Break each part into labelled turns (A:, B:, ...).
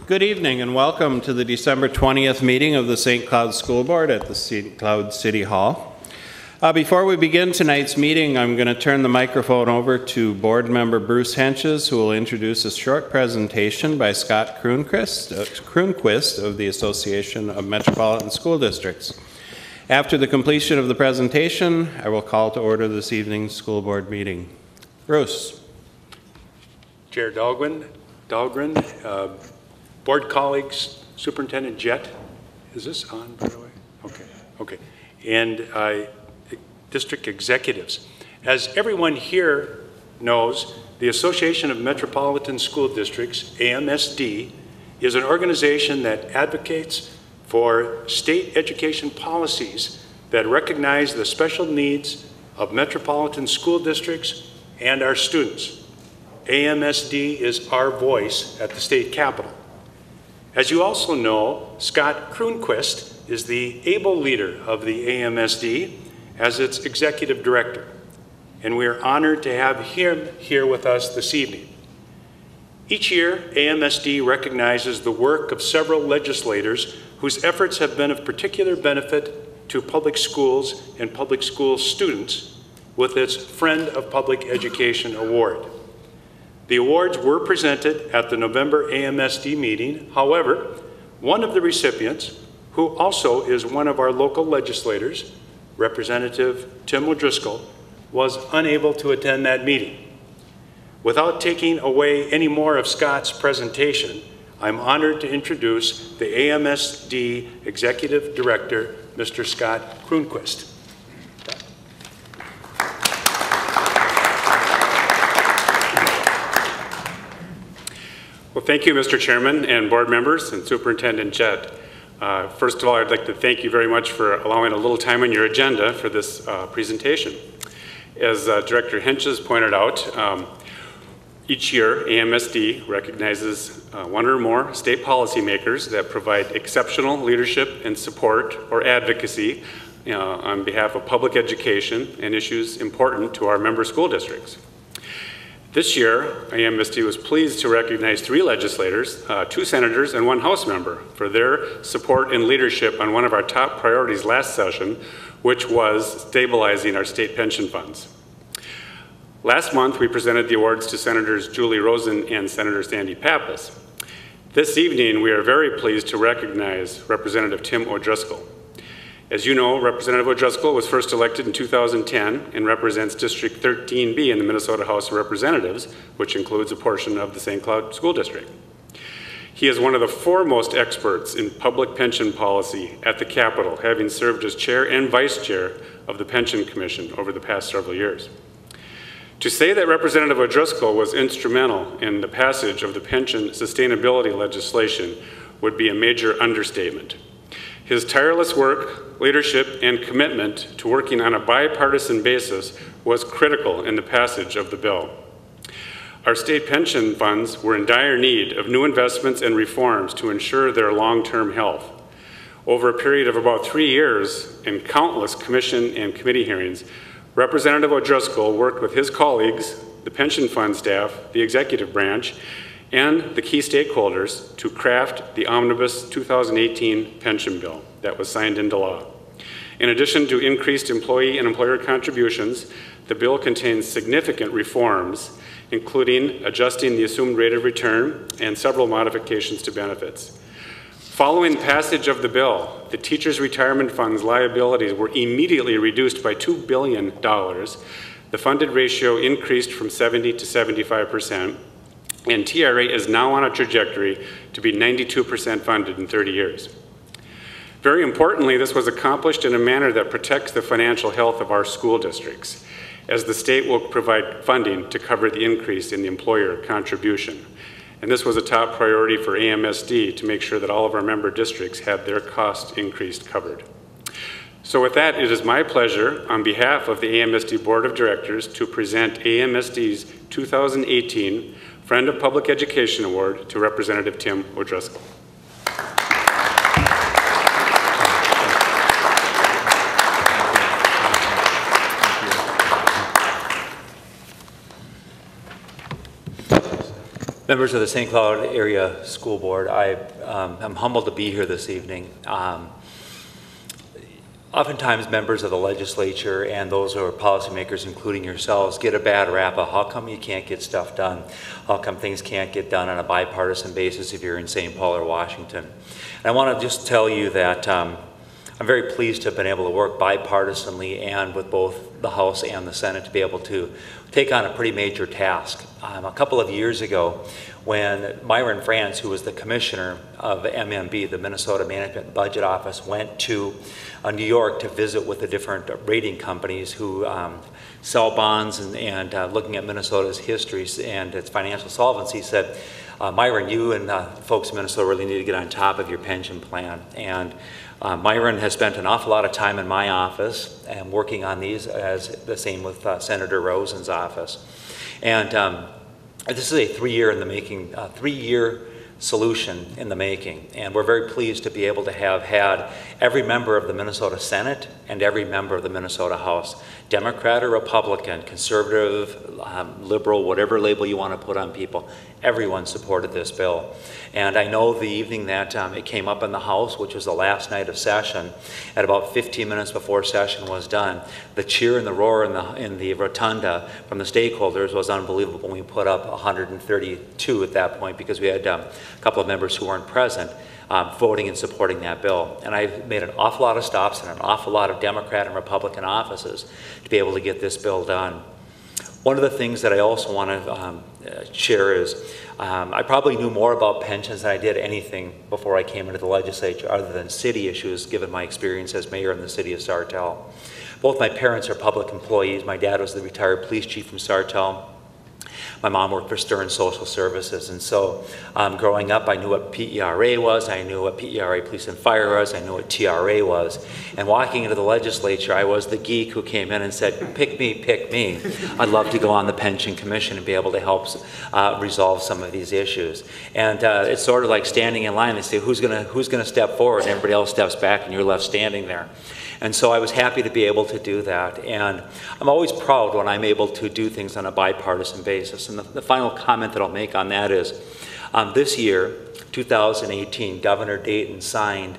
A: Good evening and welcome to the December 20th meeting of the St. Cloud School Board at the St. Cloud City Hall. Before we begin tonight's meeting, I'm going to turn the microphone over to Board Member Bruce Hentges, who will introduce a short presentation by Scott Kroonquist of the Association of Metropolitan School Districts. After the completion of the presentation, I will call to order this evening's school board meeting. Bruce.
B: Chair Dahlgren, board colleagues, Superintendent Jett, is this on, by the way? Okay. And district executives. As everyone here knows, the Association of Metropolitan School Districts, AMSD, is an organization that advocates for state education policies that recognize the special needs of metropolitan school districts and our students. AMSD is our voice at the state capitol. As you also know, Scott Kroonquist is the able leader of the AMSD as its executive director, and we are honored to have him here with us this evening. Each year, AMSD recognizes the work of several legislators whose efforts have been of particular benefit to public schools and public school students with its Friend of Public Education Award. The awards were presented at the November AMSD meeting. However, one of the recipients, who also is one of our local legislators, Representative Tim O'Driscoll, was unable to attend that meeting. Without taking away any more of Scott's presentation, I'm honored to introduce the AMSD Executive Director, Mr. Scott Kroonquist.
C: Well, thank you, Mr. Chairman and board members and Superintendent Jett. First of all, I'd like to thank you very much for allowing a little time on your agenda for this presentation. As Director Hentges pointed out, each year AMSD recognizes one or more state policymakers that provide exceptional leadership and support or advocacy on behalf of public education and issues important to our member school districts. This year, AMSD was pleased to recognize 3 legislators, 2 senators, and 1 House member for their support and leadership on one of our top priorities last session, which was stabilizing our state pension funds. Last month, we presented the awards to Senators Julie Rosen and Senator Sandy Pappas. This evening, we are very pleased to recognize Representative Tim O'Driscoll. As you know, Representative O'Driscoll was first elected in 2010 and represents District 13B in the Minnesota House of Representatives, which includes a portion of the St. Cloud School District. He is one of the foremost experts in public pension policy at the Capitol, having served as chair and vice chair of the Pension Commission over the past several years. To say that Representative O'Driscoll was instrumental in the passage of the pension sustainability legislation would be a major understatement. His tireless work, leadership, and commitment to working on a bipartisan basis was critical in the passage of the bill. Our state pension funds were in dire need of new investments and reforms to ensure their long-term health. Over a period of about 3 years and countless commission and committee hearings, Representative O'Driscoll worked with his colleagues, the pension fund staff, the executive branch, and the key stakeholders to craft the Omnibus 2018 pension bill that was signed into law. In addition to increased employee and employer contributions, the bill contains significant reforms, including adjusting the assumed rate of return and several modifications to benefits. Following passage of the bill, the Teachers' Retirement Fund's liabilities were immediately reduced by $2 billion. The funded ratio increased from 70% to 75%. And TRA is now on a trajectory to be 92% funded in 30 years. Very importantly, this was accomplished in a manner that protects the financial health of our school districts, as the state will provide funding to cover the increase in the employer contribution. And this was a top priority for AMSD to make sure that all of our member districts had their cost increase covered. So with that, it is my pleasure on behalf of the AMSD Board of Directors to present AMSD's 2018 Friend of Public Education Award to Representative Tim O'Driscoll.
D: Members of the St. Cloud Area School Board, I'm humbled to be here this evening. Oftentimes members of the legislature and those who are policymakers, including yourselves, get a bad rap of how come you can't get stuff done? How come things can't get done on a bipartisan basis if you're in St. Paul or Washington? And I want to just tell you that I'm very pleased to have been able to work bipartisanly and with both the House and the Senate to be able to take on a pretty major task. A couple of years ago, when Myron France, who was the commissioner of MMB, the Minnesota Management Budget Office, went to New York to visit with the different rating companies who sell bonds and looking at Minnesota's history and its financial solvency, said, Myron, you and folks in Minnesota really need to get on top of your pension plan. And Myron has spent an awful lot of time in my office and working on these, as the same with Senator Rosen's office. And this is a three-year solution in the making, and we're very pleased to be able to have had every member of the Minnesota Senate and every member of the Minnesota House, Democrat or Republican, conservative, liberal, whatever label you want to put on people, everyone supported this bill. And I know the evening that it came up in the House, which was the last night of session, at about 15 minutes before session was done, the cheer and the roar in the rotunda from the stakeholders was unbelievable. We put up 132 at that point because we had a couple of members who weren't present voting and supporting that bill. And I've made an awful lot of stops in an awful lot of Democrat and Republican offices to be able to get this bill done. One of the things that I also want to share is I probably knew more about pensions than I did anything before I came into the legislature other than city issues, given my experience as mayor in the city of Sartell. Both my parents are public employees. My dad was the retired police chief from Sartell. My mom worked for Stern Social Services, and so growing up, I knew what PERA was, I knew what PERA Police and Fire was, I knew what TRA was. And walking into the legislature, I was the geek who came in and said, pick me, pick me. I'd love to go on the Pension Commission and be able to help resolve some of these issues. And it's sort of like standing in line. They say, who's gonna step forward? And everybody else steps back, and you're left standing there. And so I was happy to be able to do that. And I'm always proud when I'm able to do things on a bipartisan basis. And the final comment that I'll make on that is, this year, 2018, Governor Dayton signed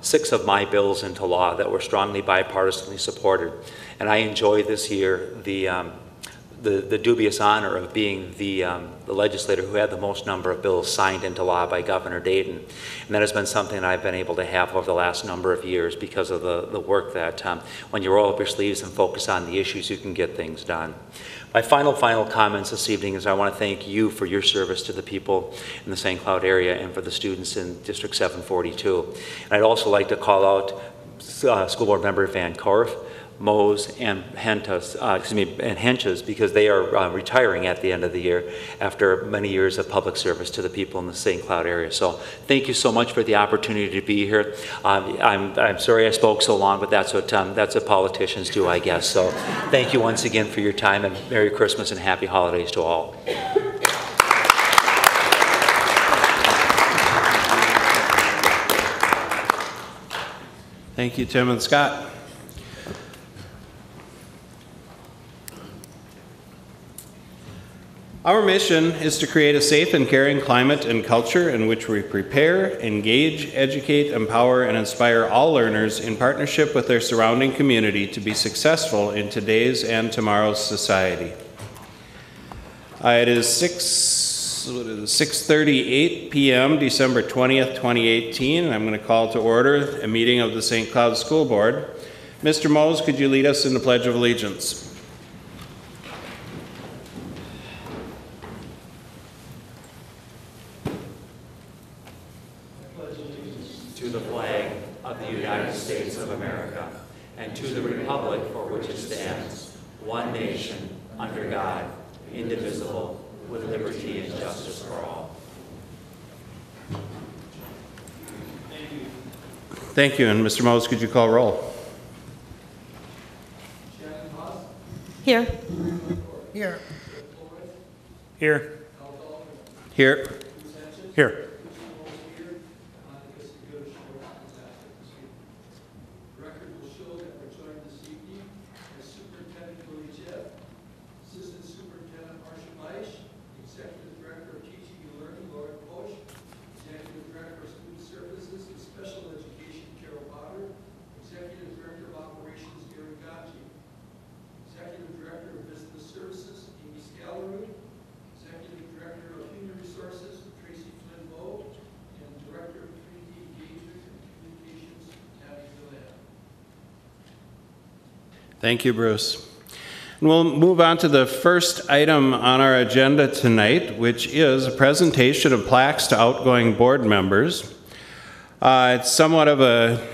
D: 6 of my bills into law that were strongly bipartisanly supported. And I enjoy this year the dubious honor of being the legislator who had the most number of bills signed into law by Governor Dayton. And that has been something that I've been able to have over the last number of years because of the work that when you roll up your sleeves and focus on the issues, you can get things done. My final comments this evening is I want to thank you for your service to the people in the St. Cloud area and for the students in District 742. And I'd also like to call out School Board Member Van Korf, Mose, and Henches, because they are retiring at the end of the year after many years of public service to the people in the St. Cloud area. So thank you so much for the opportunity to be here. I'm sorry I spoke so long, but that's what politicians do, I guess. So thank you once again for your time, and Merry Christmas and Happy Holidays to all.
A: Thank you, Tim and Scott. Our mission is to create a safe and caring climate and culture in which we prepare, engage, educate, empower, and inspire all learners in partnership with their surrounding community to be successful in today's and tomorrow's society. It is 6:38 p.m., December 20th, 2018, and I'm going to call to order a meeting of the St. Cloud School Board. Mr. Mose, could you lead us in the Pledge of Allegiance?
D: To the flag of the United States of America, and to the republic for which it stands, one nation, under God, indivisible, with liberty and justice for all.
A: Thank you. And Mr. Mose, could you call roll?
E: Here.
B: Here.
A: Here.
B: Here.
F: Assistant Superintendent Marcia Leish, Executive Director of
A: Thank you, Bruce. And we'll move on to the first item on our agenda tonight, which is a presentation of plaques to outgoing board members. It's somewhat of a,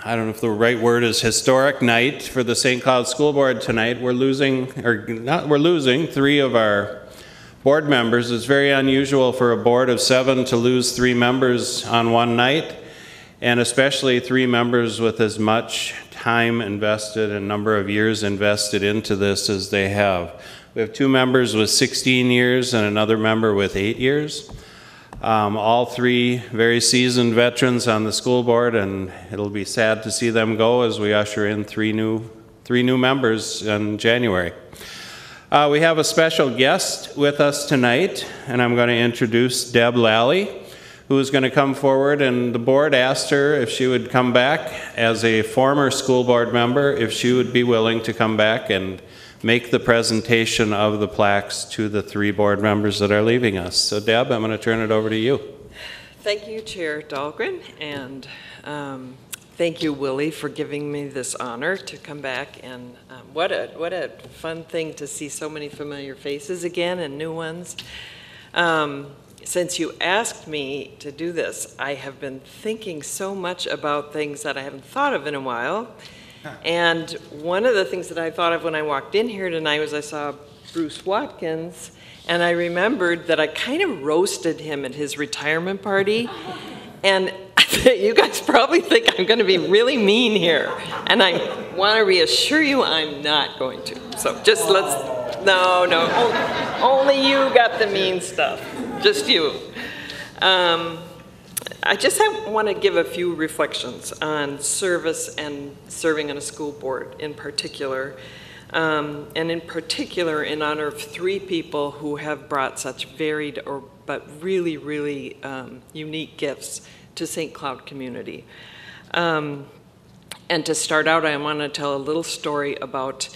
A: I don't know if the right word is historic night for the St. Cloud School Board tonight. We're losing three of our board members. It's very unusual for a board of 7 to lose 3 members on one night, and especially 3 members with as much time invested and number of years invested into this as they have. We have 2 members with 16 years and another member with 8 years. All 3 very seasoned veterans on the school board, and it'll be sad to see them go as we usher in 3 new members in January. We have a special guest with us tonight, and I'm going to introduce Deb Lally, who is going to come forward, and the board asked her if she would come back as a former school board member, if she would be willing to come back and make the presentation of the plaques to the 3 board members that are leaving us. So Deb, I'm going to turn it over to you.
F: Thank you, Chair Dahlgren, and thank you, Willie, for giving me this honor to come back. And what a fun thing to see so many familiar faces again and new ones. Since you asked me to do this, I have been thinking so much about things that I haven't thought of in a while. And one of the things that I thought of when I walked in here tonight was I saw Bruce Watkins, and I remembered that I kind of roasted him at his retirement party. And you guys probably think I'm going to be really mean here. And I want to reassure you I'm not going to. So just no, only you got the mean stuff. Just you. I just want to give a few reflections on service and serving on a school board in particular. And in particular in honor of 3 people who have brought such varied but really, really unique gifts to St. Cloud community. And to start out, I want to tell a little story about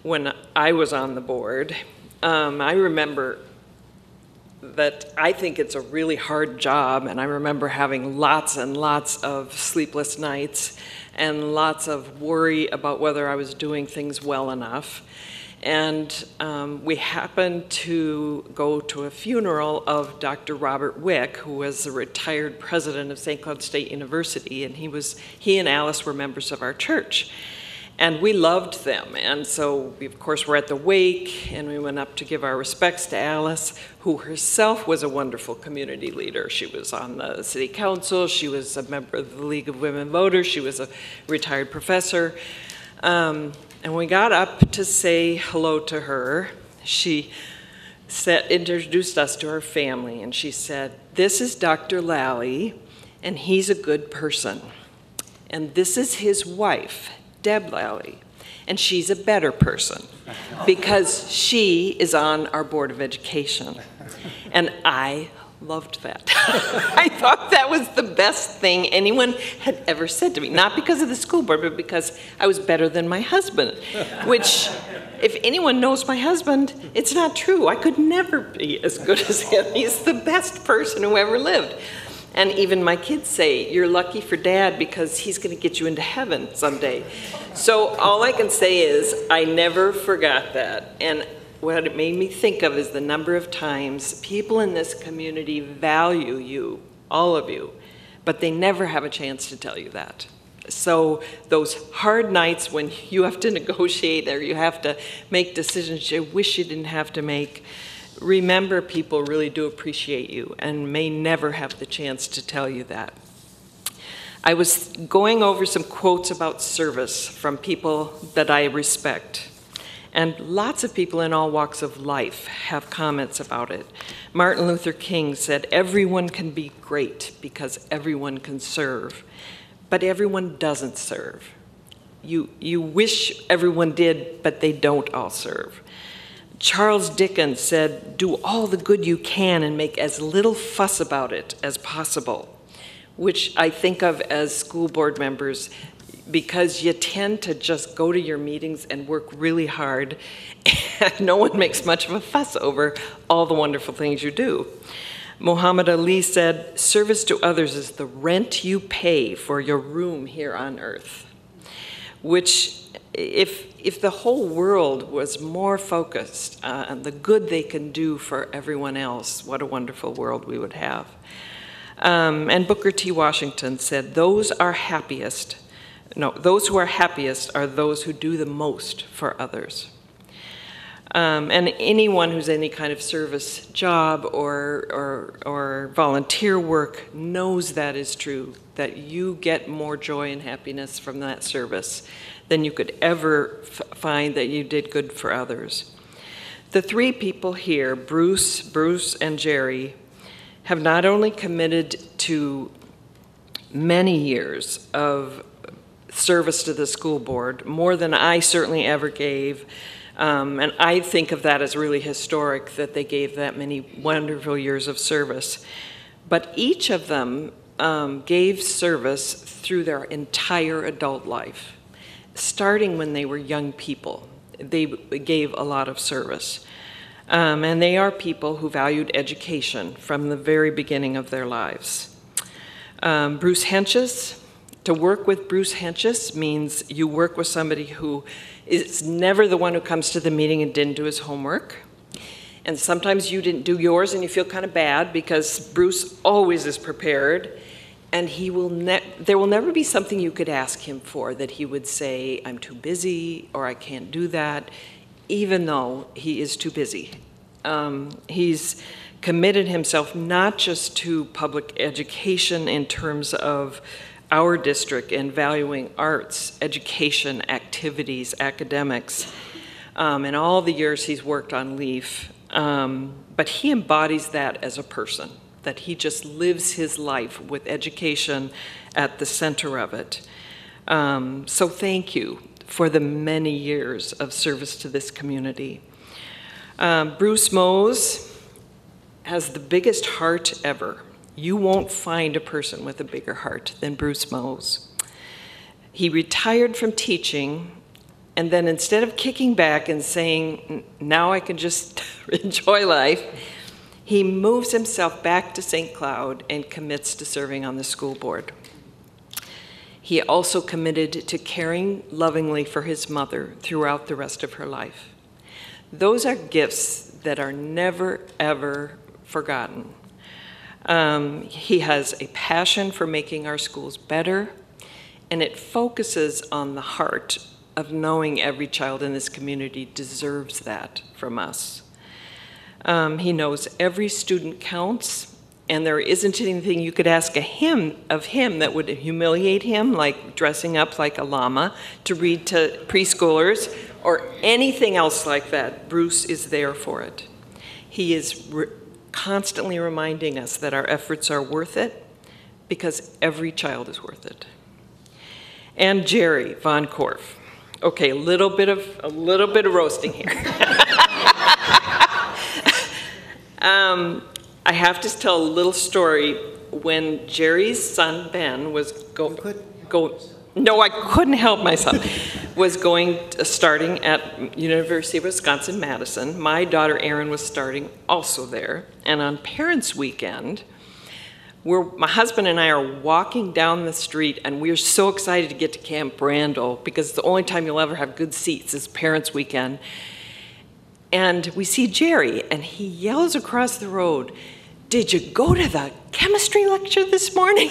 F: when I was on the board. I remember that I think it's a really hard job, and I remember having lots and lots of sleepless nights and lots of worry about whether I was doing things well enough. And we happened to go to a funeral of Dr. Robert Wick, who was the retired president of St. Cloud State University, and he and Alice were members of our church. And we loved them, and so we, of course, were at the wake, and we went up to give our respects to Alice, who herself was a wonderful community leader. She was on the city council, she was a member of the League of Women Voters, she was a retired professor. And we got up to say hello to her. She introduced us to her family, and she said, "This is Dr. Lally, and he's a good person. And this is his wife, Deb Lally, and she's a better person because she is on our Board of Education." And I loved that. I thought that was the best thing anyone had ever said to me, not because of the school board, but because I was better than my husband, which, if anyone knows my husband, it's not true. I could never be as good as him. He's the best person who ever lived. And even my kids say, "You're lucky for Dad because he's going to get you into heaven someday." So all I can say is I never forgot that. And what it made me think of is the number of times people in this community value you, all of you, but they never have a chance to tell you that. So those hard nights when you have to negotiate or you have to make decisions you wish you didn't have to make, remember people really do appreciate you and may never have the chance to tell you that. I was going over some quotes about service from people that I respect. And lots of people in all walks of life have comments about it. Martin Luther King said, "Everyone can be great because everyone can serve, but everyone doesn't serve. You wish everyone did, but they don't all serve." Charles Dickens said, "Do all the good you can and make as little fuss about it as possible," which I think of as school board members because you tend to just go to your meetings and work really hard and no one makes much of a fuss over all the wonderful things you do. Muhammad Ali said, "Service to others is the rent you pay for your room here on earth." which if the whole world was more focused on the good they can do for everyone else, what a wonderful world we would have. And Booker T. Washington said, those who are happiest are those who do the most for others. And anyone who's any kind of service job or volunteer work knows that is true, that you get more joy and happiness from that service than you could ever find that you did good for others. The three people here, Bruce, and Jerry, have not only committed to many years of service to the school board, more than I certainly ever gave, and I think of that as really historic that they gave that many wonderful years of service. But each of them gave service through their entire adult life. Starting when they were young people, they gave a lot of service. And they are people who valued education from the very beginning of their lives. Bruce Hentges, to work with Bruce Hentges means you work with somebody who is never the one who comes to the meeting and didn't do his homework. And sometimes you didn't do yours and you feel kind of bad because Bruce always is prepared. And there will never be something you could ask him for that he would say, I'm too busy, or I can't do that, even though he is too busy. He's committed himself not just to public education in terms of our district and valuing arts, education, activities, academics, and all the years he's worked on LEAF, but he embodies that as a person, that he just lives his life with education at the center of it. So thank you for the many years of service to this community. Bruce Mose has the biggest heart ever. You won't find a person with a bigger heart than Bruce Mose. He retired from teaching, and then instead of kicking back and saying, now I can just enjoy life, he moves himself back to St. Cloud and commits to serving on the school board. He also committed to caring lovingly for his mother throughout the rest of her life. Those are gifts that are never, ever forgotten. He has a passion for making our schools better, and it focuses on the heart of knowing every child in this community deserves that from us. He knows every student counts, and there isn't anything you could ask of him that would humiliate him, like dressing up like a llama to read to preschoolers, or anything else like that. Bruce is there for it. He is constantly reminding us that our efforts are worth it, because every child is worth it. And Jerry Von Korf. Okay, a little bit of roasting here. I have to tell a little story. When Jerry's son, Ben, was no, I couldn't help myself, was starting at University of Wisconsin-Madison. My daughter, Erin, was starting also there. And on Parents' Weekend, my husband and I are walking down the street, and we're so excited to get to Camp Randall, because the only time you'll ever have good seats is Parents' Weekend. And we see Jerry, and he yells across the road, "Did you go to the chemistry lecture this morning?"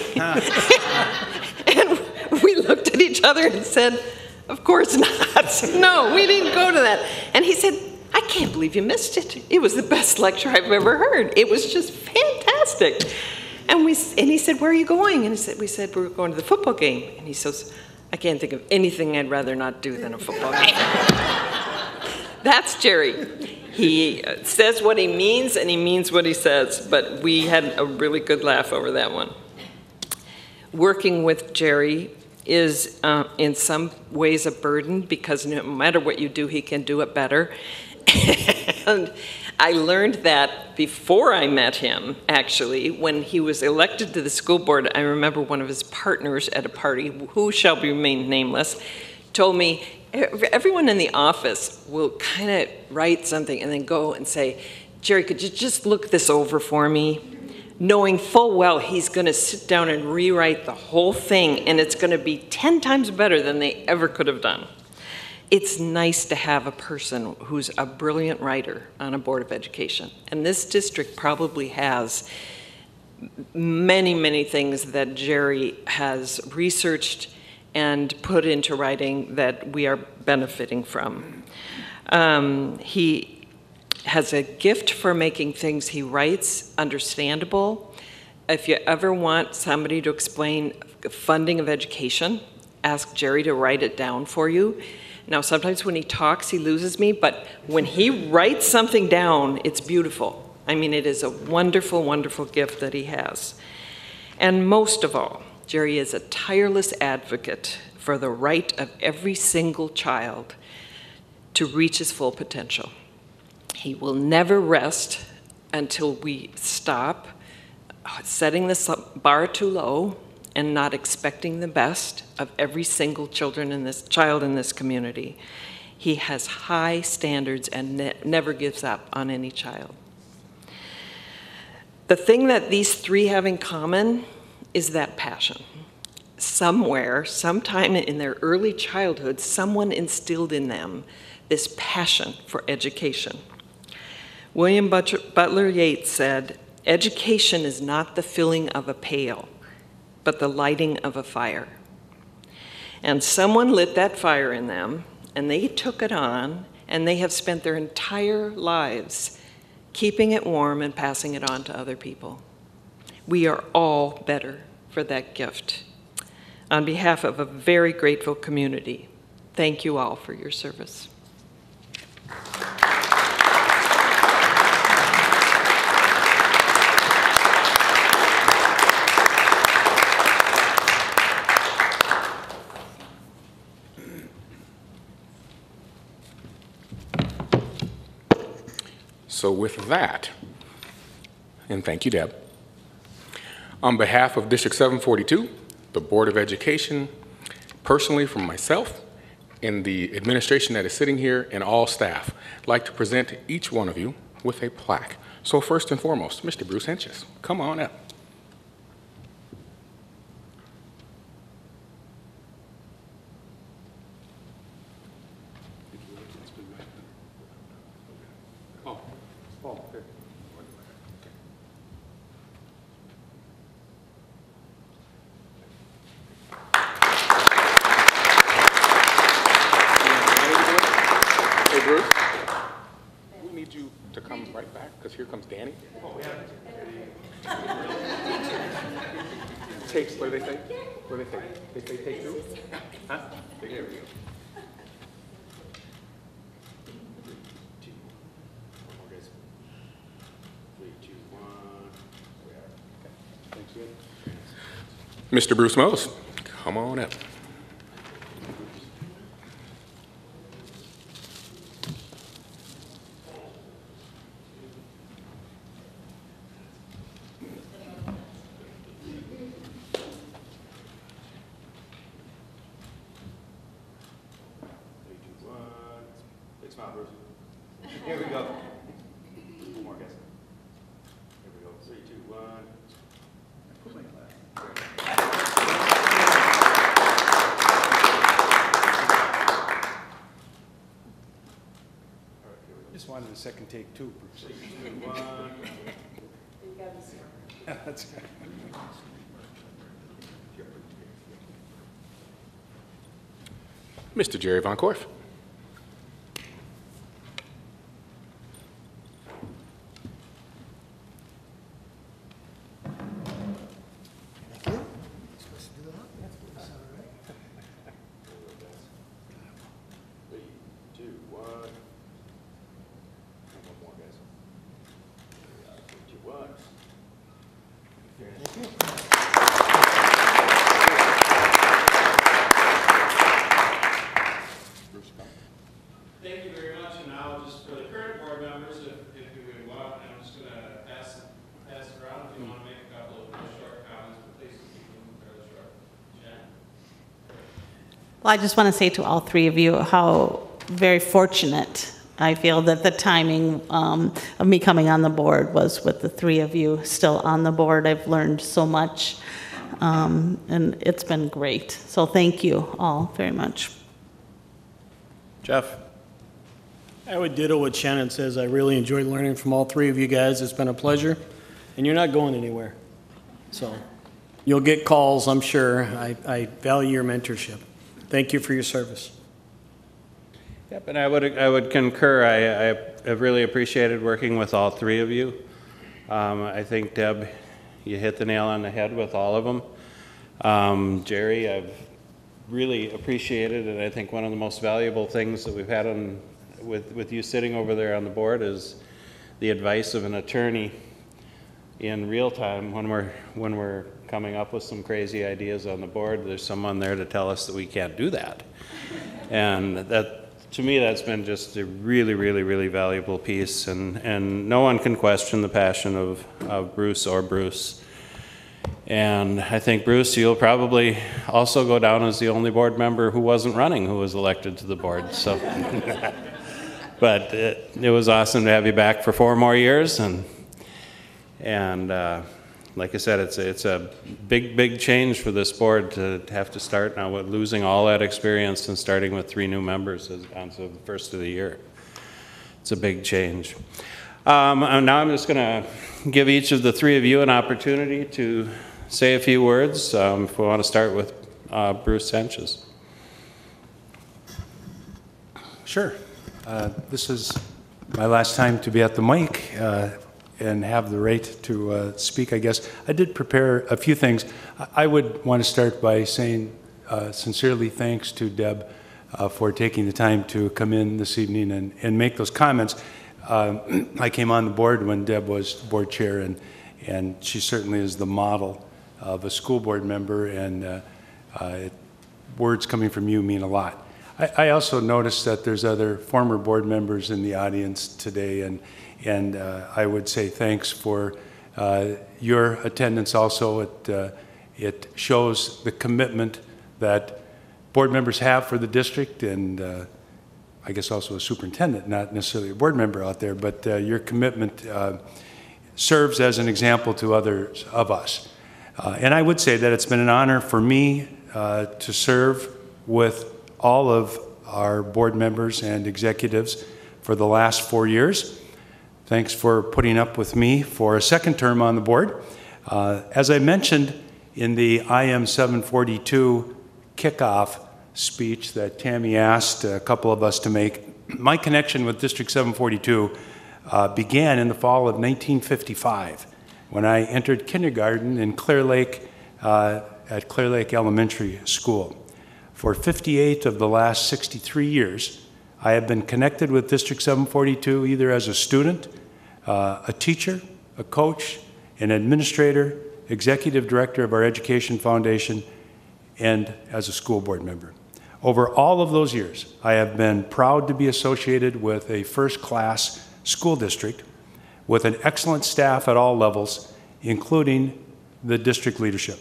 F: And we looked at each other and said, "Of course not. No, we didn't go to that." And he said, "I can't believe you missed it. It was the best lecture I've ever heard. It was just fantastic." And he said, "Where are you going?" And we said, "We're going to the football game." And he says, "I can't think of anything I'd rather not do than a football game." That's Jerry. He says what he means, and he means what he says, but we had a really good laugh over that one. Working with Jerry is in some ways a burden, because no matter what you do, he can do it better. And I learned that before I met him, actually, when he was elected to the school board. I remember one of his partners at a party, who shall remain nameless, told me, everyone in the office will kind of write something and then go and say, "Jerry, could you just look this over for me?" knowing full well he's going to sit down and rewrite the whole thing, and it's going to be 10 times better than they ever could have done. It's nice to have a person who's a brilliant writer on a Board of Education. And this district probably has many, many things that Jerry has researched and put into writing that we are benefiting from. He has a gift for making things he writes understandable. If you ever want somebody to explain funding of education, ask Jerry to write it down for you. Now, sometimes when he talks, he loses me, but when he writes something down, it's beautiful. I mean, it is a wonderful, wonderful gift that he has. And most of all, Jerry is a tireless advocate for the right of every single child to reach his full potential. He will never rest until we stop setting this bar too low and not expecting the best of every single child in this community. He has high standards and never gives up on any child. The thing that these three have in common is that passion. Somewhere, sometime in their early childhood, someone instilled in them this passion for education. William Butler Yeats said, "Education is not the filling of a pail, but the lighting of a fire." And someone lit that fire in them, and they took it on, and they have spent their entire lives keeping it warm and passing it on to other people. We are all better for that gift. On behalf of a very grateful community, thank you all for your service.
G: So with that, and thank you, Deb, on behalf of District 742, the Board of Education, personally from myself and the administration that is sitting here and all staff, I'd like to present each one of you with a plaque. So first and foremost, Mr. Bruce Henches, come on up. Here comes Danny. Takes, what do they say? What do they say? They say take two? Huh? There we go. 3, 2, 1. Mr. Bruce Mose, come on up.
H: Here we go. One more, guys. Here we go. 3, 2, 1. Put my glass. Just wanted a second take too, Bruce. 3, 2, 1. You got this. That's good.
G: Mr. Jerry Von Korff.
A: Thank you very much. And now, just for the current board members, if you would want, I'm just going to pass it around if you want to make a couple of short comments, but please keep them fairly short. Jen?
E: Well, I just want to say to all three of you how very fortunate I feel that the timing of me coming on the board was with the three of you still on the board. I've learned so much, and it's been great. So thank you all very much.
A: Jeff?
I: I would ditto what Shannon says. I really enjoyed learning from all three of you guys. It's been a pleasure, and you're not going anywhere. So you'll get calls, I'm sure. I value your mentorship. Thank you for your service.
A: Yep, and I would concur. I have really appreciated working with all three of you. I think, Deb, you hit the nail on the head with all of them. Jerry, I've really appreciated, and I think one of the most valuable things that we've had with you sitting over there on the board is the advice of an attorney in real time when we're coming up with some crazy ideas on the board. There's someone there to tell us that we can't do that, and that, to me, that's been just a really, really, really valuable piece, and no one can question the passion of Bruce or Bruce. And I think, Bruce, you'll probably also go down as the only board member who wasn't running who was elected to the board. So, but it was awesome to have you back for 4 more years, and like I said, it's a big change for this board to have to start now with losing all that experience and starting with 3 new members on the first of the year. It's a big change. And now I'm just going to give each of the 3 of you an opportunity to say a few words. If we want to start with Bruce Sanchez.
H: Sure. This is my last time to be at the mic and have the right to speak, I guess. I did prepare a few things. I would want to start by saying sincerely thanks to Deb for taking the time to come in this evening and make those comments. I came on the board when Deb was board chair, and she certainly is the model of a school board member, and words coming from you mean a lot. I also noticed that there's other former board members in the audience today, and I would say thanks for your attendance also. It shows the commitment that board members have for the district, and I guess also a superintendent, not necessarily a board member out there, but your commitment serves as an example to others of us. And I would say that it's been an honor for me to serve with all of our board members and executives for the last 4 years. Thanks for putting up with me for a second term on the board. As I mentioned in the IM 742 kickoff speech that Tammy asked a couple of us to make, my connection with District 742 began in the fall of 1955 when I entered kindergarten in Clear Lake at Clear Lake Elementary School. For 58 of the last 63 years, I have been connected with District 742 either as a student, a teacher, a coach, an administrator, executive director of our education foundation, and as a school board member. Over all of those years, I have been proud to be associated with a first-class school district with an excellent staff at all levels, including the district leadership.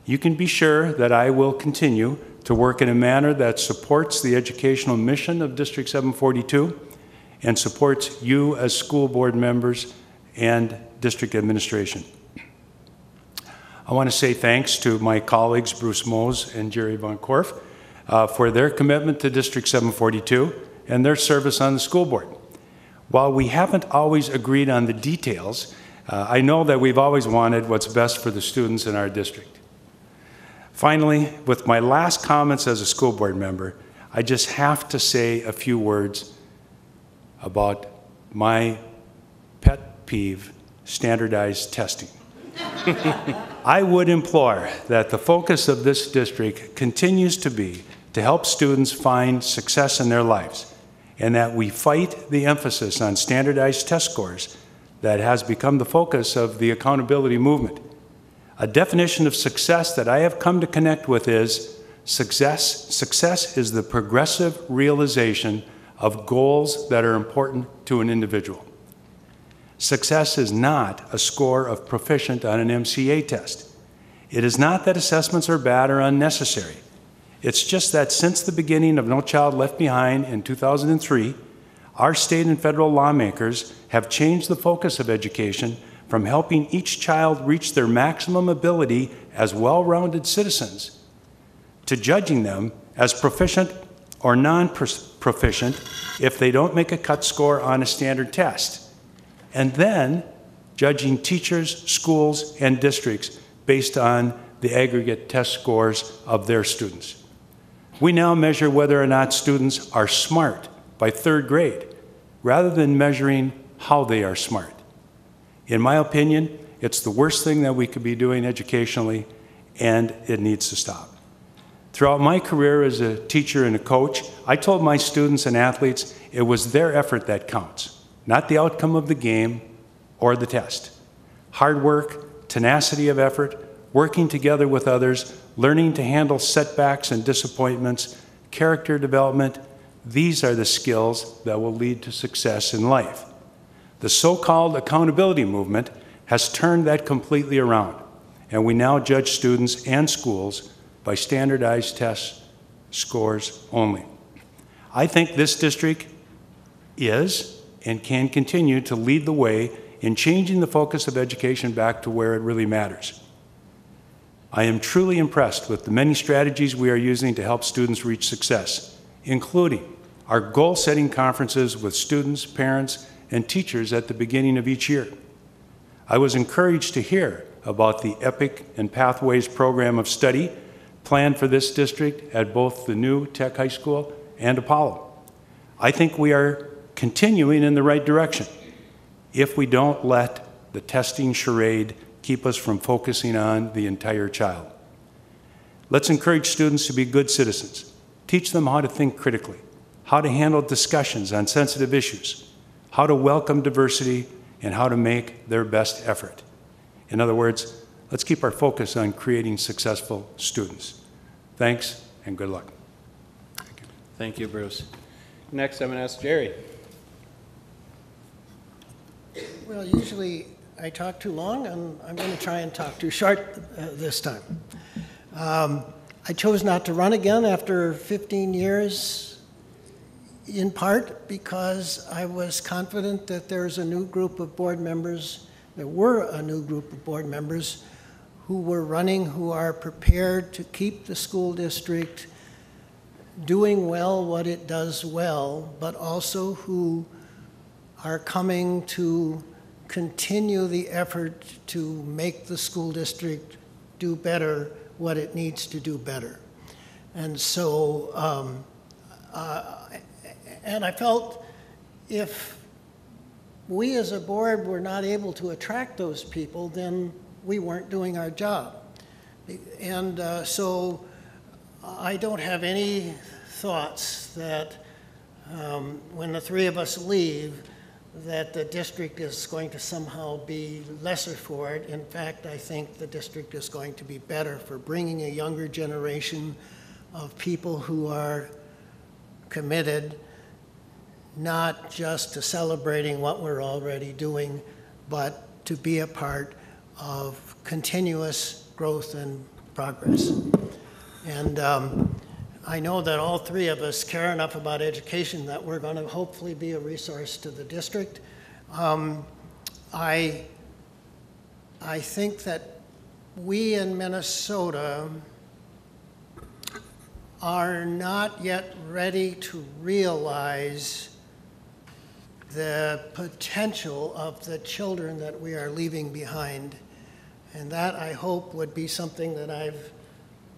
H: You can be sure that I will continue to work in a manner that supports the educational mission of District 742 and supports you as school board members and district administration. I want to say thanks to my colleagues Bruce Mose and Jerry Von Korf for their commitment to District 742 and their service on the school board. While we haven't always agreed on the details, I know that we've always wanted what's best for the students in our district. Finally, with my last comments as a school board member, I just have to say a few words about my pet peeve, standardized testing. I would implore that the focus of this district continues to be to help students find success in their lives, and that we fight the emphasis on standardized test scores that has become the focus of the accountability movement. A definition of success that I have come to connect with is success is the progressive realization of goals that are important to an individual. Success is not a score of proficient on an MCA test. It is not that assessments are bad or unnecessary. It's just that since the beginning of No Child Left Behind in 2003, Our state and federal lawmakers have changed the focus of education from helping each child reach their maximum ability as well-rounded citizens to judging them as proficient or non-proficient if they don't make a cut score on a standard test, and then judging teachers, schools, and districts based on the aggregate test scores of their students. We now measure whether or not students are smart by 3rd grade, rather than measuring how they are smart. In my opinion, it's the worst thing that we could be doing educationally, and it needs to stop. Throughout my career as a teacher and a coach, I told my students and athletes it was their effort that counts, not the outcome of the game or the test. Hard work, tenacity of effort, working together with others, learning to handle setbacks and disappointments, character development, these are the skills that will lead to success in life. The so-called accountability movement has turned that completely around, and we now judge students and schools by standardized test scores only. I think this district is and can continue to lead the way in changing the focus of education back to where it really matters. I am truly impressed with the many strategies we are using to help students reach success, including our goal-setting conferences with students, parents, and teachers at the beginning of each year. I was encouraged to hear about the EPIC and Pathways program of study planned for this district at both the new Tech High School and Apollo. I think we are continuing in the right direction if we don't let the testing charade keep us from focusing on the entire child. Let's encourage students to be good citizens. Teach them how to think critically, how to handle discussions on sensitive issues, how to welcome diversity, and how to make their best effort. In other words, let's keep our focus on creating successful students. Thanks, and good luck.
A: Thank you, Bruce. Next, I'm going to ask Jerry.
J: Well, usually I talk too long, and I'm going to try and talk too short this time. I chose not to run again after 15 years, in part because I was confident that there's a new group of board members, there were a new group of board members who were running, who are prepared to keep the school district doing well what it does well, but also who are coming to continue the effort to make the school district do better what it needs to do better. And so, and I felt if we as a board were not able to attract those people, then we weren't doing our job. And so I don't have any thoughts that when the three of us leave, that the district is going to somehow be lesser for it. In fact, I think the district is going to be better for bringing a younger generation of people who are committed, not just to celebrating what we're already doing, but to be a part of continuous growth and progress. And I know that all three of us care enough about education that we're going to hopefully be a resource to the district. I think that we in Minnesota are not yet ready to realize the potential of the children that we are leaving behind. And that, I hope, would be something that I've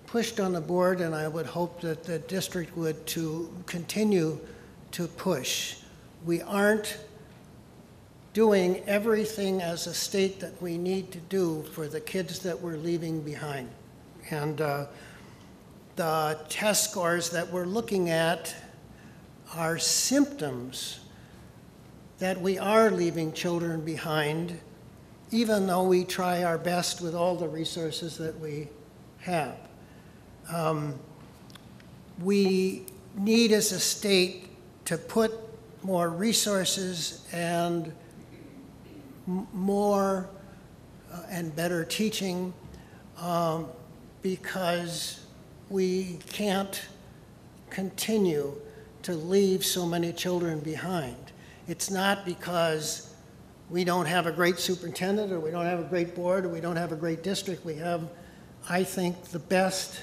J: pushed on the board, and I would hope that the district would to continue to push. We aren't doing everything as a state that we need to do for the kids that we're leaving behind. And the test scores that we're looking at are symptoms that we are leaving children behind, even though we try our best with all the resources that we have. We need as a state to put more resources and more and better teaching because we can't continue to leave so many children behind. It's not because we don't have a great superintendent, or we don't have a great board, or we don't have a great district. We have, I think, the best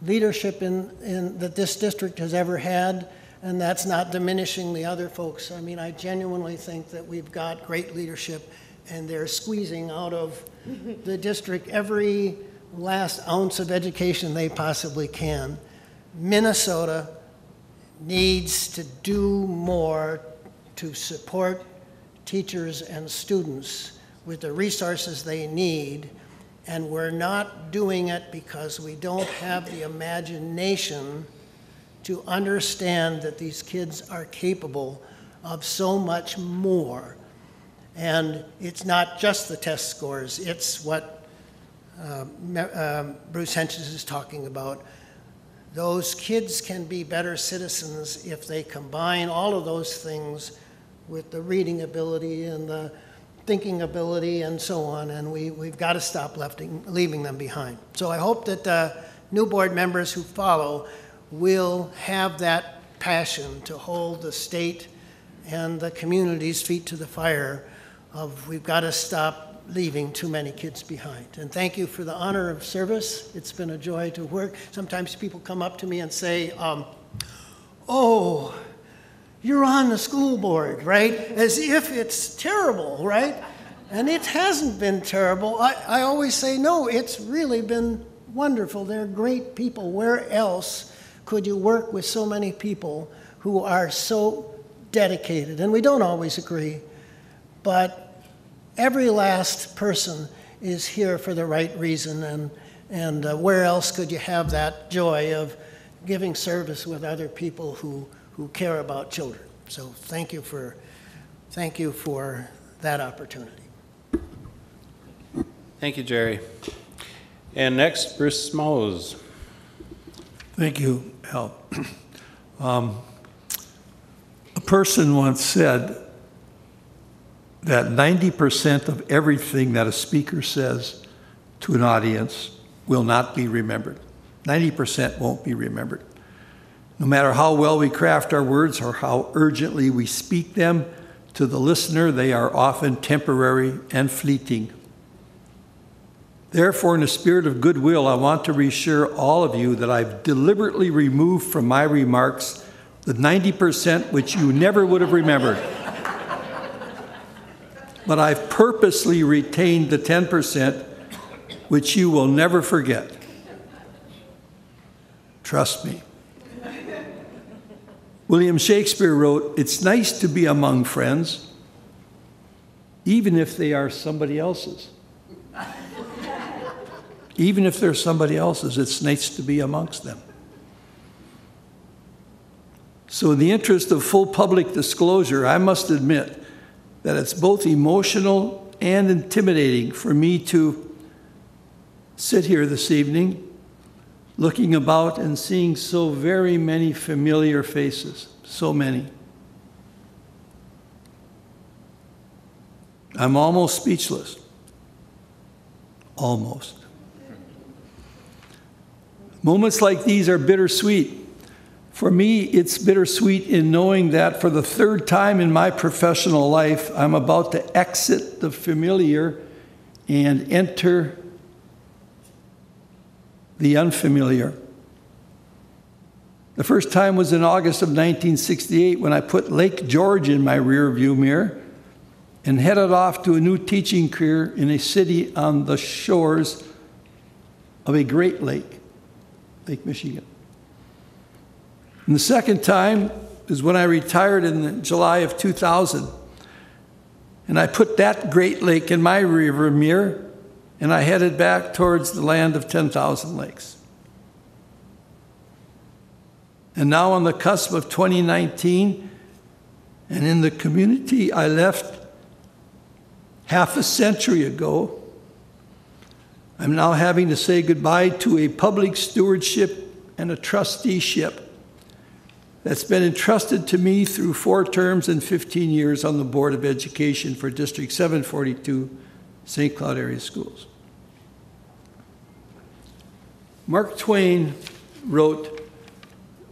J: leadership in that this district has ever had, and that's not diminishing the other folks. I mean, I genuinely think that we've got great leadership, and they're squeezing out of the district every last ounce of education they possibly can. Minnesota needs to do more to support teachers and students with the resources they need, and we're not doing it because we don't have the imagination to understand that these kids are capable of so much more. And it's not just the test scores, it's what Bruce Hentges is talking about. Those kids can be better citizens if they combine all of those things with the reading ability and the thinking ability and so on, and we've got to stop leaving them behind. So I hope that new board members who follow will have that passion to hold the state and the community's feet to the fire of we've got to stop leaving too many kids behind. And thank you for the honor of service. It's been a joy to work. Sometimes people come up to me and say, oh, you're on the school board, right? As if it's terrible, right? And it hasn't been terrible. I always say, no, it's really been wonderful. They're great people. Where else could you work with so many people who are so dedicated? And we don't always agree, but every last person is here for the right reason, and where else could you have that joy of giving service with other people who care about children? So thank you for that opportunity.
A: Thank you, Jerry. And next, Bruce Smoes.
K: Thank you, Al. A person once said that 90% of everything that a speaker says to an audience will not be remembered. 90% won't be remembered. No matter how well we craft our words or how urgently we speak them to the listener, they are often temporary and fleeting. Therefore, in the spirit of goodwill, I want to reassure all of you that I've deliberately removed from my remarks the 90% which you never would have remembered. But I've purposely retained the 10% which you will never forget. Trust me. William Shakespeare wrote, "It's nice to be among friends, even if they are somebody else's." Even if they're somebody else's, it's nice to be amongst them. So in the interest of full public disclosure, I must admit that it's both emotional and intimidating for me to sit here this evening looking about and seeing so very many familiar faces, so many. I'm almost speechless. Almost. Moments like these are bittersweet. For me, it's bittersweet in knowing that for the third time in my professional life, I'm about to exit the familiar and enter the unfamiliar. The first time was in August of 1968 when I put Lake George in my rearview mirror and headed off to a new teaching career in a city on the shores of a great lake, Lake Michigan. And the second time is when I retired in July of 2000. And I put that great lake in my rearview mirror, and I headed back towards the land of 10,000 lakes. And now on the cusp of 2019, and in the community I left half a century ago, I'm now having to say goodbye to a public stewardship and a trusteeship that's been entrusted to me through 4 terms and 15 years on the Board of Education for District 742, St. Cloud Area Schools. Mark Twain wrote,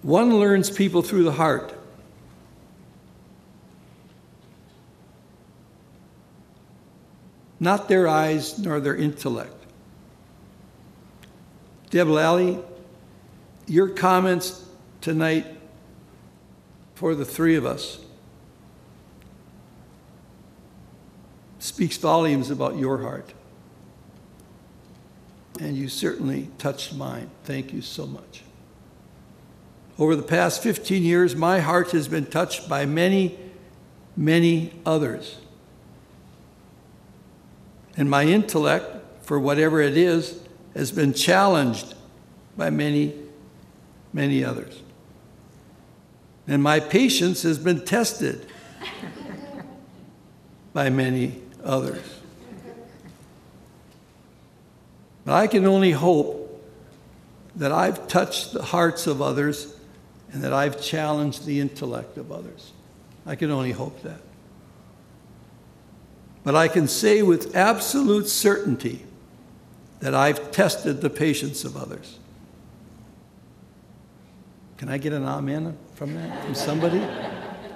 K: "One learns people through the heart. not their eyes nor their intellect. Deb Lally, your comments tonight for the three of us speaks volumes about your heart. And you certainly touched mine. Thank you so much. Over the past 15 years, my heart has been touched by many, many others. And my intellect, for whatever it is, has been challenged by many, many others. And my patience has been tested by many others. But I can only hope that I've touched the hearts of others and that I've challenged the intellect of others. I can only hope that. But I can say with absolute certainty that I've tested the patience of others. Can I get an amen from that, from somebody?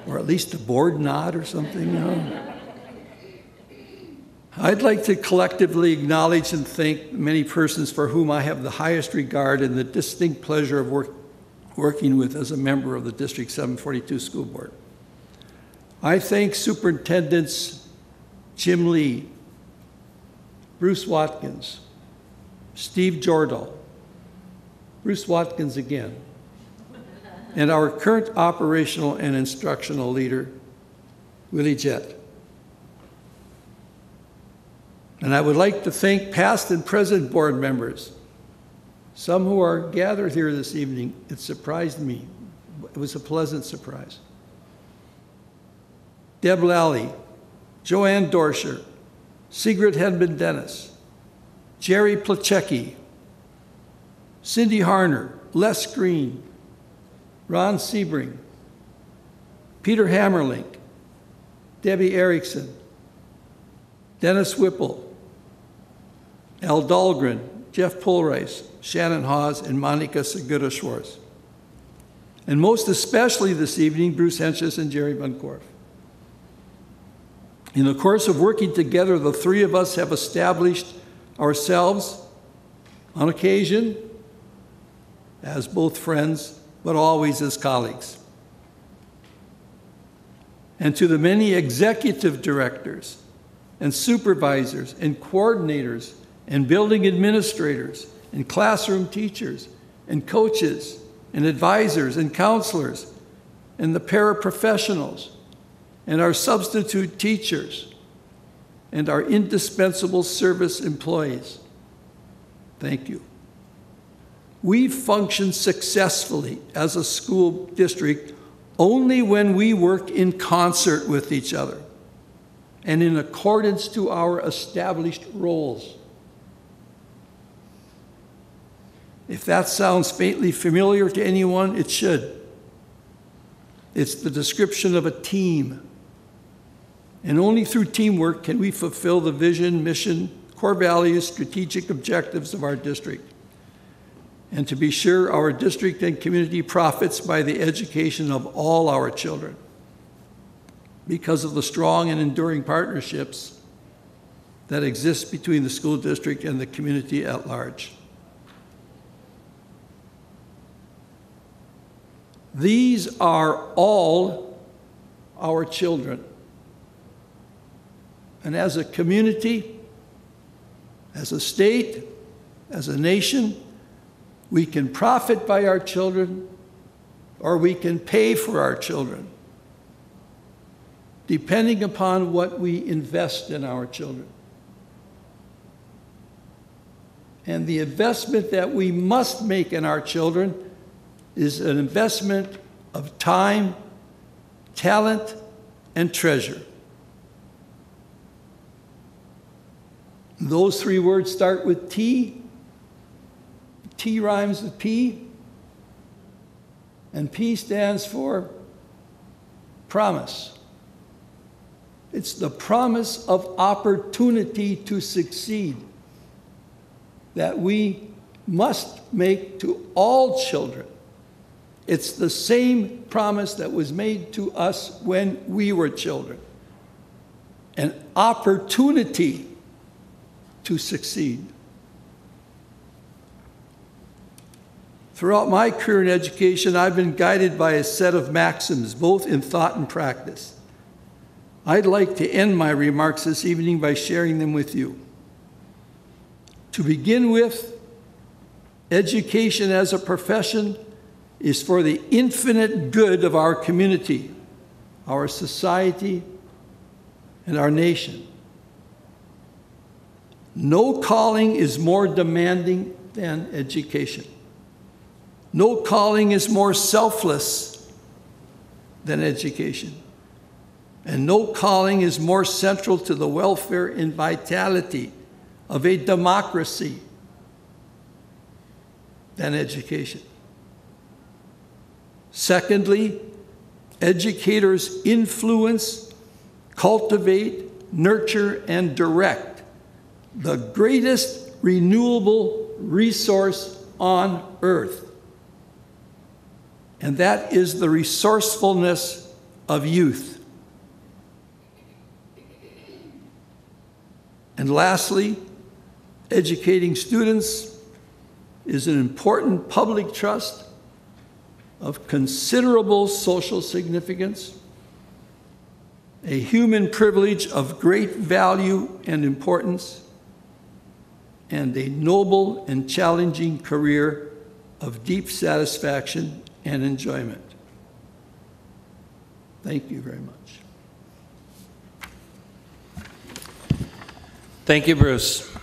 K: Or at least a board nod or something, you know? I'd like to collectively acknowledge and thank many persons for whom I have the highest regard and the distinct pleasure of working with as a member of the District 742 School Board. I thank Superintendents Jim Lee, Bruce Watkins, Steve Jordal, Bruce Watkins again, and our current operational and instructional leader, Willie Jett. And I would like to thank past and present board members, some who are gathered here this evening. It surprised me. It was a pleasant surprise. Deb Lally, Joanne Dorscher, Sigrid Hedman-Dennis, Jerry Plachecki, Cindy Harner, Les Green, Ron Sebring, Peter Hammerlink, Debbie Erickson, Dennis Whipple, Al Dahlgren, Jeff Polreis, Shannon Hawes, and Monica Segura Schwartz. And most especially this evening, Bruce Hentges and Jerry Van Korf. In the course of working together, the three of us have established ourselves, on occasion, as both friends, but always as colleagues. And to the many executive directors and supervisors and coordinators and building administrators and classroom teachers and coaches and advisors and counselors and the paraprofessionals and our substitute teachers and our indispensable service employees. Thank you. We function successfully as a school district only when we work in concert with each other and in accordance to our established roles. If that sounds faintly familiar to anyone, it should. It's the description of a team. And only through teamwork can we fulfill the vision, mission, core values, strategic objectives of our district. And to be sure, our district and community profits by the education of all our children because of the strong and enduring partnerships that exist between the school district and the community at large. These are all our children. And as a community, as a state, as a nation, we can profit by our children or we can pay for our children, depending upon what we invest in our children. And the investment that we must make in our children is an investment of time, talent, and treasure. Those three words start with T. T rhymes with P. And P stands for promise. It's the promise of opportunity to succeed that we must make to all children. It's the same promise that was made to us when we were children. An opportunity to succeed. Throughout my career in education, I've been guided by a set of maxims, both in thought and practice. I'd like to end my remarks this evening by sharing them with you. To begin with, education as a profession is for the infinite good of our community, our society, and our nation. No calling is more demanding than education. No calling is more selfless than education. And no calling is more central to the welfare and vitality of a democracy than education. Secondly, educators influence, cultivate, nurture, and direct the greatest renewable resource on earth. And that is the resourcefulness of youth. And lastly, educating students is an important public trust of considerable social significance, a human privilege of great value and importance, and a noble and challenging career of deep satisfaction and enjoyment. Thank you very much.
A: Thank you, Bruce.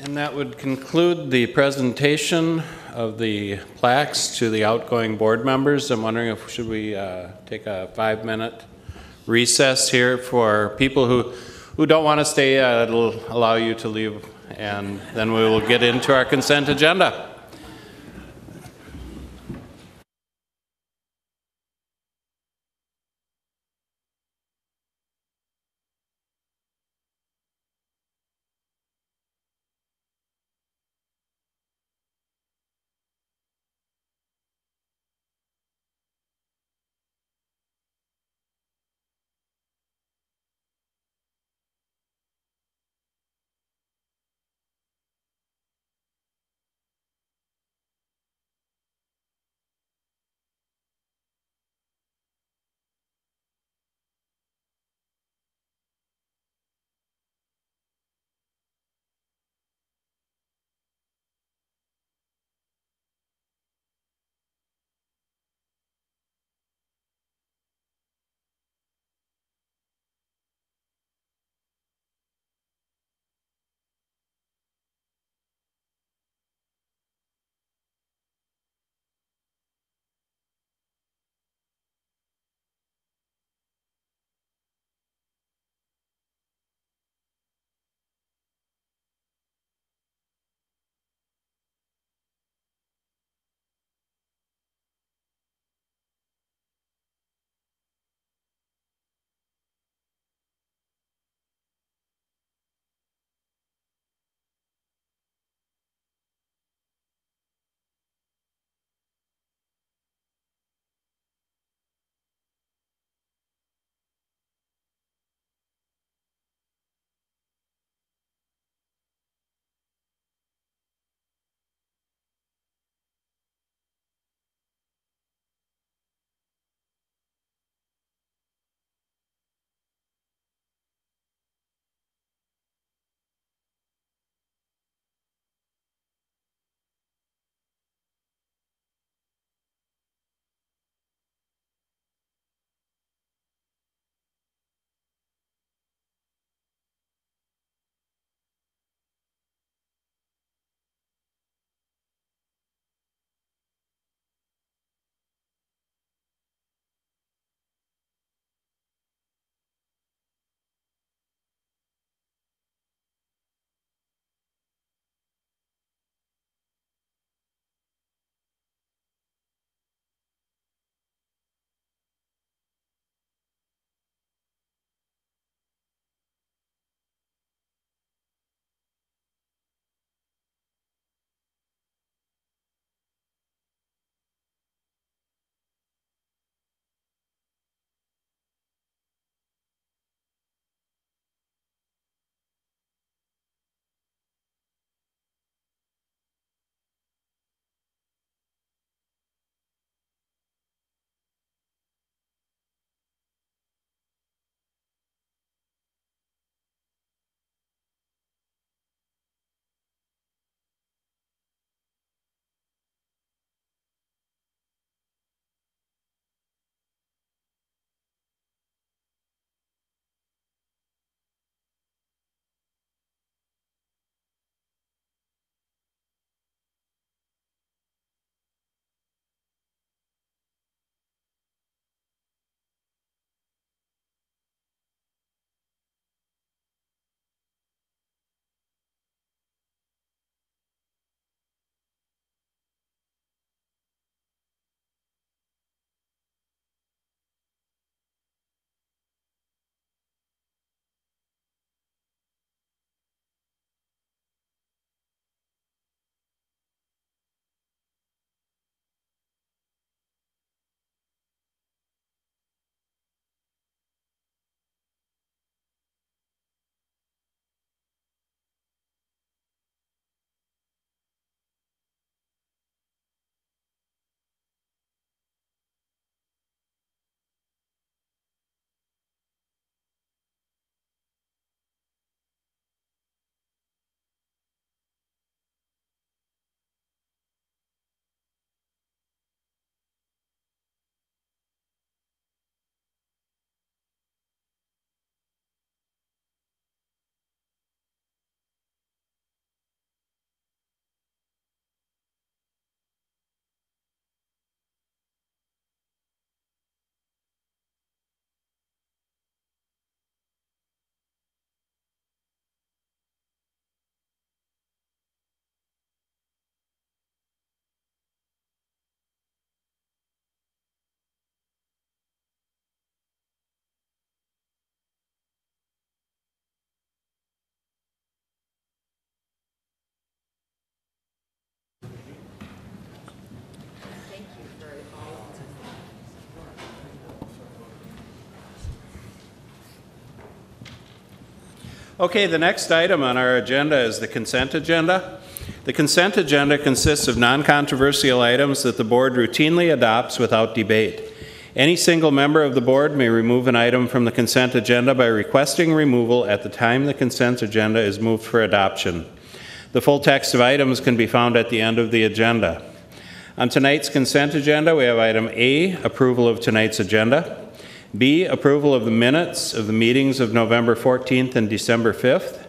A: And that would conclude the presentation of the plaques to the outgoing board members. I'm wondering if should we take a 5-minute recess here for people who don't want to stay. It'll allow you to leave, and then we will get into our consent agenda. Okay, the next item on our agenda is the consent agenda. The consent agenda consists of non-controversial items that the board routinely adopts without debate. Any single member of the board may remove an item from the consent agenda by requesting removal at the time the consent agenda is moved for adoption. The full text of items can be found at the end of the agenda. On tonight's consent agenda, we have item A, approval of tonight's agenda. B, approval of the minutes of the meetings of November 14th and December 5th.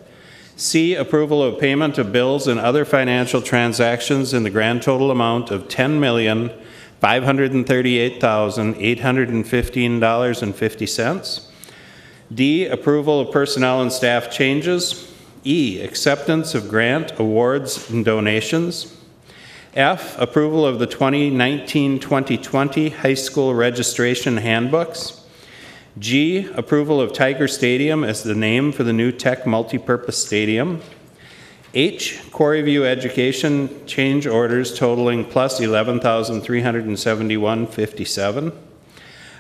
A: C, approval of payment of bills and other financial transactions in the grand total amount of $10,538,815.50. D, approval of personnel and staff changes. E, acceptance of grant, awards, and donations. F, approval of the 2019-2020 high school registration handbooks. G, approval of Tiger Stadium as the name for the new Tech multipurpose stadium. H, Quarry View Education change orders totaling plus $11,371.57.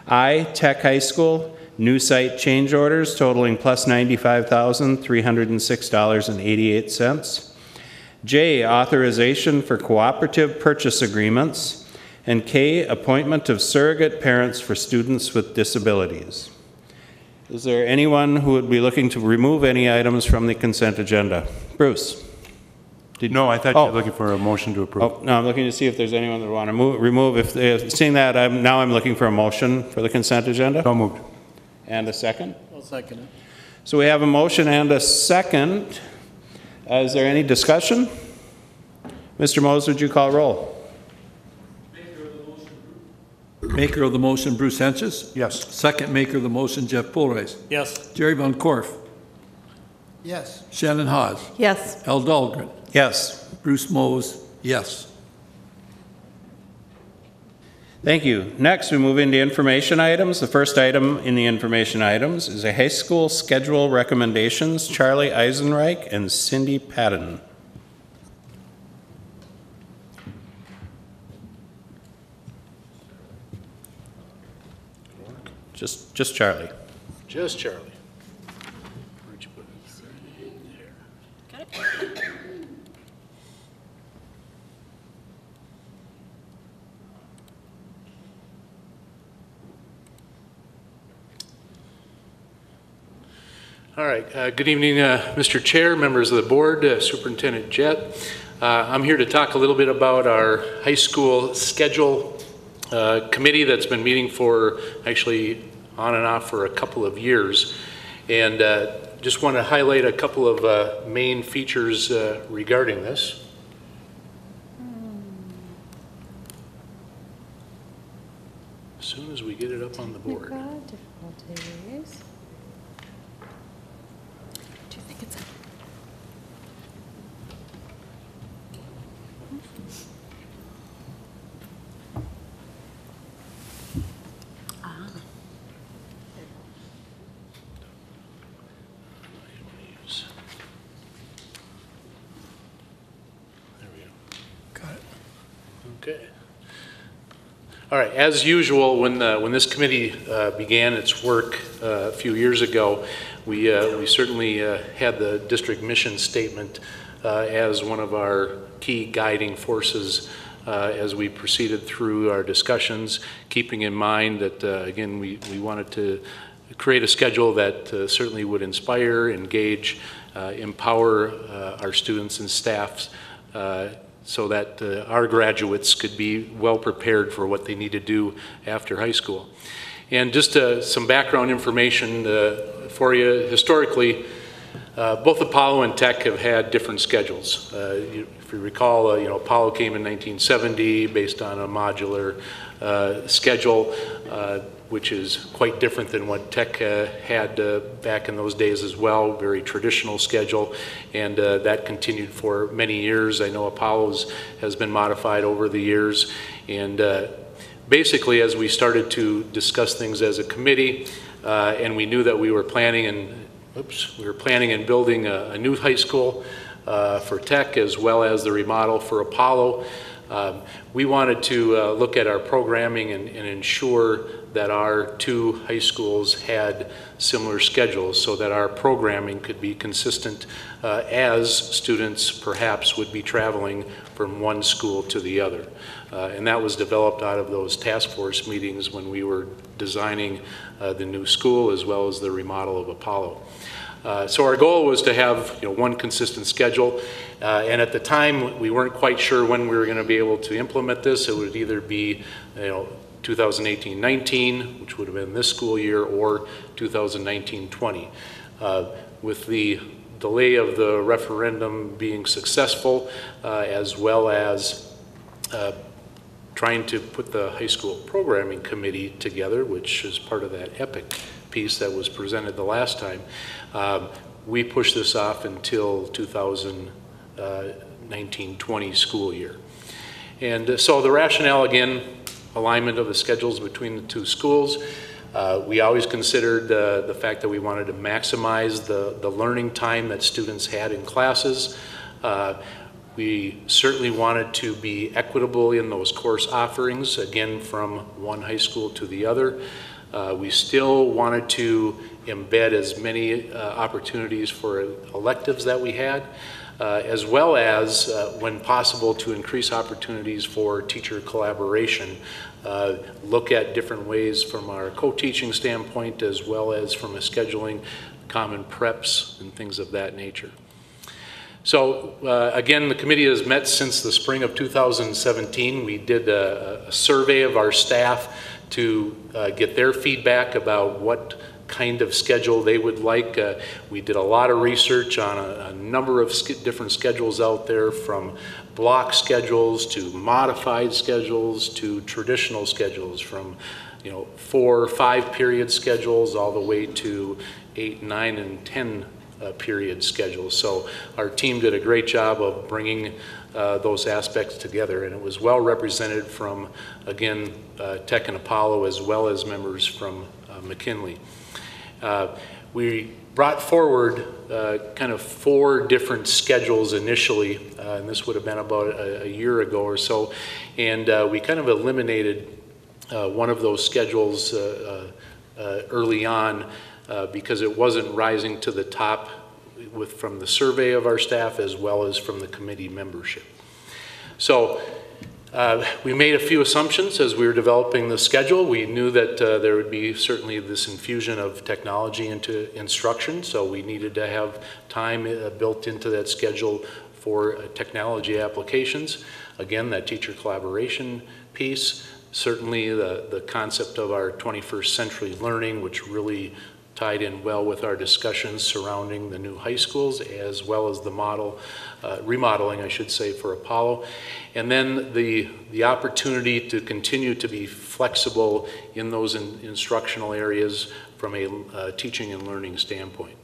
A: I, Tech High School new site change orders totaling plus $95,306.88. J, authorization for cooperative purchase agreements. And K, appointment of surrogate parents for students with disabilities. Is there anyone who would be looking to remove any items from the consent agenda? Bruce?
H: No, I thought you were looking for a motion to approve.
A: Oh, no, I'm looking to see if there's anyone that would want to remove. Seeing that, now I'm looking for a motion for the consent agenda.
H: So moved.
A: And a second?
I: I'll second it.
A: So we have a motion and a second. Is there any discussion? Mr. Mose, would you call roll?
K: Maker of the motion, Bruce Henches.
H: Yes.
K: Second maker of the motion, Jeff Pulreis.
I: Yes.
K: Jerry Von Korf.
J: Yes.
K: Shannon Hawes.
E: Yes.
K: Al Dahlgren.
A: Yes.
K: Bruce Mose, yes.
A: Thank you. Next, we move into information items. The first item in the information items is a high school schedule recommendations, Charlie Eisenreich and Cindy Patton. Just Charlie.
B: Just Charlie. Where'd you put it? There. All right. Good evening, Mr. Chair, members of the board, Superintendent Jett. I'm here to talk a little bit about our high school schedule committee that's been meeting for actually on and off for a couple of years. And just want to highlight a couple of main features regarding this. As soon as we get it up on the board.
L: Difficulties. Do you think it's
B: Okay. All right. As usual, when this committee began its work a few years ago, we certainly had the district mission statement as one of our key guiding forces as we proceeded through our discussions, keeping in mind that again we wanted to create a schedule that certainly would inspire, engage, empower our students and staffs. So that our graduates could be well prepared for what they need to do after high school. And just some background information for you. Historically, both Apollo and Tech have had different schedules. If you recall, Apollo came in 1970 based on a modular schedule, which is quite different than what Tech had back in those days as well, very traditional schedule, and that continued for many years. I know Apollo's has been modified over the years, and basically as we started to discuss things as a committee, and we knew that we were planning and building a new high school for Tech as well as the remodel for Apollo,
M: We wanted to look at our programming and ensure that our two high schools had similar schedules so that our programming could be consistent as students perhaps would be traveling from one school to the other. And that was developed out of those task force meetings when we were designing the new school as well as the remodel of Apollo. So our goal was to have one consistent schedule, and at the time we weren't quite sure when we were going to be able to implement this. It would either be 2018-19, which would have been this school year, or 2019-20. With the delay of the referendum being successful, as well as trying to put the high school programming committee together, which is part of that EPIC piece that was presented the last time, we pushed this off until 2019-20 school year. And so the rationale, again, alignment of the schedules between the two schools. We always considered the fact that we wanted to maximize the learning time that students had in classes. We certainly wanted to be equitable in those course offerings, again, from one high school to the other. We still wanted to embed as many opportunities for electives that we had, as well as, when possible, to increase opportunities for teacher collaboration. Look at different ways from our co-teaching standpoint, as well as from a scheduling, common preps, and things of that nature. So again, the committee has met since the spring of 2017. We did a survey of our staff to get their feedback about what kind of schedule they would like. We did a lot of research on a number of different schedules out there, from block schedules to modified schedules to traditional schedules, from 4 or 5 period schedules all the way to 8, 9, and 10 period schedules. So our team did a great job of bringing those aspects together, and it was well represented from, again, Tech and Apollo, as well as members from McKinley. We brought forward kind of 4 different schedules initially, and this would have been about a year ago or so, and we kind of eliminated one of those schedules early on because it wasn't rising to the top from the survey of our staff as well as from the committee membership. So we made a few assumptions as we were developing the schedule. We knew that there would be certainly this infusion of technology into instruction, so we needed to have time built into that schedule for technology applications. Again, that teacher collaboration piece, certainly the concept of our 21st century learning, which really tied in well with our discussions surrounding the new high schools, as well as the remodeling, I should say, for Apollo. And then the opportunity to continue to be flexible in those instructional areas from a teaching and learning standpoint.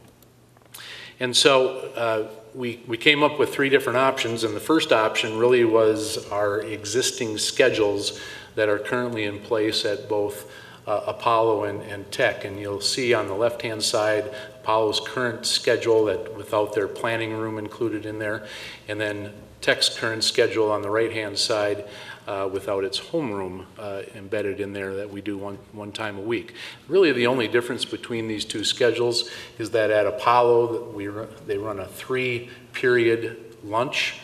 M: And so we came up with 3 different options, and the first option really was our existing schedules that are currently in place at both Apollo and Tech. And you'll see on the left-hand side Apollo's current schedule that without their planning room included in there, and then Tech's current schedule on the right-hand side without its homeroom embedded in there that we do one time a week. Really the only difference between these 2 schedules is that at Apollo they run a 3-period lunch,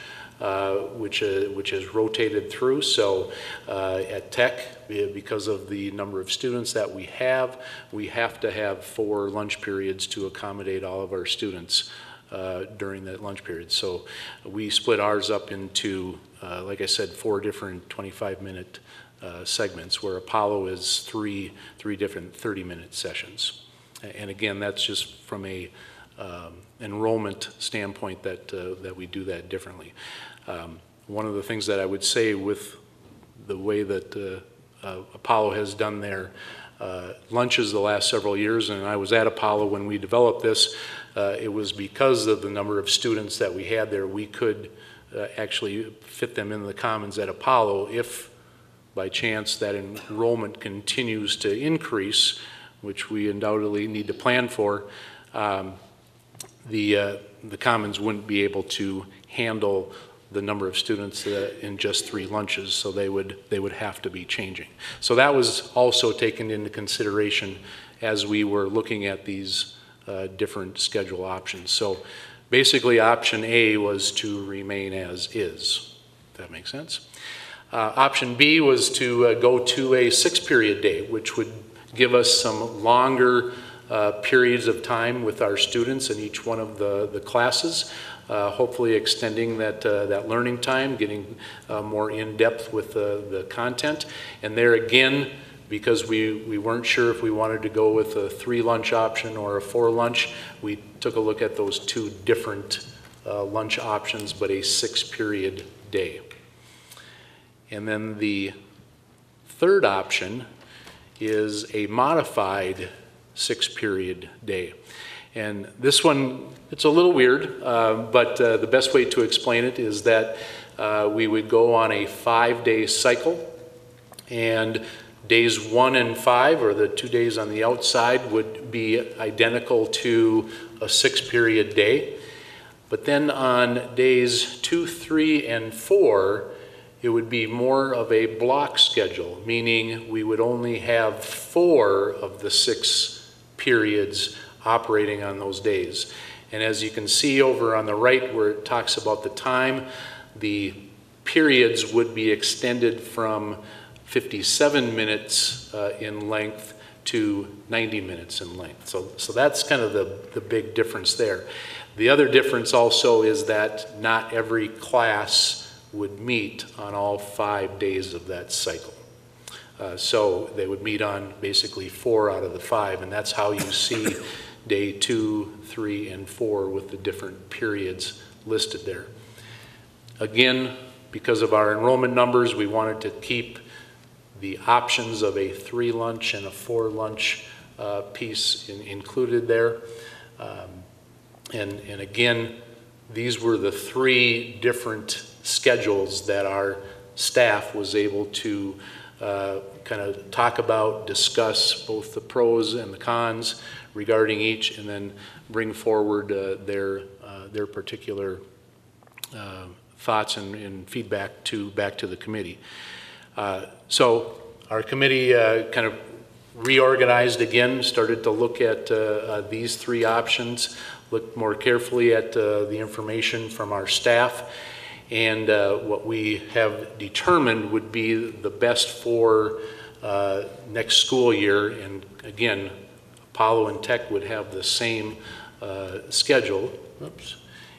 M: which is rotated through. So at Tech, because of the number of students that we have to have 4 lunch periods to accommodate all of our students during that lunch period. So we split ours up into, like I said, 4 different 25-minute segments, where Apollo is 3 different 30-minute sessions. And again, that's just from a enrollment standpoint that we do that differently. One of the things that I would say with the way that Apollo has done their lunches the last several years, and I was at Apollo when we developed this, it was because of the number of students that we had there, we could actually fit them in the commons at Apollo. If by chance that enrollment continues to increase, which we undoubtedly need to plan for, the commons wouldn't be able to handle the number of students in just 3 lunches, so they would have to be changing. So that was also taken into consideration as we were looking at these different schedule options. So basically, option A was to remain as is. If that makes sense. Option B was to go to a 6-period day, which would give us some longer periods of time with our students in each one of the classes, hopefully extending that learning time, getting more in-depth with the content. And there again, because we weren't sure if we wanted to go with a 3-lunch option or a 4-lunch, we took a look at those 2 different lunch options, but a 6-period day. And then the third option is a modified 6-period day. And this one, it's a little weird, but the best way to explain it is that we would go on a 5-day cycle, and days 1 and 5, or the 2 days on the outside, would be identical to a 6-period day. But then on days 2, 3, and 4, it would be more of a block schedule, meaning we would only have 4 of the 6 periods operating on those days. And as you can see over on the right where it talks about the time, the periods would be extended from 57 minutes in length to 90 minutes in length. So that's kind of the big difference there. The other difference also is that not every class would meet on all 5 days of that cycle. So they would meet on basically 4 out of the 5, and that's how you see day 2, 3, and 4 with the different periods listed there. Again, because of our enrollment numbers, we wanted to keep the options of a 3-lunch and a 4-lunch piece included there. And again, these were the 3 different schedules that our staff was able to kind of talk about, discuss both the pros and the cons regarding each, and then bring forward their particular thoughts and feedback back to the committee. So our committee kind of reorganized again, started to look at these 3 options, looked more carefully at the information from our staff, and what we have determined would be the best for next school year. And again, Apollo and Tech would have the same schedule. Oops,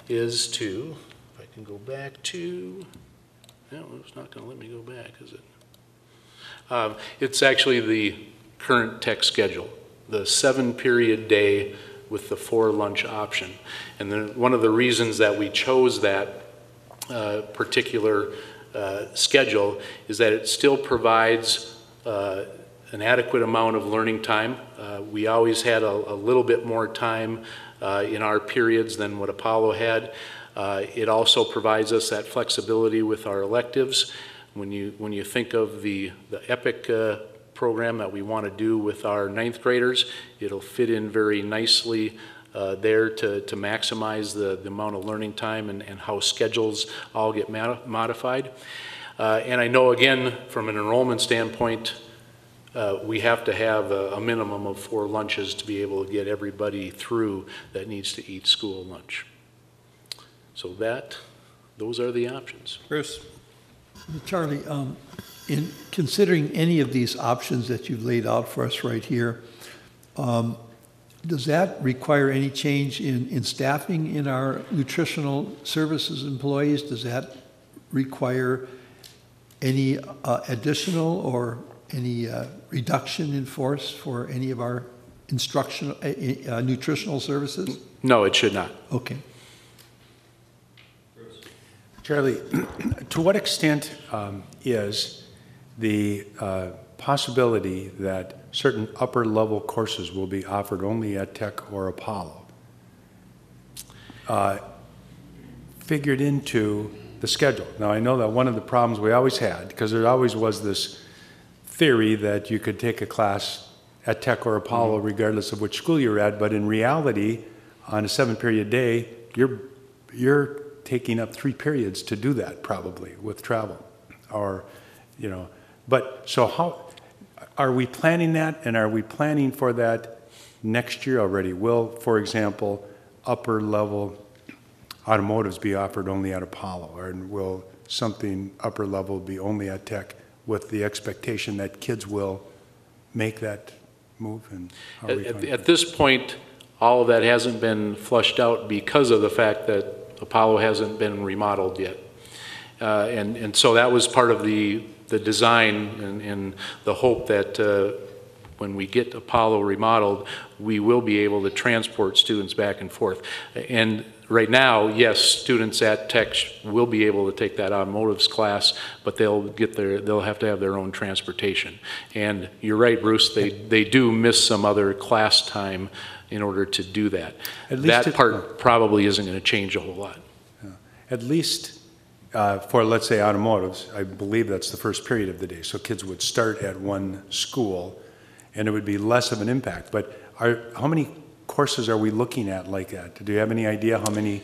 M: is to, if I can go back to, no, it's not going to let me go back, is it? It's actually the current Tech schedule, the 7-period day with the 4-lunch option. And then one of the reasons that we chose that particular schedule is that it still provides an adequate amount of learning time. We always had a little bit more time in our periods than what Apollo had. It also provides us that flexibility with our electives. When you think of the EPIC program that we want to do with our 9th graders, it'll fit in very nicely there to maximize the amount of learning time and how schedules all get modified. And I know, again, from an enrollment standpoint, we have to have a minimum of 4 lunches to be able to get everybody through that needs to eat school lunch. So those are the options.
A: Bruce?
K: Charlie, in considering any of these options that you've laid out for us right here, does that require any change in staffing in our nutritional services employees? Does that require any additional or any reduction in force for any of our instructional, nutritional services?
M: No, it should not.
K: Okay.
H: Charlie, to what extent is the possibility that certain upper-level courses will be offered only at Tech or Apollo figured into the schedule? Now, I know that one of the problems we always had, because there always was this theory that you could take a class at Tech or Apollo regardless of which school you're at, but in reality, on a 7-period day, your taking up 3 periods to do that probably with travel, or, you know, but so how, are we planning that, and are we planning for that next year already? Will, for example, upper level automotives be offered only at Apollo, or will something upper level be only at Tech, with the expectation that kids will make that move? And how are we going
M: At this point, all of that hasn't been flushed out because of the fact that Apollo hasn't been remodeled yet. And so that was part of the design and the hope that when we get Apollo remodeled, we will be able to transport students back and forth. And right now, yes, students at Tech will be able to take that automotives class, but they'll have to have their own transportation. And you're right, Bruce, they do miss some other class time in order to do that. That part probably isn't going to change a whole lot.
H: Yeah. At least for, let's say, automotives, I believe that's the first period of the day. So kids would start at one school, and it would be less of an impact. But how many courses are we looking at like that? Do you have any idea how many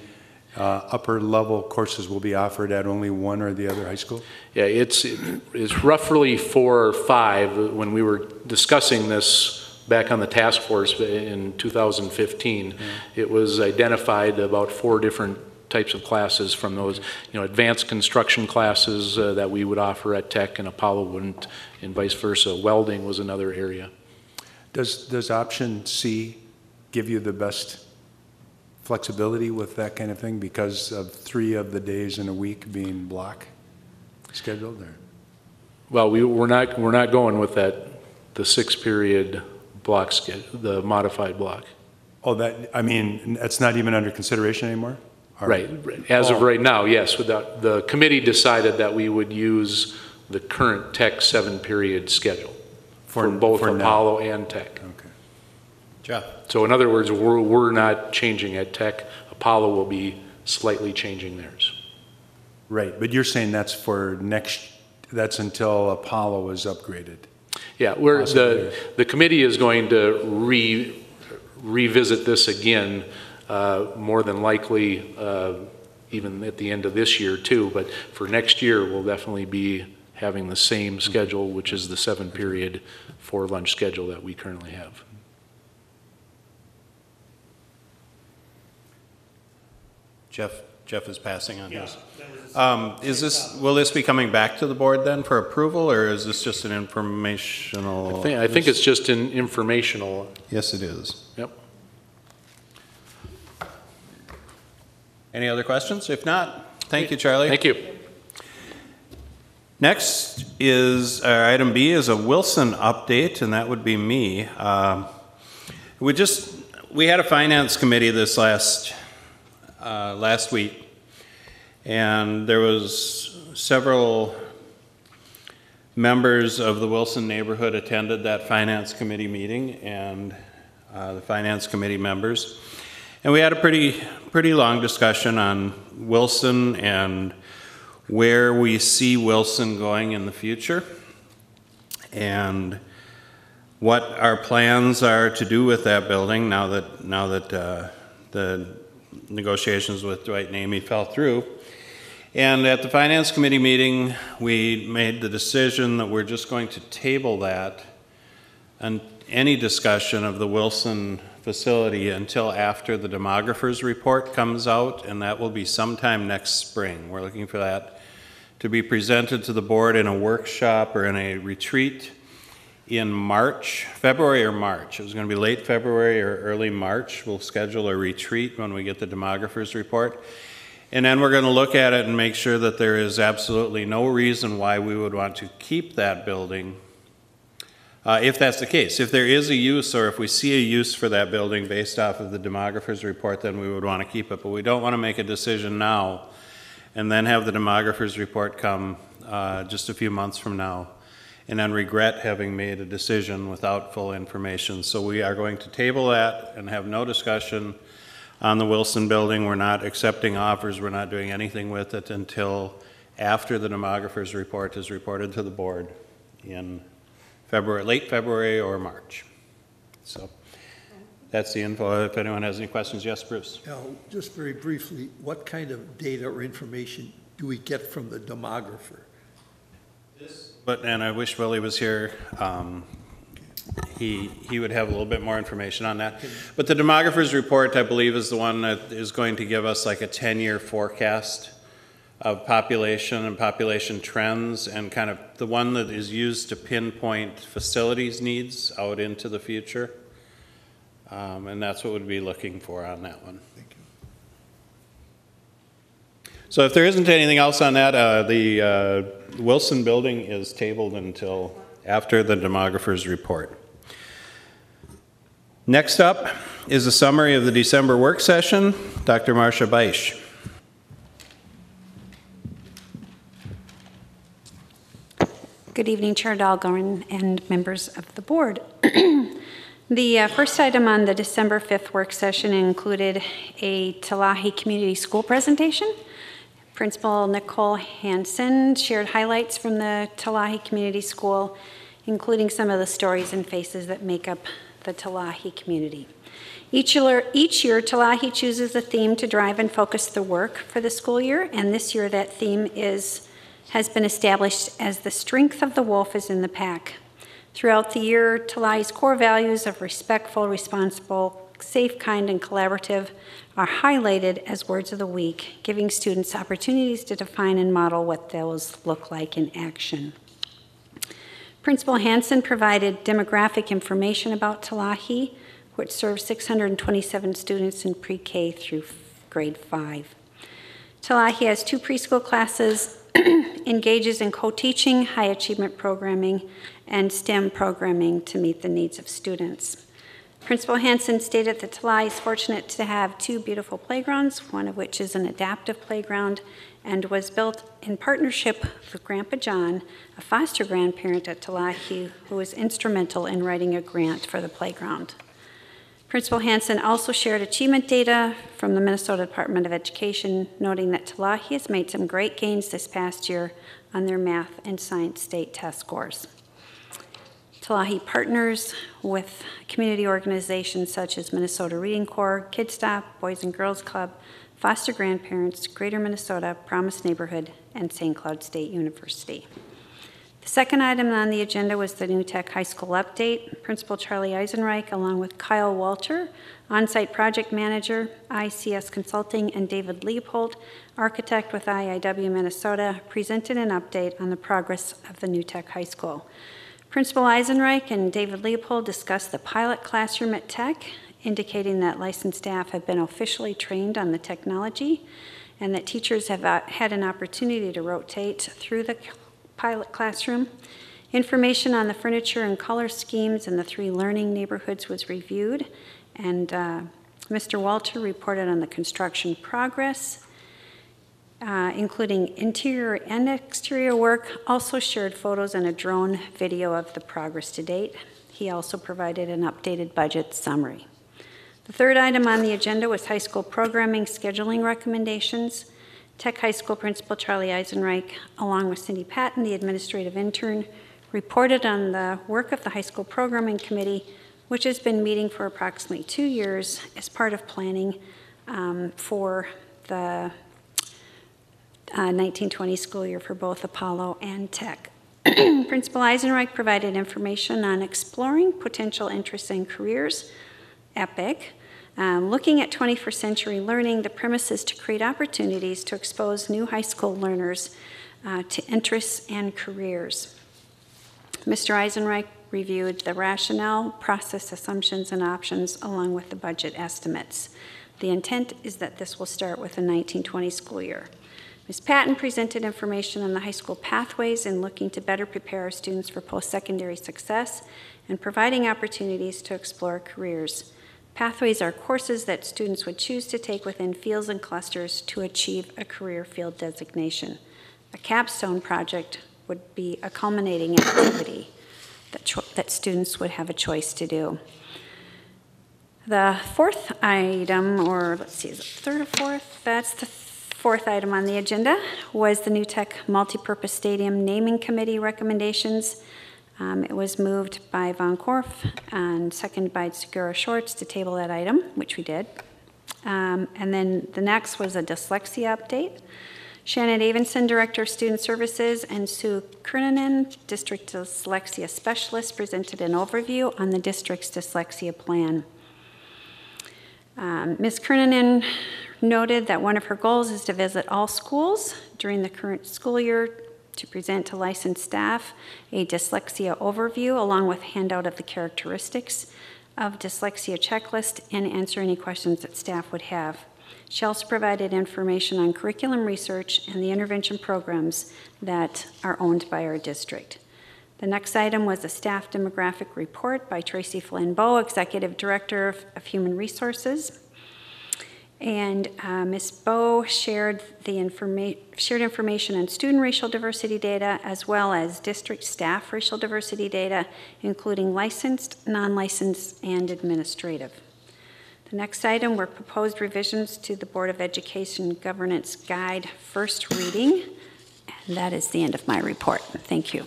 H: upper level courses will be offered at only one or the other high school?
M: Yeah, it's roughly 4 or 5. When we were discussing this back on the task force in 2015, it was identified about 4 different types of classes from those, you know, advanced construction classes that we would offer at Tech and Apollo wouldn't, and vice versa. Welding was another area.
H: Does option C give you the best flexibility with that kind of thing because of 3 of the days in a week being block scheduled? Or?
M: Well, we're not going with that, the 6-period block schedule, the modified block.
H: Oh, that, I mean, that's not even under consideration anymore?
M: Right. As of right now, yes. The committee decided that we would use the current Tech 7-period schedule for both Apollo and Tech.
H: Okay.
A: Jeff.
M: So in other words, we're not changing at Tech. Apollo will be slightly changing theirs.
H: Right, but you're saying that's for that's until Apollo is upgraded.
M: Yeah, the committee is going to revisit this again, more than likely even at the end of this year too, but for next year we'll definitely be having the same schedule, which is the 7-period 4-lunch schedule that we currently have.
A: Jeff is passing on this. Will this be coming back to the board then for approval, or is this just an informational?
M: I think it's just an informational.
A: Yes, it is.
M: Yep.
A: Any other questions? If not, thank you, Charlie.
M: Thank you.
A: Next is item B is a Wilson update, and that would be me. We had a finance committee this last week, and there was several members of the Wilson neighborhood attended that finance committee meeting, and the finance committee members. And we had a pretty long discussion on Wilson and where we see Wilson going in the future, and what our plans are to do with that building now that the negotiations with Dwight and Amy fell through. And at the finance committee meeting, we made the decision that we're just going to table that and any discussion of the Wilson facility until after the demographer's report comes out, and that will be sometime next spring. We're looking for that to be presented to the board in a workshop or in a retreat in March, February or March. It was going to be late February or early March. We'll schedule a retreat when we get the demographer's report. And then we're going to look at it and make sure that there is absolutely no reason why we would want to keep that building if that's the case. If there is a use, or if we see a use for that building based off of the demographer's report, then we would want to keep it. But we don't want to make a decision now and then have the demographer's report come just a few months from now and then regret having made a decision without full information. So we are going to table that and have no discussion on the Wilson building. We're not accepting offers. We're not doing anything with it until after the demographer's report is reported to the board in February, late February or March. So that's the info. If anyone has any questions, yes, Bruce.
K: Now, just very briefly, what kind of data or information do we get from the demographer?
A: And I wish Willie was here. He would have a little bit more information on that. But the demographer's report, I believe, is the one that is going to give us like a 10-year forecast of population and population trends, and kind of the one that is used to pinpoint facilities needs out into the future. And that's what we'd be looking for on that one.
K: Thank you.
A: So if there isn't anything else on that, the Wilson building is tabled until after the demographer's report. Next up is a summary of the December work session. Dr. Marcia Beisch.
L: Good evening, Chair Dahlgren and members of the board. The first item on the December 5th work session included a Telahi Community School presentation. Principal Nicole Hansen shared highlights from the Telahi Community School, including some of the stories and faces that make up the Telahi community. Each year, Telahi chooses a theme to drive and focus the work for the school year, and this year that theme has been established as the strength of the wolf is in the pack. Throughout the year, Telahi's core values of respectful, responsible, safe, kind, and collaborative are highlighted as words of the week, giving students opportunities to define and model what those look like in action. Principal Hansen provided demographic information about Telahi, which serves 627 students in pre-K through grade 5. Telahi has 2 preschool classes, engages in co-teaching, high achievement programming, and STEM programming to meet the needs of students. Principal Hansen stated that Telahi is fortunate to have 2 beautiful playgrounds, one of which is an adaptive playground and was built in partnership with Grandpa John, a foster grandparent at Telahi, who was instrumental in writing a grant for the playground. Principal Hansen also shared achievement data from the Minnesota Department of Education, noting that Telahi has made some great gains this past year on their math and science state test scores. Telahi partners with community organizations such as Minnesota Reading Corps, Kid Stop, Boys and Girls Club, Foster Grandparents, Greater Minnesota, Promise Neighborhood, and St. Cloud State University. The second item on the agenda was the New Tech High School update. Principal Charlie Eisenreich, along with Kyle Walter, on-site project manager, ICS Consulting, and David Leopold, architect with IIW Minnesota, presented an update on the progress of the New Tech High School. Principal Eisenreich and David Leopold discussed the pilot classroom at Tech, indicating that licensed staff have been officially trained on the technology and that teachers have had an opportunity to rotate through the pilot classroom. Information on the furniture and color schemes in the 3 learning neighborhoods was reviewed, and Mr. Walter reported on the construction progress, including interior and exterior work, also shared photos and a drone video of the progress to date. He also provided an updated budget summary. The third item on the agenda was high school programming scheduling recommendations. Tech High School Principal Charlie Eisenreich, along with Cindy Patton, the administrative intern, reported on the work of the high school programming committee, which has been meeting for approximately 2 years as part of planning for the 1920 school year for both Apollo and Tech. Principal Eisenreich provided information on exploring potential interests and careers, EPIC, looking at 21st century learning. The premise is to create opportunities to expose new high school learners to interests and careers. Mr. Eisenreich reviewed the rationale, process, assumptions, and options along with the budget estimates. The intent is that this will start with the 1920 school year. Ms. Patton presented information on the high school pathways in looking to better prepare our students for post-secondary success and providing opportunities to explore careers. Pathways are courses that students would choose to take within fields and clusters to achieve a career field designation. A capstone project would be a culminating activity that students would have a choice to do. The fourth item, or let's see, is it third or fourth? That's the fourth item on the agenda, was the New Tech Multipurpose Stadium Naming Committee recommendations. It was moved by Von Korf and seconded by Segura Shorts to table that item, which we did. And then the next was a dyslexia update. Shannon Davidson, Director of Student Services, and Sue Kernanen, District Dyslexia Specialist, presented an overview on the district's dyslexia plan. Ms. Kernanen noted that one of her goals is to visit all schools during the current school year to present to licensed staff a dyslexia overview along with handout of the characteristics of dyslexia checklist and answer any questions that staff would have. She also provided information on curriculum research and the intervention programs that are owned by our district. The next item was a staff demographic report by Tracy Flynn Bowe, Executive Director of Human Resources. And Ms. Bowe shared information on student racial diversity data as well as district staff racial diversity data, including licensed, non-licensed, and administrative. The next item were proposed revisions to the Board of Education Governance Guide, first reading, and that is the end of my report. Thank you.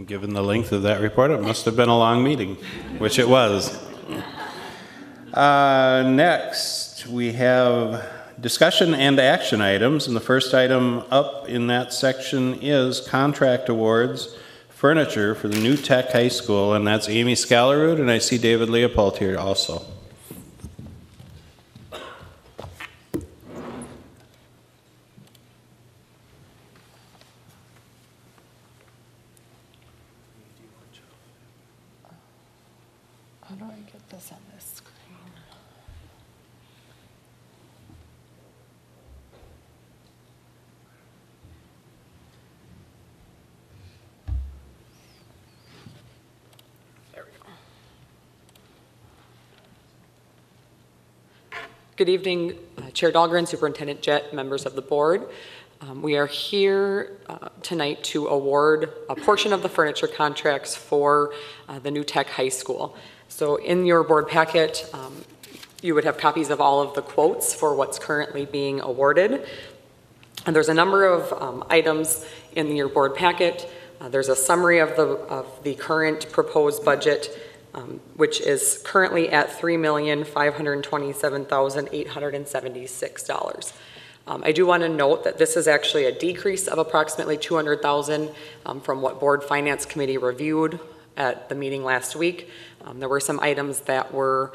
A: Given the length of that report, it must have been a long meeting, which it was. Next, we have discussion and action items, and the first item up in that section is contract awards, furniture for the new Tech High School, and that's Amy Scalarud, and I see David Leopold here also.
N: How do I get this on this screen? There we go. Good evening, Chair Dahlgren, Superintendent Jett, members of the board. We are here tonight to award a portion of the furniture contracts for the new Tech High School. So in your board packet, you would have copies of all of the quotes for what's currently being awarded. And there's a number of items in your board packet. There's a summary of the current proposed budget, which is currently at $3,527,876. I do want to note that this is actually a decrease of approximately $200,000 from what Board Finance Committee reviewed at the meeting last week. There were some items that were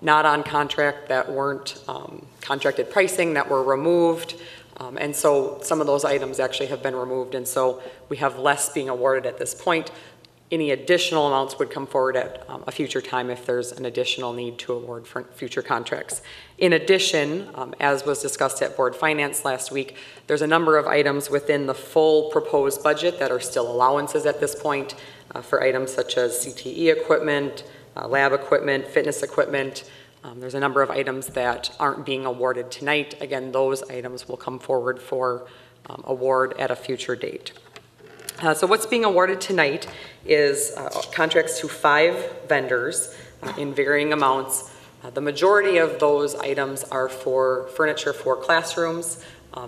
N: not on contract, that weren't contracted pricing, that were removed. And so some of those items actually have been removed, and so we have less being awarded at this point. Any additional amounts would come forward at a future time if there's an additional need to award for future contracts. In addition, as was discussed at Board Finance last week, there's a number of items within the full proposed budget that are still allowances at this point for items such as CTE equipment, lab equipment, fitness equipment. There's a number of items that aren't being awarded tonight. Again, those items will come forward for award at a future date. So what's being awarded tonight is contracts to 5 vendors in varying amounts. The majority of those items are for furniture for classrooms,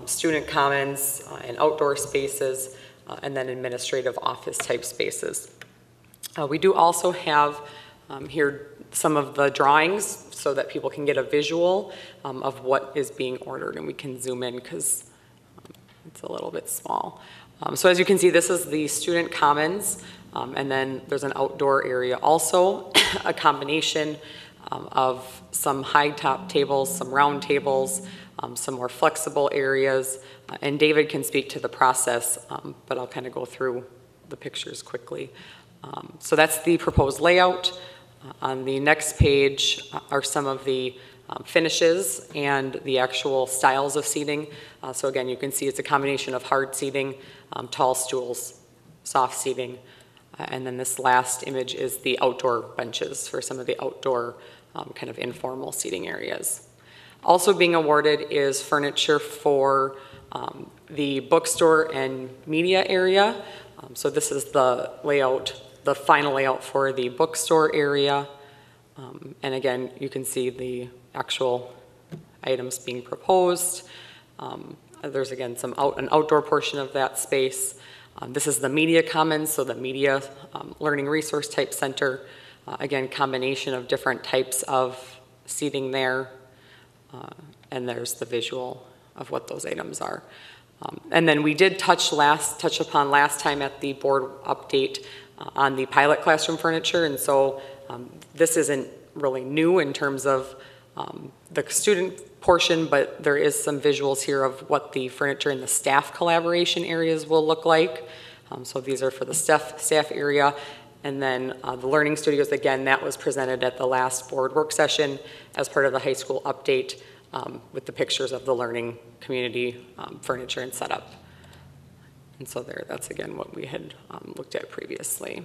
N: student commons, and outdoor spaces, and then administrative office type spaces. We do also have here some of the drawings so that people can get a visual of what is being ordered, and we can zoom in because it's a little bit small. So as you can see, this is the student commons, and then there's an outdoor area also, a combination of some high top tables, some round tables, some more flexible areas, and David can speak to the process, but I'll kind of go through the pictures quickly. So that's the proposed layout. On the next page are some of the finishes and the actual styles of seating. So again, you can see it's a combination of hard seating, tall stools, soft seating, and then this last image is the outdoor benches for some of the outdoor kind of informal seating areas. Also being awarded is furniture for the bookstore and media area. So this is the layout, the final layout for the bookstore area. And again, you can see the actual items being proposed. There's again an outdoor portion of that space. This is the media commons, so the media learning resource type center. Again, combination of different types of seating there. And there's the visual of what those items are. And then we did touch upon last time at the board update on the pilot classroom furniture. And so this isn't really new in terms of the student portion, but there is some visuals here of what the furniture in the staff collaboration areas will look like. So these are for the staff area. And then the learning studios, again, that was presented at the last board work session as part of the high school update with the pictures of the learning community furniture and setup. And so that's again what we had looked at previously.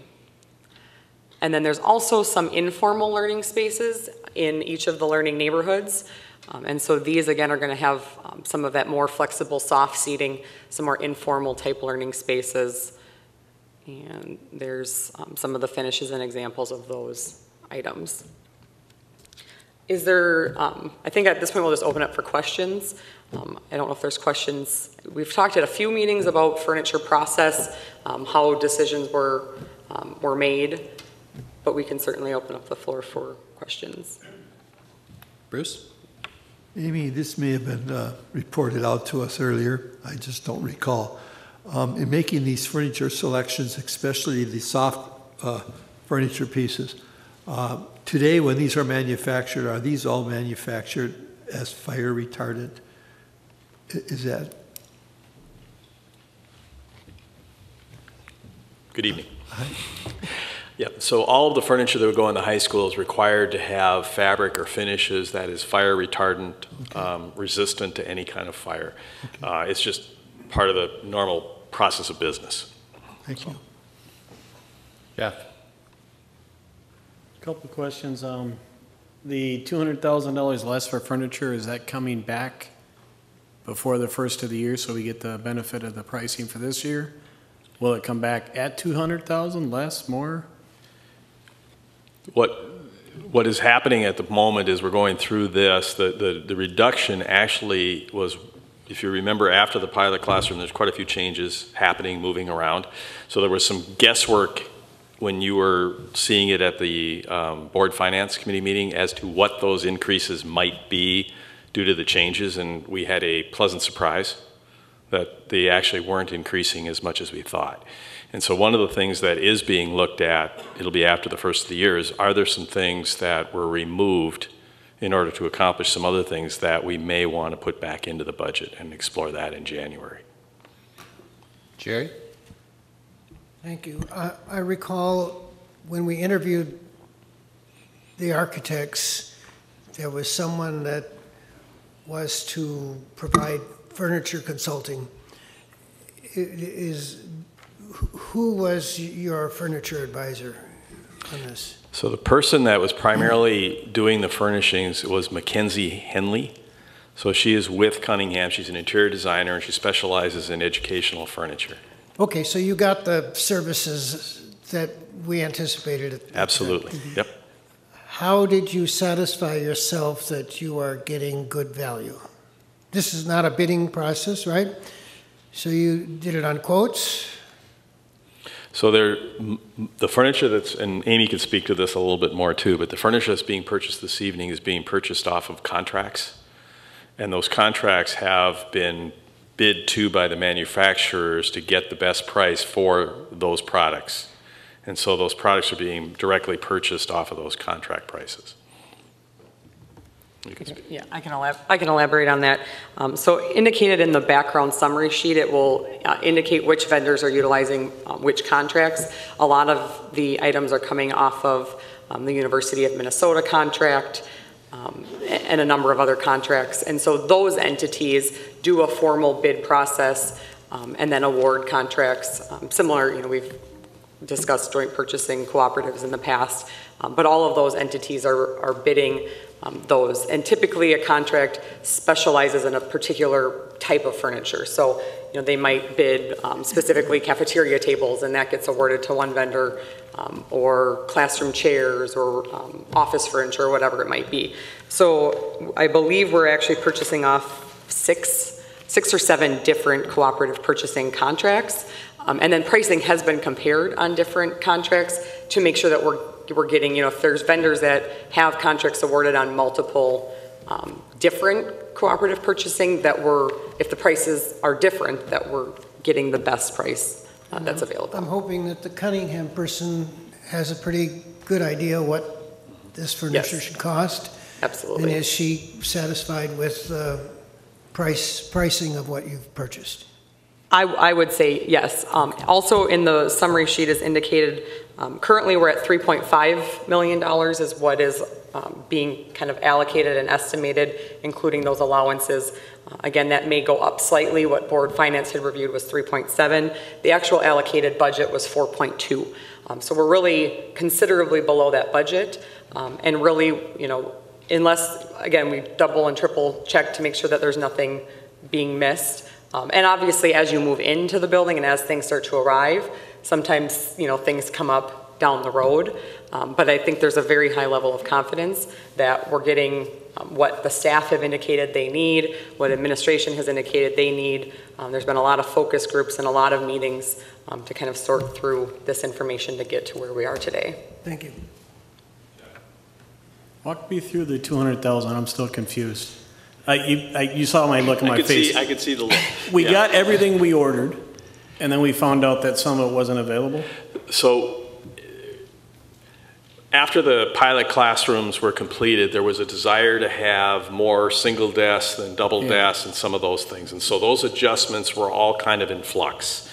N: And then there's also some informal learning spaces in each of the learning neighborhoods. And so these again are going to have some of that more flexible soft seating, some more informal type learning spaces. And there's some of the finishes and examples of those items. Is there, I think at this point we'll just open up for questions. I don't know if there's questions. We've talked at a few meetings about furniture process, how decisions were made, but we can certainly open up the floor for questions.
A: Bruce?
K: Amy, this may have been reported out to us earlier. I just don't recall. In making these furniture selections, especially the soft furniture pieces, today when these are manufactured, are these all manufactured as fire retardant? Is that?
O: Good evening.
K: Hi.
O: Yeah, so all of the furniture that would go in the high school is required to have fabric or finishes that is fire retardant, okay, resistant to any kind of fire. Okay. It's just part of the normal process of business.
K: Thank you.
A: Jeff?
I: A couple of questions. The $200,000 less for furniture, is that coming back before the first of the year so we get the benefit of the pricing for this year? Will it come back at 200,000, less, more?
O: What is happening at the moment is we're going through this. The reduction actually was, if you remember, after the pilot classroom, there's quite a few changes happening, moving around. So there was some guesswork when you were seeing it at the board finance committee meeting as to what those increases might be due to the changes, and we had a pleasant surprise that they actually weren't increasing as much as we thought. And so one of the things that is being looked at, it'll be after the first of the year, is are there some things that were removed in order to accomplish some other things that we may want to put back into the budget, and explore that in January.
A: Jerry?
J: Thank you. I recall when we interviewed the architects, there was someone that was to provide furniture consulting. Who was your furniture advisor on this?
O: So the person that was primarily doing the furnishings was Mackenzie Henley. So she is with Cunningham. She's an interior designer, and she specializes in educational furniture.
J: Okay, so you got the services that we anticipated.
O: Absolutely, yep.
J: How did you satisfy yourself that you are getting good value? This is not a bidding process, right? So you did it on quotes?
O: So the furniture that's, and Amy could speak to this a little bit more too, but the furniture that's being purchased this evening is being purchased off of contracts. And those contracts have been bid to by the manufacturers to get the best price for those products. And so those products are being directly purchased off of those contract prices.
N: Yeah, I can elaborate on that. So indicated in the background summary sheet, it will indicate which vendors are utilizing which contracts. A lot of the items are coming off of the University of Minnesota contract and a number of other contracts. And so those entities do a formal bid process and then award contracts. Similar, we've discussed joint purchasing cooperatives in the past, but all of those entities are bidding those. And typically a contract specializes in a particular type of furniture. So, they might bid specifically cafeteria tables, and that gets awarded to one vendor, or classroom chairs, or office furniture, or whatever it might be. So I believe we're actually purchasing off six or seven different cooperative purchasing contracts. And then pricing has been compared on different contracts to make sure that we're getting, you know, if there's vendors that have contracts awarded on multiple different cooperative purchasing, that if the prices are different, that we're getting the best price that's available.
J: I'm hoping that the Cunningham person has a pretty good idea what this furniture should cost.
N: Absolutely.
J: And is she satisfied with pricing of what you've purchased?
N: I would say yes. Also in the summary sheet is indicated, currently we're at $3.5 million is what is being kind of allocated and estimated, including those allowances. Again, that may go up slightly. What Board Finance had reviewed was 3.7. The actual allocated budget was 4.2. So we're really considerably below that budget. And really, you know, unless, again, we double and triple check to make sure that there's nothing being missed. And obviously, as you move into the building and as things start to arrive, sometimes, you know, things come up down the road. But I think there's a very high level of confidence that we're getting what the staff have indicated they need, what administration has indicated they need. There's been a lot of focus groups and a lot of meetings to kind of sort through this information to get to where we are today.
J: Thank you.
I: Walk me through the 200,000. I'm still confused. You saw my look on my face.
O: I could see the look.
I: We got everything we ordered, and then we found out that some of it wasn't available.
O: So after the pilot classrooms were completed, there was a desire to have more single desks than double desks and some of those things. And so those adjustments were all kind of in flux.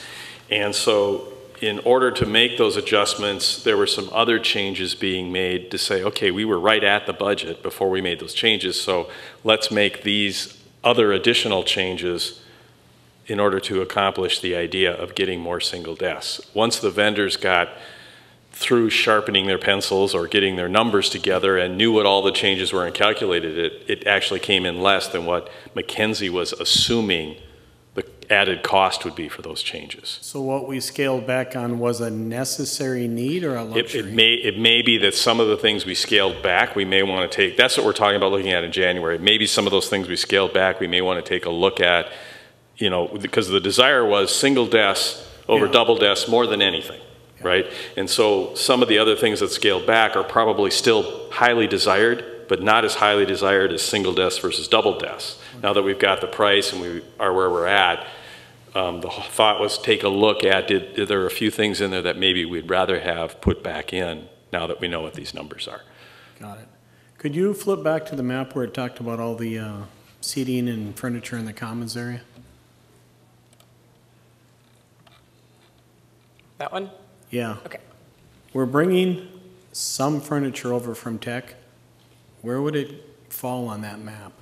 O: And so in order to make those adjustments, there were some other changes being made to say, okay, we were right at the budget before we made those changes, so let's make these other additional changes in order to accomplish the idea of getting more single desks. Once the vendors got through sharpening their pencils or getting their numbers together and knew what all the changes were and calculated it, it actually came in less than what McKinsey was assuming the added cost would be for those changes.
I: So what we scaled back on was a necessary need or a luxury?
O: It may be that some of the things we scaled back, we may want to take, that's what we're talking about looking at in January. Maybe some of those things we scaled back, we may want to take a look at, you know, because the desire was single desks over double desks more than anything, right? And so some of the other things that scaled back are probably still highly desired, but not as highly desired as single desks versus double desks. Now that we've got the price and we are where we're at, the thought was take a look at, did there are a few things in there that maybe we'd rather have put back in now that we know what these numbers are.
I: Got it. Could you flip back to the map where it talked about all the seating and furniture in the commons area?
N: That one?
I: Yeah.
N: Okay.
I: We're bringing some furniture over from Tech. Where would it fall on that map?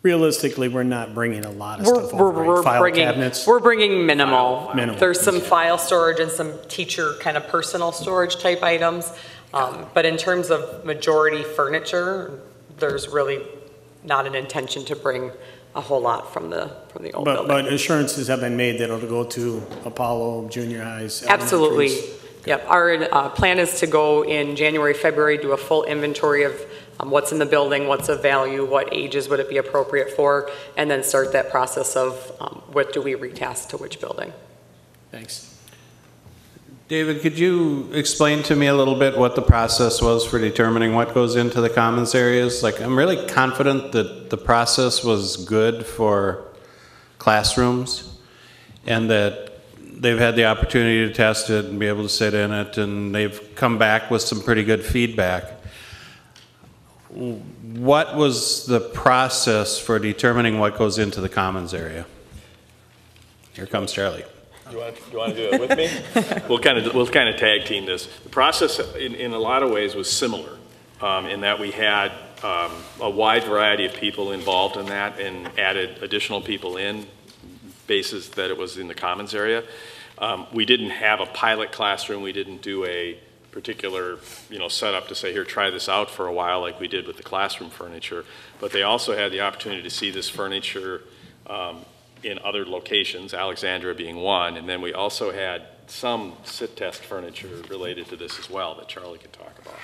I: Realistically, we're not bringing a lot of stuff over, right? File cabinets?
N: We're bringing minimal.
I: Minimal.
N: There's some file storage and some teacher kind of personal storage type items. But in terms of majority furniture, there's really not an intention to bring a whole lot from the old building.
I: But assurances have been made that it'll go to Apollo, junior highs,
N: Absolutely.
I: elementaries.
N: Yep. Our plan is to go in January, February, do a full inventory of what's in the building, what's of value, what ages would it be appropriate for, and then start that process of what do we retask to which building.
I: Thanks.
A: David, could you explain to me a little bit what the process was for determining what goes into the commons areas? Like, I'm really confident that the process was good for classrooms and that they've had the opportunity to test it and be able to sit in it, and they've come back with some pretty good feedback. What was the process for determining what goes into the commons area? Here comes Charlie.
O: Do you want to do it with me? We'll kind of tag team this. The process in a lot of ways was similar in that we had a wide variety of people involved in that and added additional people in basis that it was in the commons area. We didn't have a pilot classroom. We didn't do a particular setup to say, here, try this out for a while like we did with the classroom furniture. But they also had the opportunity to see this furniture in other locations, Alexandria being one, and then we also had some sit test furniture related to this as well that Charlie could talk about.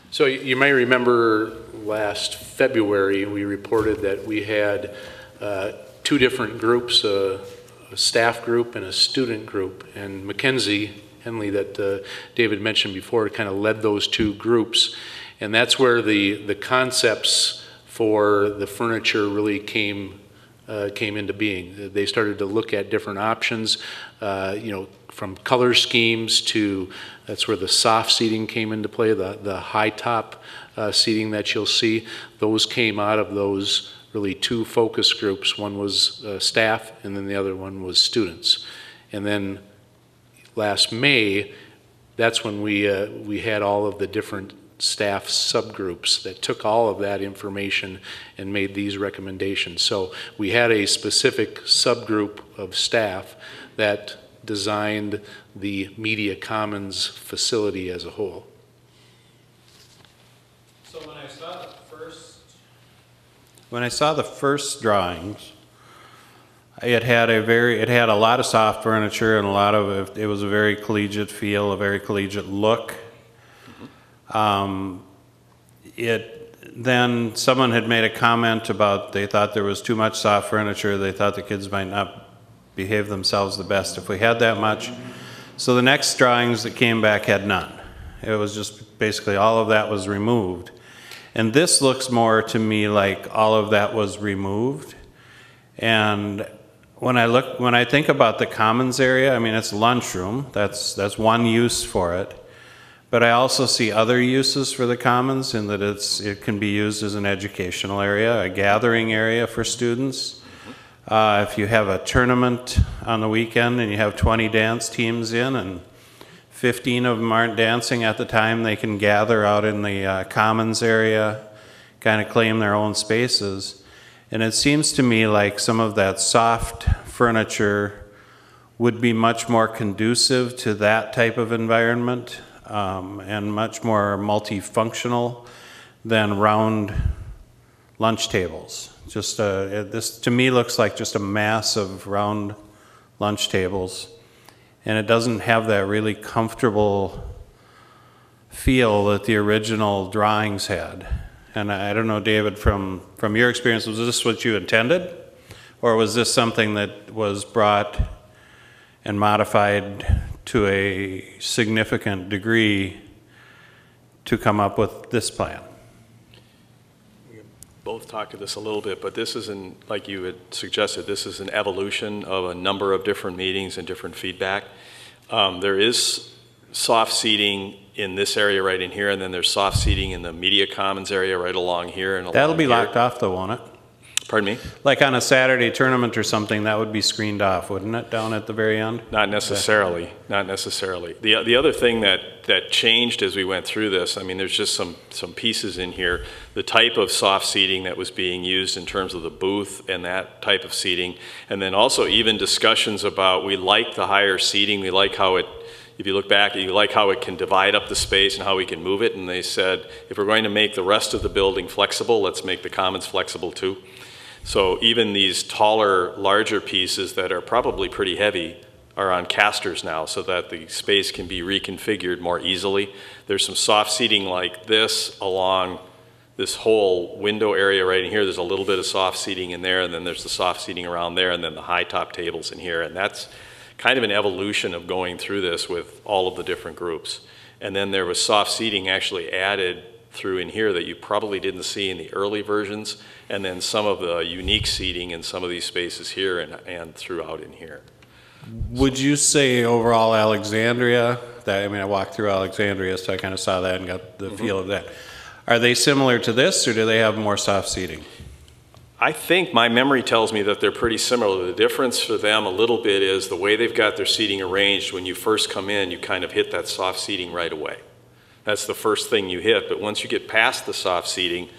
M: So you may remember last February we reported that we had two different groups staff group and a student group. And Mackenzie Henley, that David mentioned before, kind of led those two groups. And that's where the concepts for the furniture really came into being. They started to look at different options, you know, from color schemes to, that's where the soft seating came into play, the high top seating that you'll see. Those came out of those really two focus groups. One was staff, and then the other one was students. And then last May, that's when we had all of the different staff subgroups that took all of that information and made these recommendations. So we had a specific subgroup of staff that designed the Media Commons facility as a whole.
A: So when I saw the first drawings, it had a lot of soft furniture and a lot of, it was a very collegiate feel, a very collegiate look. Then someone had made a comment about they thought there was too much soft furniture. They thought the kids might not behave themselves the best if we had that much. So the next drawings that came back had none. It was just basically all of that was removed. And this looks more to me like all of that was removed. And when I think about the commons area, I mean, it's lunchroom. That's one use for it. But I also see other uses for the commons in that it can be used as an educational area, a gathering area for students. If you have a tournament on the weekend and you have 20 dance teams in and 15 of them aren't dancing at the time, they can gather out in the commons area, kind of claim their own spaces. And it seems to me like some of that soft furniture would be much more conducive to that type of environment. And much more multifunctional than round lunch tables. Just this to me looks like just a mass of round lunch tables, and it doesn't have that really comfortable feel that the original drawings had. And I don't know, David, from your experience, was this what you intended, or was this something that was brought and modified to a significant degree to come up with this plan?
O: We both talked to this a little bit, but this isn't, like you had suggested, this is an evolution of a number of different meetings and different feedback. There is soft seating in this area right in here, and then there's soft seating in the Media Commons area right along here. And
A: that'll be locked off though, won't it?
O: Pardon me?
A: Like on a Saturday tournament or something, that would be screened off, wouldn't it, down at the very end?
O: Not necessarily, not necessarily. The other thing that changed as we went through this, I mean, there's just some pieces in here. The type of soft seating that was being used in terms of the booth and that type of seating, and then also even discussions about, we like the higher seating, we like how it, if you look back, you like how it can divide up the space and how we can move it, and they said, if we're going to make the rest of the building flexible, let's make the commons flexible too. So even these taller, larger pieces that are probably pretty heavy are on casters now so that the space can be reconfigured more easily. There's some soft seating like this along this whole window area right in here. There's a little bit of soft seating in there, and then there's the soft seating around there, and then the high top tables in here. And that's kind of an evolution of going through this with all of the different groups. And then there was soft seating actually added through in here that you probably didn't see in the early versions, and then some of the unique seating in some of these spaces here and throughout in here.
A: Would you say overall Alexandria, I mean, I walked through Alexandria, so I kind of saw that and got the feel of that. Are they similar to this, or do they have more soft seating?
O: I think my memory tells me that they're pretty similar. The difference for them a little bit is the way they've got their seating arranged. When you first come in, you kind of hit that soft seating right away. That's the first thing you hit, but once you get past the soft seating,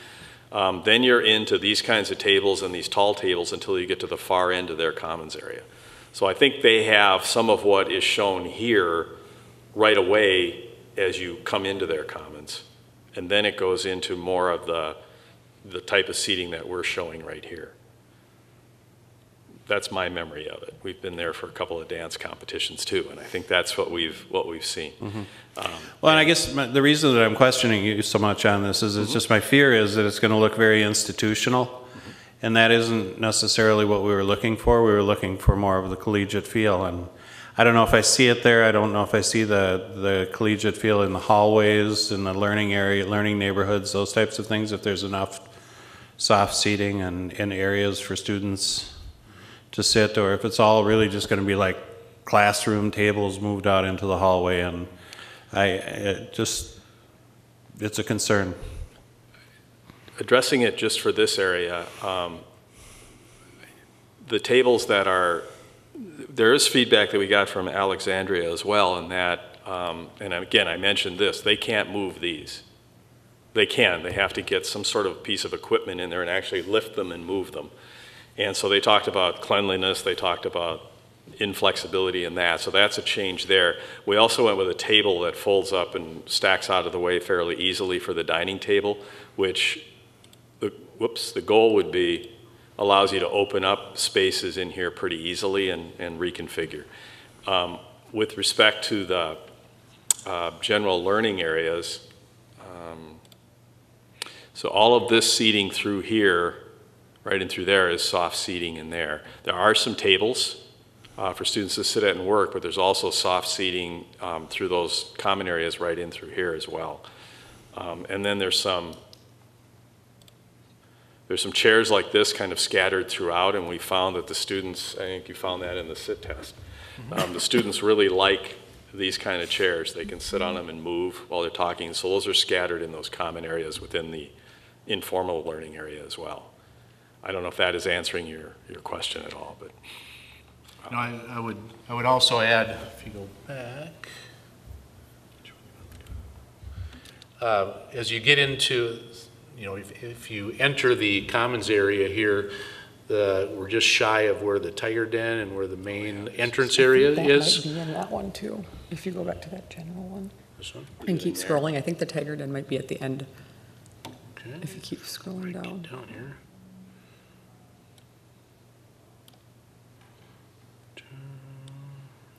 O: then you're into these kinds of tables and these tall tables until you get to the far end of their commons area. So I think they have some of what is shown here right away as you come into their commons. And then it goes into more of the type of seating that we're showing right here. That's my memory of it. We've been there for a couple of dance competitions too, and I think that's what we've seen.
A: Mm-hmm. Well, and I guess the reason that I'm questioning you so much on this is it's just my fear is that it's going to look very institutional, And that isn't necessarily what we were looking for. We were looking for more of the collegiate feel. And I don't know if I see it there. I don't know if I see the collegiate feel in the hallways, in the learning area, learning neighborhoods, those types of things, if there's enough soft seating and areas for students to sit, or if it's all really just going to be like classroom tables moved out into the hallway. And it's a concern.
O: Addressing it just for this area, the tables that are, there is feedback that we got from Alexandria as well, and that, and again, I mentioned this, they can't move these. They have to get some sort of piece of equipment in there and actually lift them and move them. And so they talked about cleanliness, they talked about inflexibility in that, so that's a change there. We also went with a table that folds up and stacks out of the way fairly easily for the dining table, which the goal would be allows you to open up spaces in here pretty easily and reconfigure. With respect to the general learning areas, so all of this seating through here, right in through there, is soft seating in there. There are some tables for students to sit at and work, but there's also soft seating through those common areas right in through here as well. And then there's some chairs like this kind of scattered throughout, and we found that the students, I think you found that in the sit test, the students really like these kind of chairs. They can sit on them and move while they're talking, so those are scattered in those common areas within the informal learning area as well. I don't know if that is answering your question at all, but.
M: No, I would also add, if you go back, as you get into, if you enter the commons area here, we're just shy of where the Tiger Den and where the main entrance area is.
P: That might be in that one too, if you go back to that general one.
M: This one?
P: And keep scrolling. I think the Tiger Den might be at the end.
M: Okay.
P: If you keep scrolling down.
M: Down here.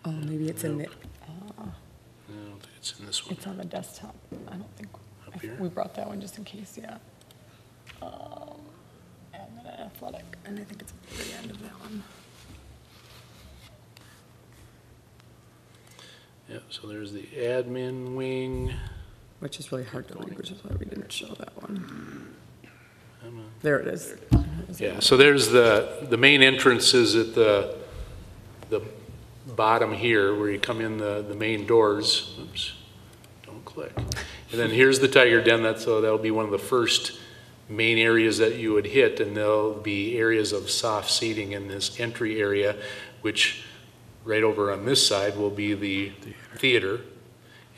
P: Oh, maybe it's in the.
M: I don't think it's in this one.
P: It's on the desktop. I don't think.
M: Up here?
P: We brought that one just in case, yeah. Admin and athletic, and I think it's at the very end of that one.
M: Yeah, so there's the admin wing.
P: Which is really hard to read, which is why we didn't show that one. There it is.
M: Yeah, so there's the main entrance is at the bottom here where you come in the main doors. Oops, don't click. And then here's the Tiger Den. That'll be one of the first main areas that you would hit, and there'll be areas of soft seating in this entry area, which right over on this side will be the theater.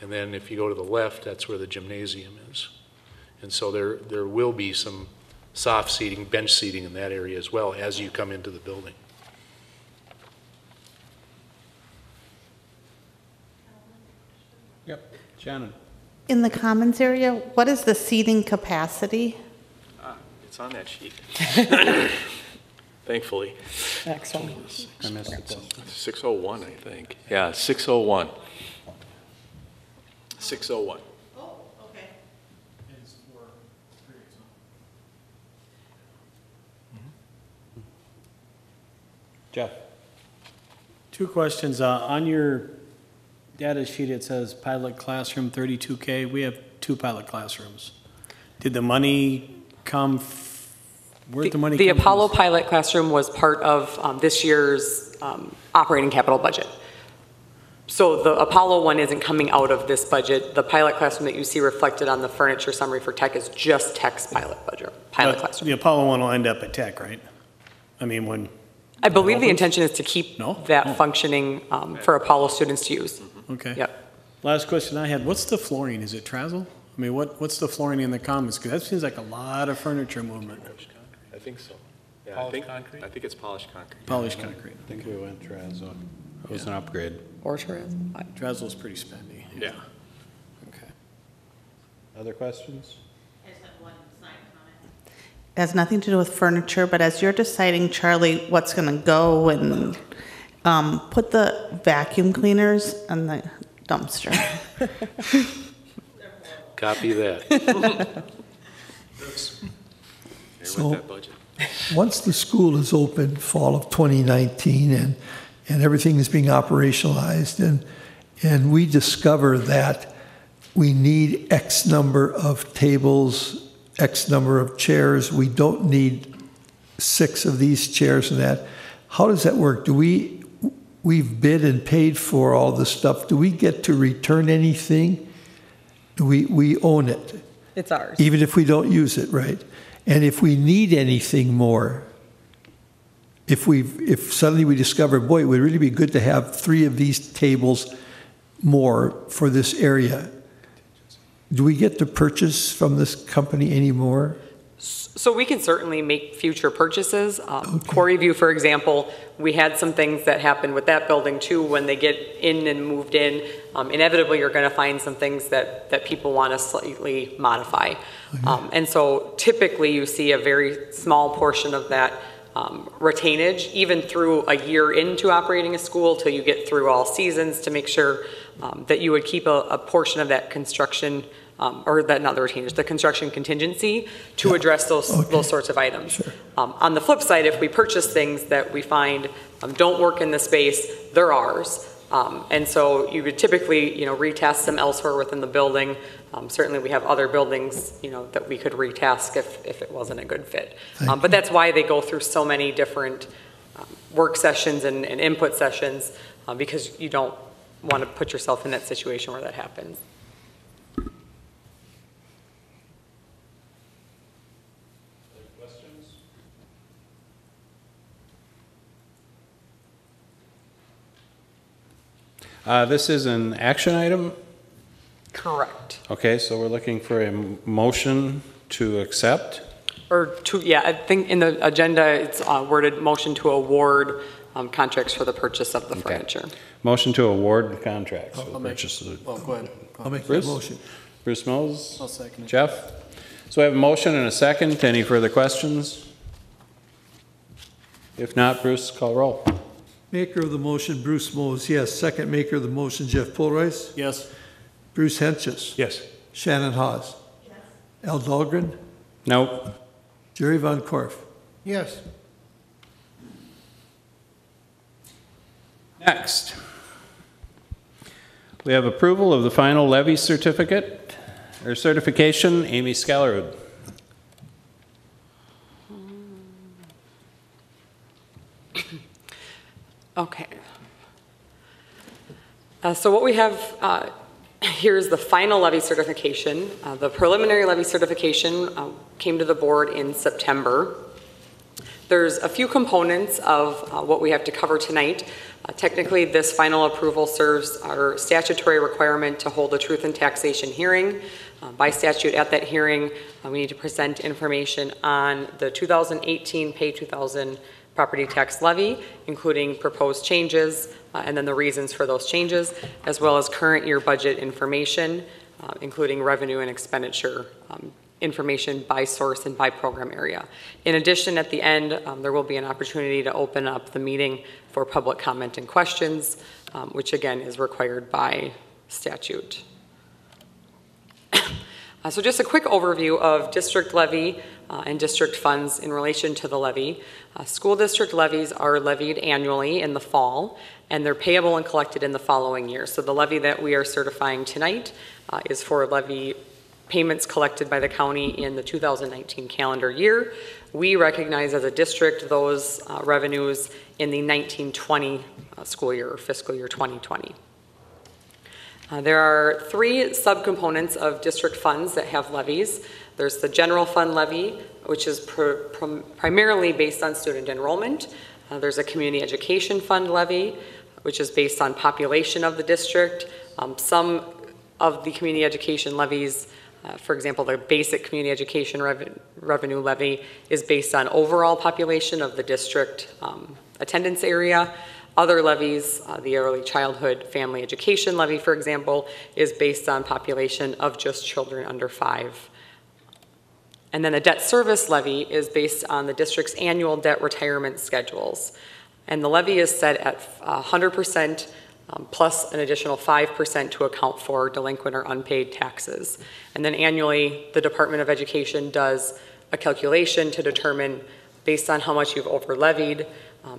M: And then if you go to the left, that's where the gymnasium is. And so there will be some soft seating, bench seating in that area as well as you come into the building.
A: Yep, Shannon.
E: In the commons area, what is the seating capacity?
O: It's on that sheet. Thankfully.
P: Excellent.
A: I missed it.
O: 601, I think. Yeah, 601. 601.
E: Oh, okay.
A: Jeff.
I: Two questions. On your data sheet, it says pilot classroom 32K. We have 2 pilot classrooms. Did the money come, where'd the money come
N: The
I: from?
N: Apollo pilot classroom was part of this year's operating capital budget. So the Apollo one isn't coming out of this budget. The pilot classroom that you see reflected on the furniture summary for tech is just tech's pilot budget, pilot classroom.
I: The Apollo one will end up at Tech, right? I mean, when.
N: I believe the intention is to keep that
I: Oh.
N: functioning for Apollo students to use.
I: Okay.
N: Yep.
I: Last question I had, what's the flooring? Is it Trazel? I mean, what's the flooring in the commons? Because that seems like a lot of furniture movement.
O: I think so. Yeah,
M: Polished concrete?
O: I think it's polished concrete.
I: Polished concrete.
A: I think we went Trazo. It was an upgrade.
P: Or Trazel.
I: Trazel's pretty spendy.
O: Yeah.
I: Okay.
A: Other questions?
E: It has nothing to do with furniture, but as you're deciding, Charlie, what's going to go, and put the vacuum cleaners in the dumpster.
M: Copy that.
O: With that budget.
K: once the school is open, fall of 2019, and everything is being operationalized, and we discover that we need X number of tables, X number of chairs, we don't need 6 of these chairs and that, how does that work? We've bid and paid for all this stuff. Do we get to return anything? We own it.
P: It's ours.
K: Even if we don't use it, right? And if we need anything more, if suddenly we discover, boy, it would really be good to have 3 of these tables more for this area, do we get to purchase from this company anymore?
N: So we can certainly make future purchases. Quarry View, for example, we had some things that happened with that building too. When they get in and moved in, inevitably you're going to find some things that people want to slightly modify. And so typically you see a very small portion of that retainage, even through a year into operating a school, till you get through all seasons, to make sure that you would keep a portion of that construction or that, not the retainage, the construction contingency to address those sorts of items.
K: Sure.
N: On the flip side, if we purchase things that we find don't work in the space, they're ours. And so you would typically, retest them elsewhere within the building. Certainly we have other buildings, that we could retask if it wasn't a good fit. But that's why they go through so many different work sessions and input sessions, because you don't want to put yourself in that situation where that happens.
A: This is an action item?
N: Correct.
A: Okay, so we're looking for a motion to accept?
N: I think in the agenda it's worded motion to award contracts for the purchase of the furniture.
A: Motion to award contracts for the purchase of the...
I: Go ahead.
K: I'll make that motion.
A: Bruce Mills?
I: I'll second it.
A: Jeff? So I have a motion and a second. Any further questions? If not, Bruce, call roll.
K: Maker of the motion, Bruce Mose, yes. Second maker of the motion, Jeff Pulrice.
I: Yes.
K: Bruce Henches.
B: Yes.
K: Shannon Hawes. Yes. Al Dahlgren.
A: No.
K: Jerry Von Korf.
J: Yes.
A: Next, we have approval of the final levy certificate or certification. Amy Skellerud.
N: Okay. So what we have here is the final levy certification. The preliminary levy certification came to the board in September. There's a few components of what we have to cover tonight. Technically, this final approval serves our statutory requirement to hold a truth and taxation hearing. By statute, at that hearing, we need to present information on the 2018 Pay 2000 property tax levy, including proposed changes and then the reasons for those changes, as well as current year budget information, including revenue and expenditure information by source and by program area. In addition, at the end, there will be an opportunity to open up the meeting for public comment and questions, which again is required by statute. So just a quick overview of district levy and district funds in relation to the levy. School district levies are levied annually in the fall, and they're payable and collected in the following year. So the levy that we are certifying tonight is for levy payments collected by the county in the 2019 calendar year. We recognize as a district those revenues in the 1920 school year, or fiscal year 2020. There are 3 subcomponents of district funds that have levies. There's the general fund levy, which is primarily based on student enrollment. There's a community education fund levy, which is based on population of the district. Some of the community education levies, for example, the basic community education revenue levy is based on overall population of the district attendance area. Other levies, the early childhood family education levy, for example, is based on population of just children under 5. And then the debt service levy is based on the district's annual debt retirement schedules. And the levy is set at 100% plus an additional 5% to account for delinquent or unpaid taxes. And then annually, the Department of Education does a calculation to determine based on how much you've over levied.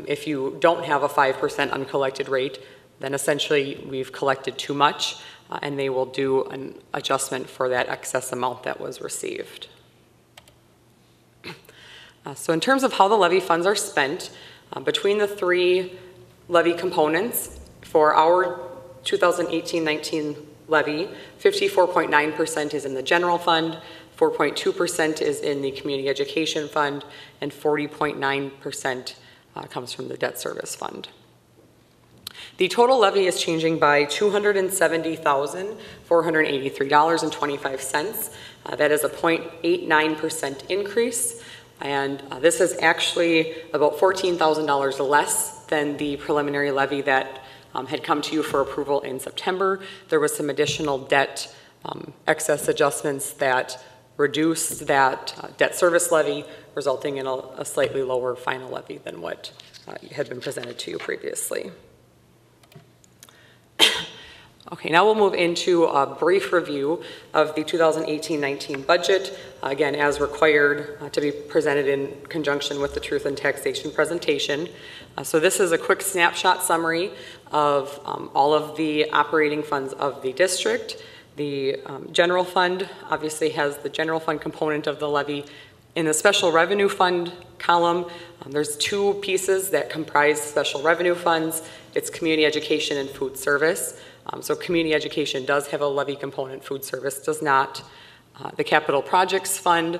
N: If you don't have a 5% uncollected rate, then essentially we've collected too much, and they will do an adjustment for that excess amount that was received. So in terms of how the levy funds are spent, between the three levy components, for our 2018-19 levy, 54.9% is in the general fund, 4.2% is in the community education fund, and 40.9% comes from the debt service fund. The total levy is changing by $270,483.25. That is a 0.89% increase, and this is actually about $14,000 less than the preliminary levy that had come to you for approval in September. There was some additional debt excess adjustments that reduced that debt service levy, resulting in a slightly lower final levy than what had been presented to you previously. Okay, now we'll move into a brief review of the 2018-19 budget, again, as required to be presented in conjunction with the Truth in Taxation presentation. So this is a quick snapshot summary of all of the operating funds of the district. The general fund obviously has the general fund component of the levy. In the special revenue fund column, there's two pieces that comprise special revenue funds. It's community education and food service. So community education does have a levy component, food service does not. The capital projects fund,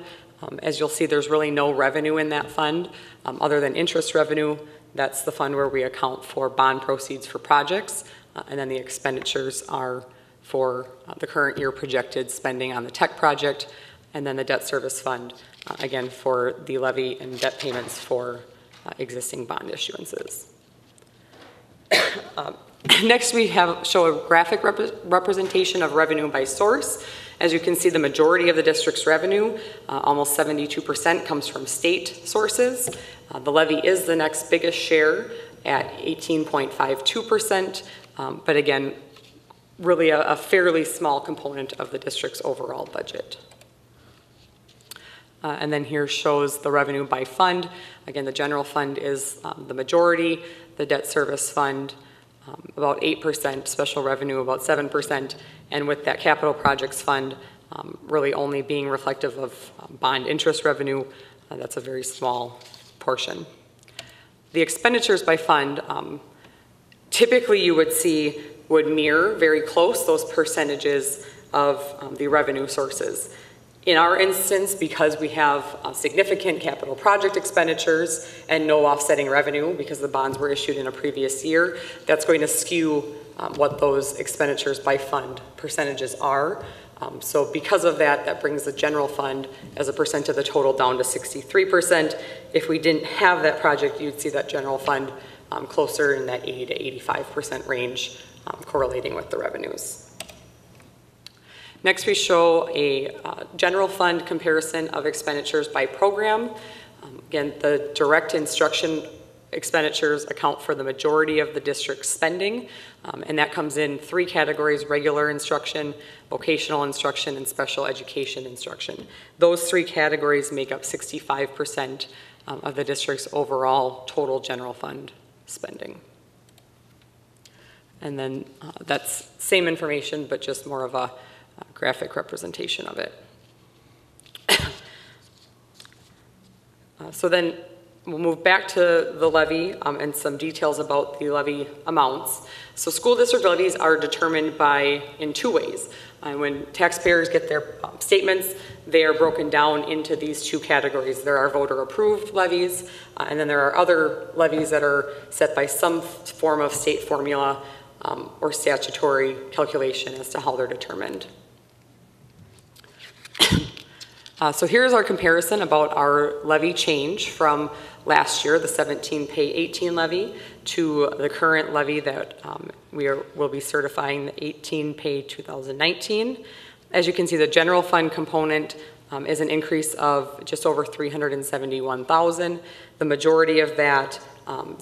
N: as you'll see, there's really no revenue in that fund other than interest revenue. That's the fund where we account for bond proceeds for projects, and then the expenditures are for the current year projected spending on the tech project, and then the debt service fund, again, for the levy and debt payments for existing bond issuances. Next, we show a graphic representation of revenue by source. As you can see, the majority of the district's revenue, almost 72%, comes from state sources. The levy is the next biggest share at 18.52%, but again, really a fairly small component of the district's overall budget. And then here shows the revenue by fund. Again, the general fund is the majority, the debt service fund about 8%, special revenue about 7%, and with that capital projects fund really only being reflective of bond interest revenue, that's a very small portion. The expenditures by fund, typically you would see would mirror very close those percentages of the revenue sources. In our instance, because we have significant capital project expenditures and no offsetting revenue because the bonds were issued in a previous year, that's going to skew what those expenditures by fund percentages are. So because of that, that brings the general fund as a percent of the total down to 63%. If we didn't have that project, you'd see that general fund closer in that 80 to 85% range, correlating with the revenues. Next, we show a general fund comparison of expenditures by program. Again, the direct instruction expenditures account for the majority of the district's spending, and that comes in three categories: regular instruction, vocational instruction, and special education instruction. Those three categories make up 65% of the district's overall total general fund spending. And then that's same information, but just more of a graphic representation of it. So then we'll move back to the levy and some details about the levy amounts. So school district levies are determined in two ways. When taxpayers get their statements, they are broken down into these two categories. There are voter-approved levies, and then there are other levies that are set by some form of state formula or statutory calculation as to how they're determined. So here's our comparison about our levy change from last year, the 17 pay 18 levy, to the current levy that will be certifying, the 18 pay 2019. As you can see, the general fund component is an increase of just over $371,000. The majority of that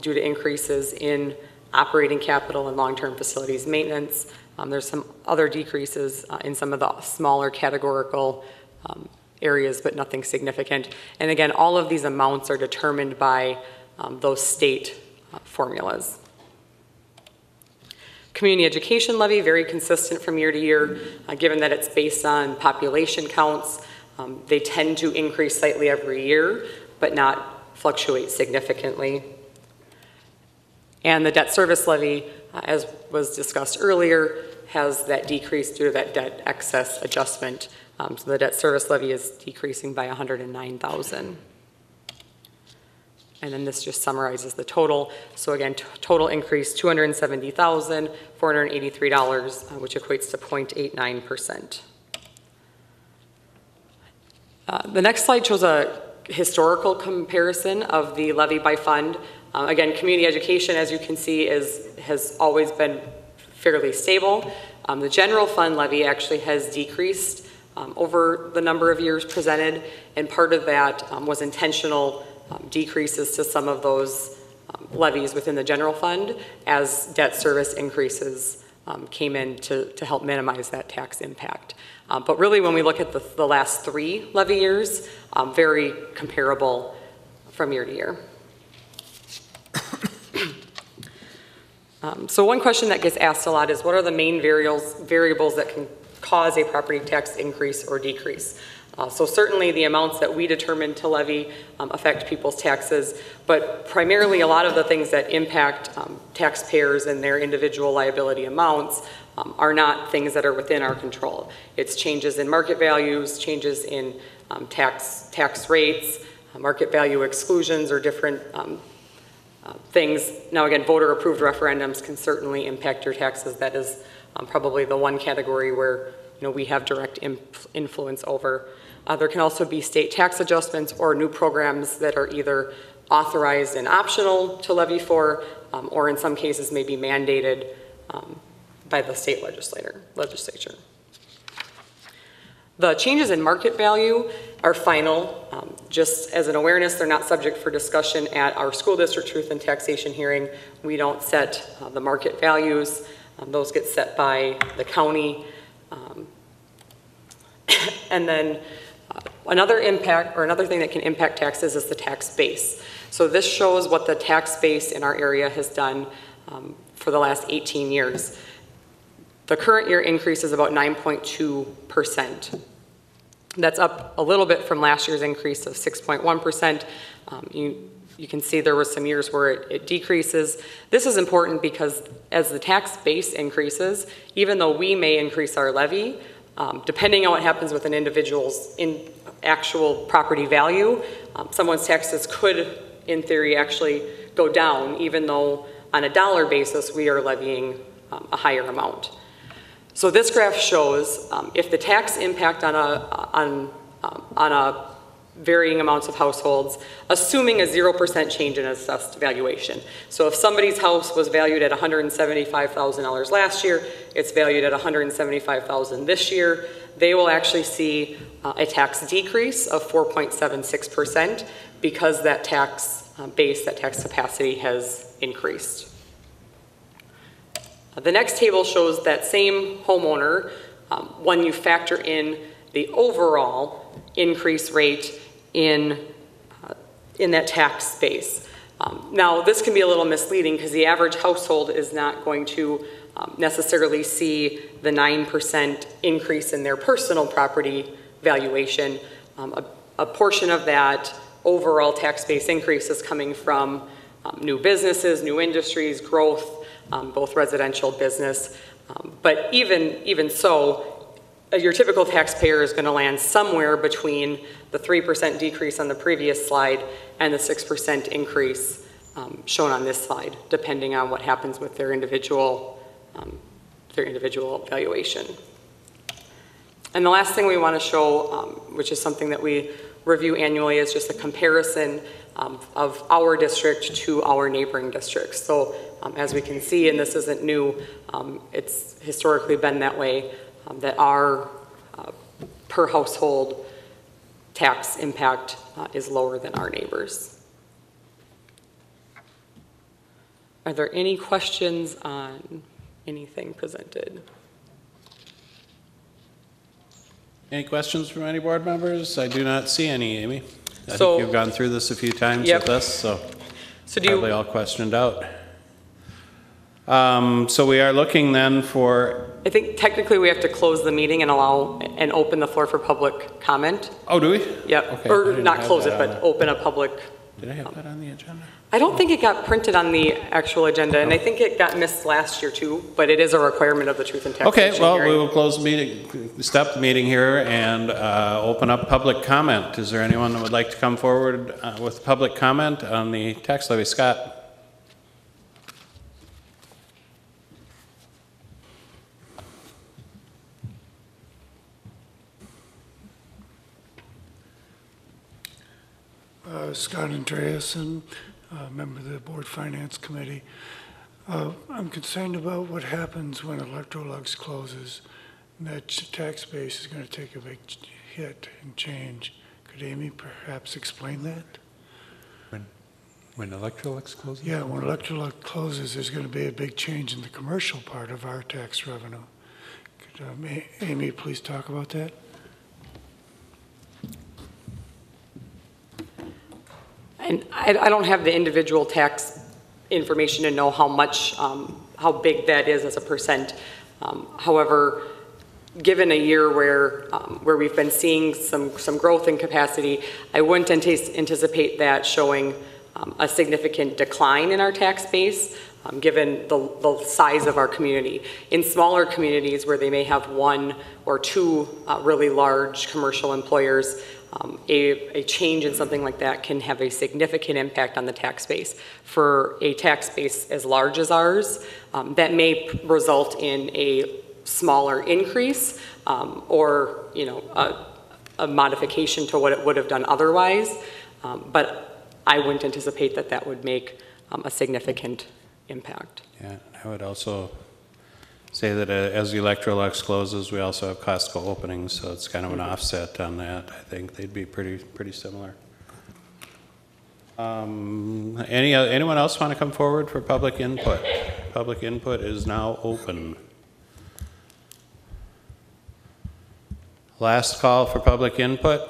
N: due to increases in operating capital and long-term facilities maintenance. There's some other decreases in some of the smaller categorical areas, but nothing significant. And again, all of these amounts are determined by those state formulas. Community education levy, very consistent from year to year, given that it's based on population counts. They tend to increase slightly every year, but not fluctuate significantly. And the debt service levy, as was discussed earlier, has that decrease due to that debt excess adjustment. So the debt service levy is decreasing by $109,000. And then this just summarizes the total. So again, total increase $270,483, which equates to 0.89%. The next slide shows a historical comparison of the levy by fund. Again, community education, as you can see, has always been fairly stable. The general fund levy actually has decreased over the number of years presented, and part of that was intentional decreases to some of those levies within the general fund as debt service increases came in to help minimize that tax impact. But really, when we look at the last 3 levy years, very comparable from year to year. So one question that gets asked a lot is, what are the main variables that can cause a property tax increase or decrease? So certainly the amounts that we determine to levy affect people's taxes, but primarily a lot of the things that impact taxpayers and their individual liability amounts are not things that are within our control. It's changes in market values, changes in tax rates, market value exclusions, or different things. Now again, voter-approved referendums can certainly impact your taxes. That is probably the one category where we have direct influence over. There can also be state tax adjustments or new programs that are either authorized and optional to levy for, or in some cases may be mandated by the state legislature. The changes in market value are final. Just as an awareness, they're not subject for discussion at our school district truth and taxation hearing. We don't set the market values. Those get set by the county. And then another thing that can impact taxes is the tax base. So this shows what the tax base in our area has done for the last 18 years. The current year increase is about 9.2%. That's up a little bit from last year's increase of 6.1%. You can see there were some years where it decreases. This is important because as the tax base increases, even though we may increase our levy, depending on what happens with an individual's actual property value, someone's taxes could, in theory, actually go down, even though on a dollar basis we are levying a higher amount. So this graph shows if the tax impact on a varying amounts of households, assuming a 0% change in assessed valuation. So if somebody's house was valued at $175,000 last year, it's valued at $175,000 this year, they will actually see a tax decrease of 4.76% because that tax base, that tax capacity has increased. The next table shows that same homeowner when you factor in the overall increase rate in that tax base. Now, this can be a little misleading because the average household is not going to necessarily see the 9% increase in their personal property valuation. A portion of that overall tax base increase is coming from new businesses, new industries, growth, both residential business. But even so, your typical taxpayer is going to land somewhere between the 3% decrease on the previous slide and the 6% increase shown on this slide, depending on what happens with their individual valuation. And the last thing we want to show, which is something that we review annually, is just a comparison of our district to our neighboring districts. So as we can see, and this isn't new, it's historically been that way, that our per household tax impact is lower than our neighbors. Are there any questions on anything presented?
A: Any questions from any board members? I do not see any, Amy. I
N: So-
A: think you've gone through this a few times
N: Yep.
A: with us, so
N: So do you,
A: probably all questioned out. So we are looking then for,
N: I think technically we have to close the meeting and allow, and open the floor for public comment.
A: oh, do we?
N: Yep,
A: Okay, I
N: or
A: didn't
N: not
A: have
N: close
A: that
N: it,
A: on
N: but
A: the-
N: open a public.
A: Did I have that on the agenda?
N: I don't think it got printed on the actual agenda, and I think it got missed last year too, but it is a requirement of the Truth and Taxation
A: Okay, well, we
N: hearing.
A: will close the meeting, stop the meeting here and open up public comment. Is there anyone that would like to come forward with public comment on the tax levy? Scott?
Q: Scott Andreasen, member of the Board Finance Committee. I'm concerned about what happens when Electrolux closes. And that tax base is going to take a big hit and change. Could Amy perhaps explain that?
H: When Electrolux closes?
Q: Yeah, when Electrolux closes, there's going to be a big change in the commercial part of our tax revenue. Could Amy please talk about that?
N: And I don't have the individual tax information to know how much, how big that is as a percent. However, given a year where we've been seeing some growth in capacity, I wouldn't anticipate that showing a significant decline in our tax base, given the size of our community. In smaller communities where they may have one or two really large commercial employers, a change in something like that can have a significant impact on the tax base. For a tax base as large as ours, that may result in a smaller increase or a modification to what it would have done otherwise. But I wouldn't anticipate that that would make a significant impact.
A: Yeah, I would also say that as Electrolux closes, we also have Costco openings, so it's kind of an offset on that. I think they'd be pretty similar. Anyone else want to come forward for public input? Public input is now open. Last call for public input.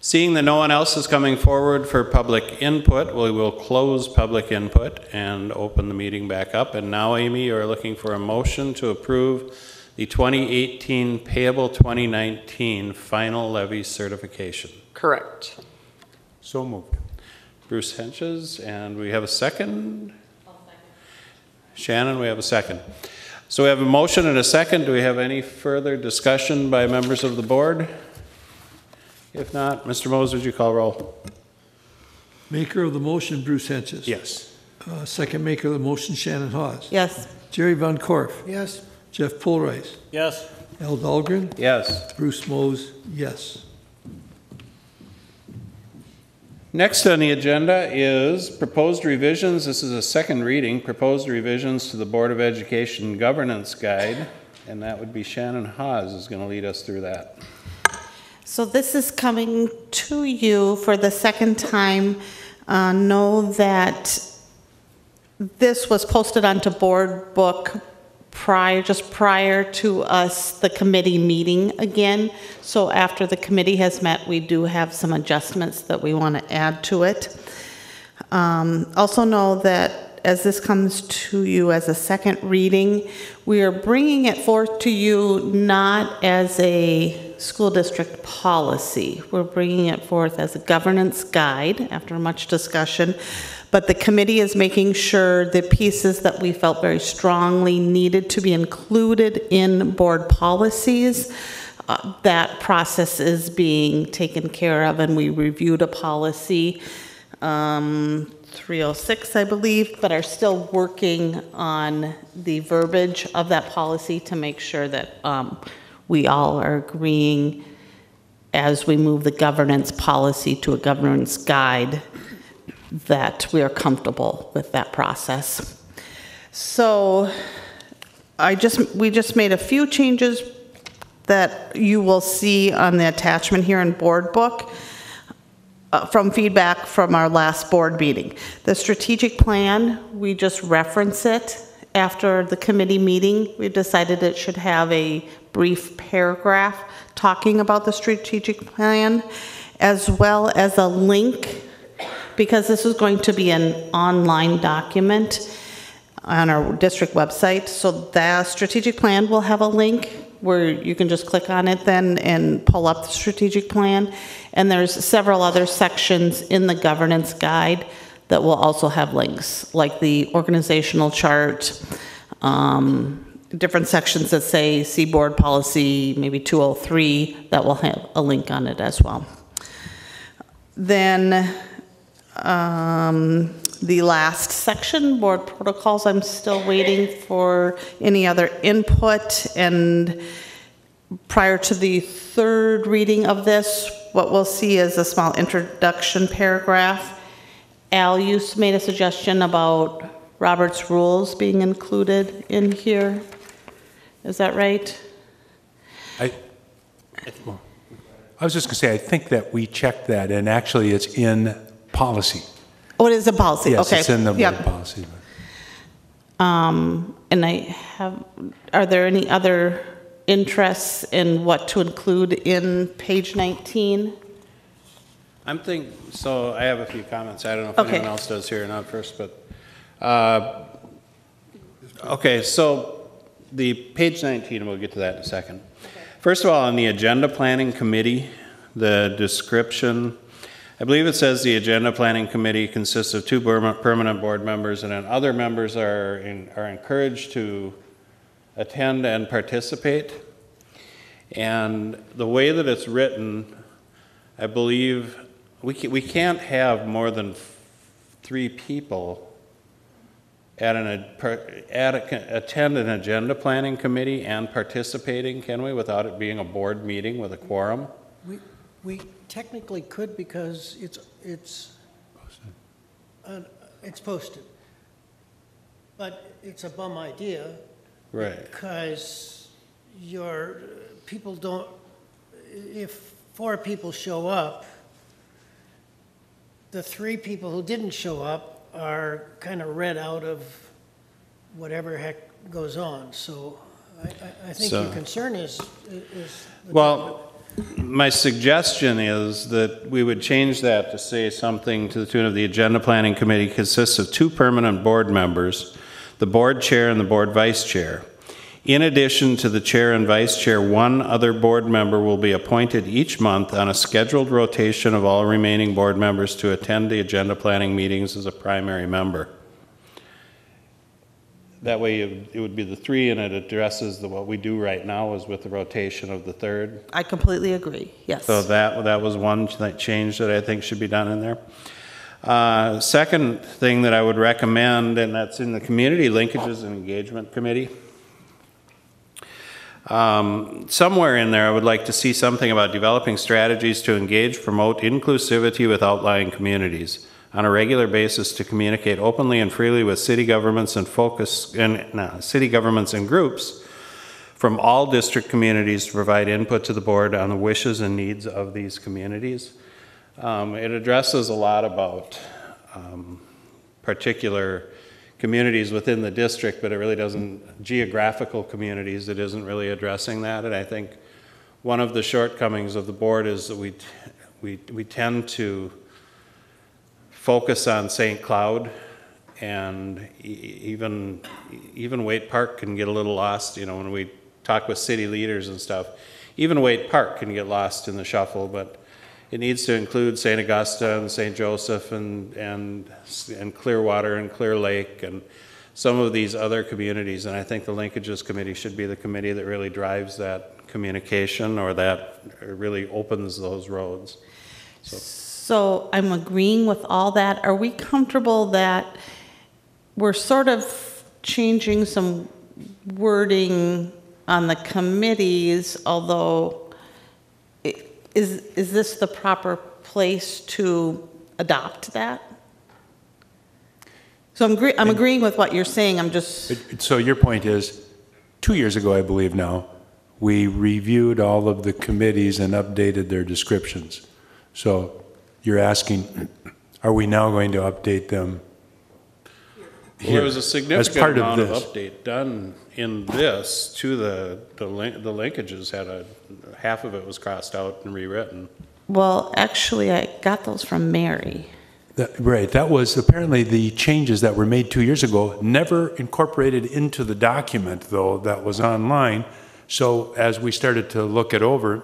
A: Seeing that no one else is coming forward for public input, we will close public input and open the meeting back up. And now, Amy, you're looking for a motion to approve the 2018 payable 2019 final levy certification.
N: Correct.
H: So moved.
A: Bruce Henches, and we have a second? Shannon, we have a second. So we have a motion and a second. Do we have any further discussion by members of the board? If not, Mr. Mose, would you call roll?
K: Maker of the motion, Bruce Henches.
A: Yes.
K: Second maker of the motion, Shannon Hawes.
E: Yes.
K: Jerry Von Korf.
J: Yes.
K: Jeff Pulrice.
I: Yes.
K: Al Dahlgren.
A: Yes.
K: Bruce Mose, yes.
A: Next on the agenda is proposed revisions. This is a second reading, proposed revisions to the Board of Education Governance Guide, and that would be Shannon Hawes is going to lead us through that.
E: So this is coming to you for the second time. Know that this was posted onto Board Book just prior to us, the committee meeting again. So after the committee has met, we do have some adjustments that we want to add to it. Also know that as this comes to you as a second reading, we are bringing it forth to you not as a school district policy. We're bringing it forth as a governance guide after much discussion, but the committee is making sure the pieces that we felt very strongly needed to be included in board policies, that process is being taken care of, and we reviewed a policy 306, I believe, but are still working on the verbiage of that policy to make sure that we all are agreeing as we move the governance policy to a governance guide that we are comfortable with that process. So we just made a few changes that you will see on the attachment here in Board Book from feedback from our last board meeting. The strategic plan, we just reference it after the committee meeting, we decided it should have a brief paragraph talking about the strategic plan, as well as a link, because this is going to be an online document on our district website. So the strategic plan will have a link where you can just click on it then and pull up the strategic plan. And there's several other sections in the governance guide that will also have links, like the organizational chart, different sections that say see board policy, maybe 203, that will have a link on it as well. Then the last section, board protocols, I'm still waiting for any other input. And prior to the third reading of this, what we'll see is a small introduction paragraph. Al, you made a suggestion about Robert's rules being included in here. Is that right?
H: I was just going to say, I think that we checked that, and actually it's in policy.
E: Oh, it is a policy,
H: yes,
E: okay.
H: Yes, it's in the
E: yep.
H: board policy.
E: Are there any other interests in what to include in page 19?
A: So I have a few comments. I don't know if
E: Okay.
A: anyone else does here or not first, but, okay, so the page 19, we'll get to that in a second. Okay. First of all, on the agenda planning committee, the description, I believe it says the agenda planning committee consists of 2 permanent board members, and then other members are encouraged to attend and participate. And the way that it's written, I believe we can't have more than 3 people attend an agenda planning committee and participating, can we, without it being a board meeting with a quorum?
J: We technically could, because it's posted. But it's a bum idea.
A: Right.
J: Because people don't, if 4 people show up, the 3 people who didn't show up are kind of read out of whatever heck goes on. So I think your concern is
A: well, my suggestion is that we would change that to say something to the tune of the agenda planning committee consists of 2 permanent board members, the board chair and the board vice chair. In addition to the chair and vice chair, 1 other board member will be appointed each month on a scheduled rotation of all remaining board members to attend the agenda planning meetings as a primary member. That way it would be the 3, and it addresses what we do right now is with the rotation of the 3rd.
E: I completely agree, yes.
A: So that was one change that I think should be done in there. Second thing that I would recommend, and that's in the Community Linkages and Engagement Committee. Somewhere in there I would like to see something about developing strategies to engage, promote inclusivity with outlying communities on a regular basis, to communicate openly and freely with city governments and city governments and groups from all district communities to provide input to the board on the wishes and needs of these communities. It addresses a lot about particular communities within the district, but it really doesn't, geographical communities, it isn't really addressing that. And I think one of the shortcomings of the board is that we tend to focus on St. Cloud, and even Waite Park can get a little lost, you know, when we talk with city leaders and stuff. Even Waite Park can get lost in the shuffle, but it needs to include St. Augusta and St. Joseph and Clearwater and Clear Lake and some of these other communities. And I think the Linkages Committee should be the committee that really drives that communication, or that really opens those roads.
E: So I'm agreeing with all that. Are we comfortable that we're sort of changing some wording on the committees, although is this the proper place to adopt that? So I'm agreeing with what you're saying. I'm just...
H: So your point is, 2 years ago, I believe now, we reviewed all of the committees and updated their descriptions. So you're asking, are we now going to update them here.
A: There was a
H: as
A: significant
H: part
A: amount of
H: this.
A: update done in this to the linkages had half of it was crossed out and rewritten.
E: Well, actually, I got those from Mary.
H: Right, that was apparently the changes that were made 2 years ago, never incorporated into the document, though, that was online. So as we started to look it over,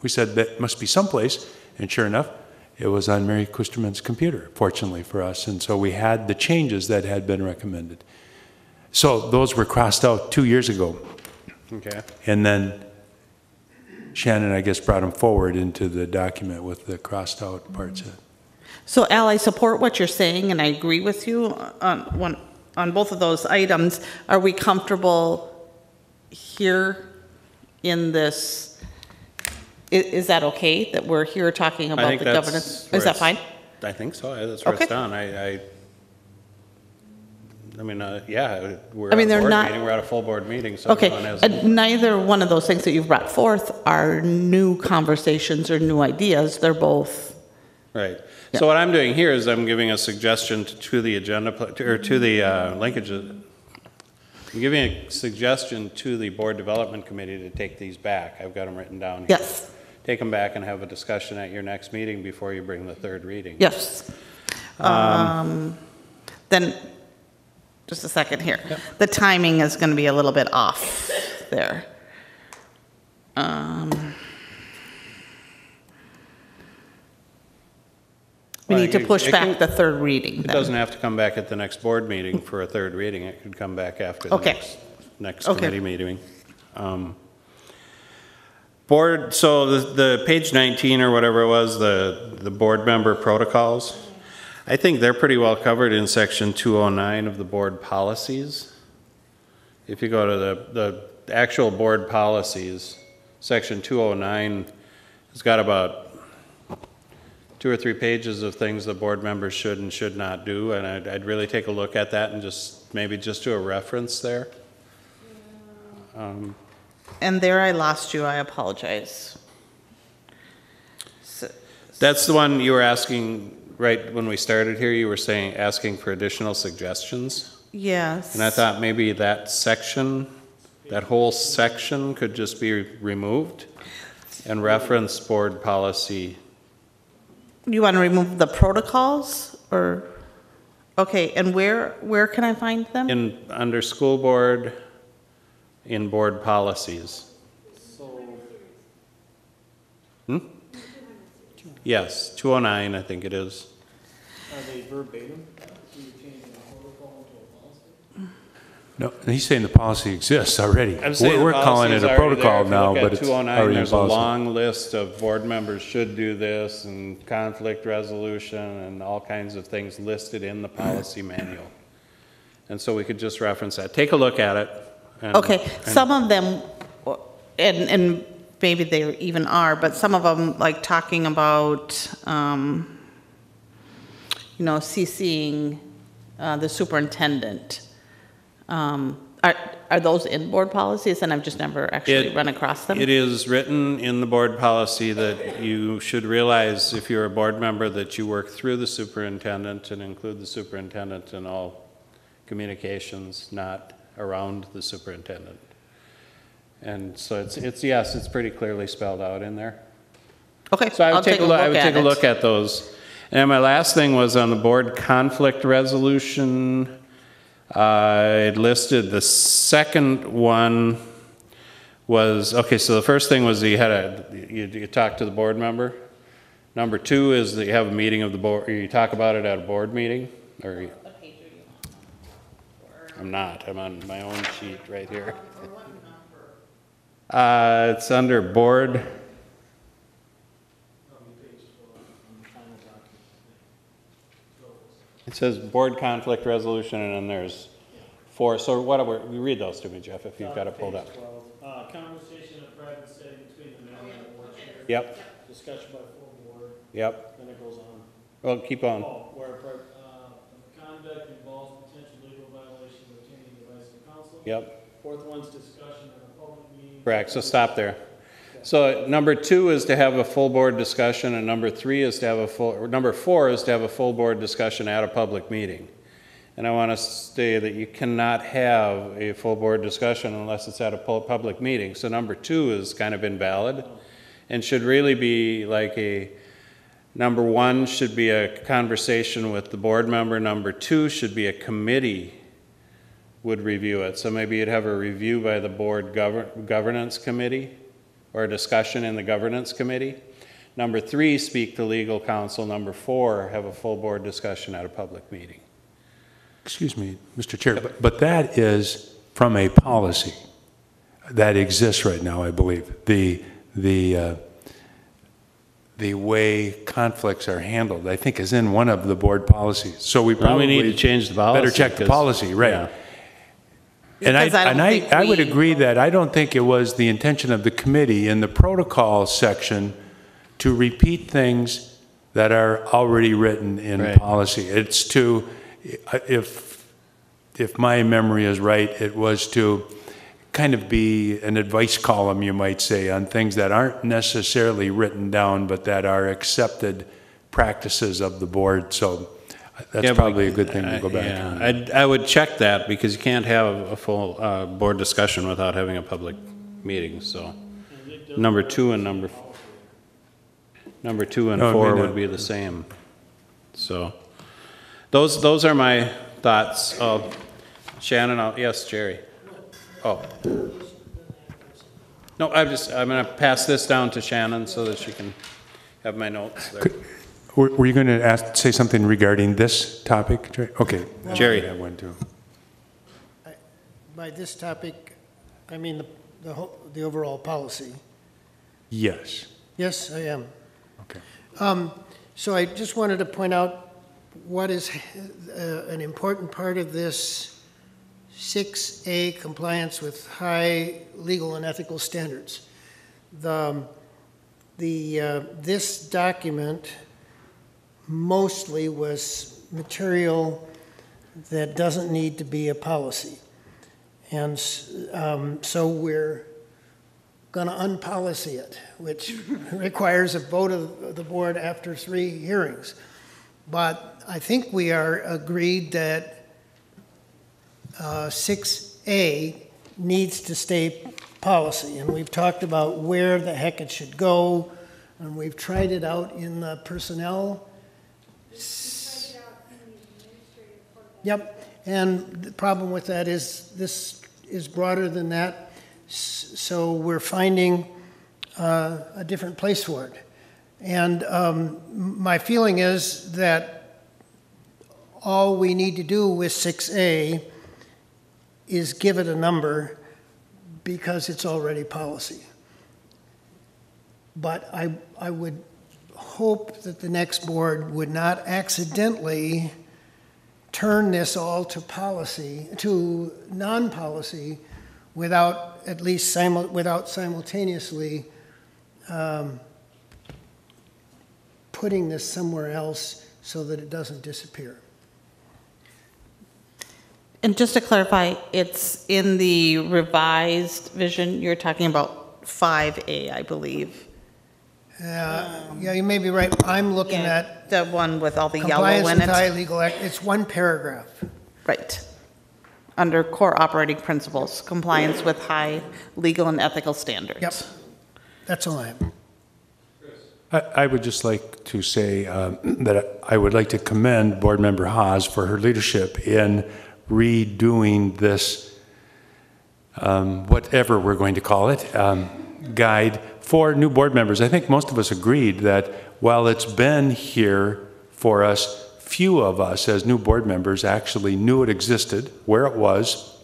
H: we said that must be someplace, and sure enough, it was on Mary Kusterman's computer, fortunately for us, and so we had the changes that had been recommended. So those were crossed out 2 years ago.
A: Okay.
H: And then Shannon, I guess, brought them forward into the document with the crossed out parts.
E: So Al, I support what you're saying, and I agree with you on both of those items. Are we comfortable here in this? Is that okay, that we're here talking about the governance? Is that fine?
A: I think so. That's where
E: Okay.
A: it's done. I mean, yeah, we're
E: I mean,
A: at a
E: they're
A: board
E: not-
A: meeting, we're at a full board meeting, so
E: Okay,
A: everyone has.
E: neither one of those things that you've brought forth are new conversations or new ideas. They're both.
A: Right. So what I'm doing here is I'm giving a suggestion to the agenda, or to the linkages. I'm giving a suggestion to the Board Development Committee to take these back. I've got them written down here.
E: Yes.
A: Take them back and have a discussion at your next meeting before you bring the third reading.
E: Yes. Then, just a second here.
A: Yep.
E: The timing is going to be a little bit off there. We
A: Well,
E: need to push
A: it
E: back
A: can-
E: the third reading.
A: It
E: then.
A: doesn't have to come back at the next board meeting for a third reading. It could come back after the
E: Okay.
A: next
E: Okay.
A: committee meeting. So the page 19 or whatever it was, the board member protocols, I think they're pretty well covered in section 209 of the board policies. If you go to the actual board policies, section 209 has got about 2 or 3 pages of things the board members should and should not do, and I'd really take a look at that and maybe just do a reference there.
E: And there I lost you, I apologize.
A: That's the one you were asking, right, when we started here, you were asking for additional suggestions?
E: Yes.
A: And I thought maybe that section, that whole section could just be removed and reference board policy.
E: You want to remove the protocols, or, okay, and where can I find them?
A: Under school board, in board policies. Yes, 209, I think it is.
I: Are they verbatim? So you're changing the protocol into a policy?
H: No, he's saying the policy exists already.
A: I'm saying
H: We're
A: the
H: calling it
A: policy's
H: a
A: already
H: protocol
A: there. If you
H: now,
A: look at
H: but it's
A: 209,
H: already in
A: there's a
H: policy.
A: long list of board members should do this, and conflict resolution, and all kinds of things listed in the policy manual. And so we could just reference that. Take a look at it.
E: Okay, some of them, and maybe they even are, but some of them, like talking about, CCing the superintendent. Are those in board policies, and I've just never actually run across them?
A: It is written in the board policy that you should realize, if you're a board member, that you work through the superintendent and include the superintendent in all communications, not around the superintendent. And so it's pretty clearly spelled out in there.
E: Okay,
A: So I would take a look
E: at
A: at those. And my last thing was on the board conflict resolution. It listed the second one was, okay, so the first thing was you talk to the board member. Number 2 is that you have a meeting of the board, or you talk about it at a board meeting, or I'm not, I'm on my own sheet right here. It's under board. It says board conflict resolution, and then there's 4. So we read those to me, Jeff, if you've got it pulled up.
I: Conversation in a private setting between the mayor and the board chair.
A: Yep.
I: Discussion by full board.
A: Yep.
I: Then it goes on.
A: Well, keep on.
I: Where conduct involves potential legal violation of obtaining the advice of counsel.
A: Yep.
I: 4th one's discussion in a public meeting.
A: Correct, so stop there. So number 2 is to have a full board discussion, and number 4 is to have a full board discussion at a public meeting. And I want to say that you cannot have a full board discussion unless it's at a public meeting. So number 2 is kind of invalid and should really be like number 1 should be a conversation with the board member. Number 2 should be a committee would review it. So maybe you'd have a review by the board governance committee or a discussion in the governance committee. Number 3, speak to legal counsel. Number 4, have a full board discussion at a public meeting.
H: Excuse me, Mr. Chair, but that is from a policy that exists right now, I believe. The way conflicts are handled, I think, is in one of the board policies. So we probably
A: need to change the policy.
H: Better check the policy, right? Yeah. And I would agree that I don't think it was the intention of the committee in the protocol section to repeat things that are already written in policy. It's to, if my memory is right, it was to kind of be an advice column, you might say, on things that aren't necessarily written down, but that are accepted practices of the board. So that's probably a good thing to go back on.
A: I would check that because you can't have a full board discussion without having a public meeting. So number 2 and number 4 would be the same. So those are my thoughts. Shannon, yes, Jerry. Oh. No, I'm going to pass this down to Shannon so that she can have my notes there.
H: Were you going to say something regarding this topic, Jerry? Okay.
A: Well, Jerry.
H: I went to.
J: By this topic, I mean the overall policy.
H: Yes.
J: Yes, I am.
H: Okay.
J: So I just wanted to point out what is an important part of this 6A, compliance with high legal and ethical standards. This document mostly was material that doesn't need to be a policy. And so we're going to unpolicy it, which requires a vote of the board after 3 hearings. But I think we are agreed that 6A needs to stay policy, and we've talked about where the heck it should go, and we've tried it out in the personnel. Yep, and the problem with that is this is broader than that, so we're finding a different place for it. And my feeling is that all we need to do with 6A is give it a number because it's already policy. But I would hope that the next board would not accidentally turn this all to policy, to non-policy, without at least simultaneously putting this somewhere else so that it doesn't disappear.
E: And just to clarify, it's in the revised vision, you're talking about 5A, I believe.
J: Yeah, you may be right. I'm looking at
E: the one with all the yellow
J: compliance
E: in
J: with
E: it.
J: high legal act. It's one paragraph.
E: Right. Under core operating principles, compliance with high legal and ethical standards.
J: Yep. That's all I have.
H: I would just like to say that I would like to commend Board Member Haas for her leadership in redoing this, whatever we're going to call it, guide for new board members. I think most of us agreed that while it's been here for us, few of us as new board members actually knew it existed, where it was,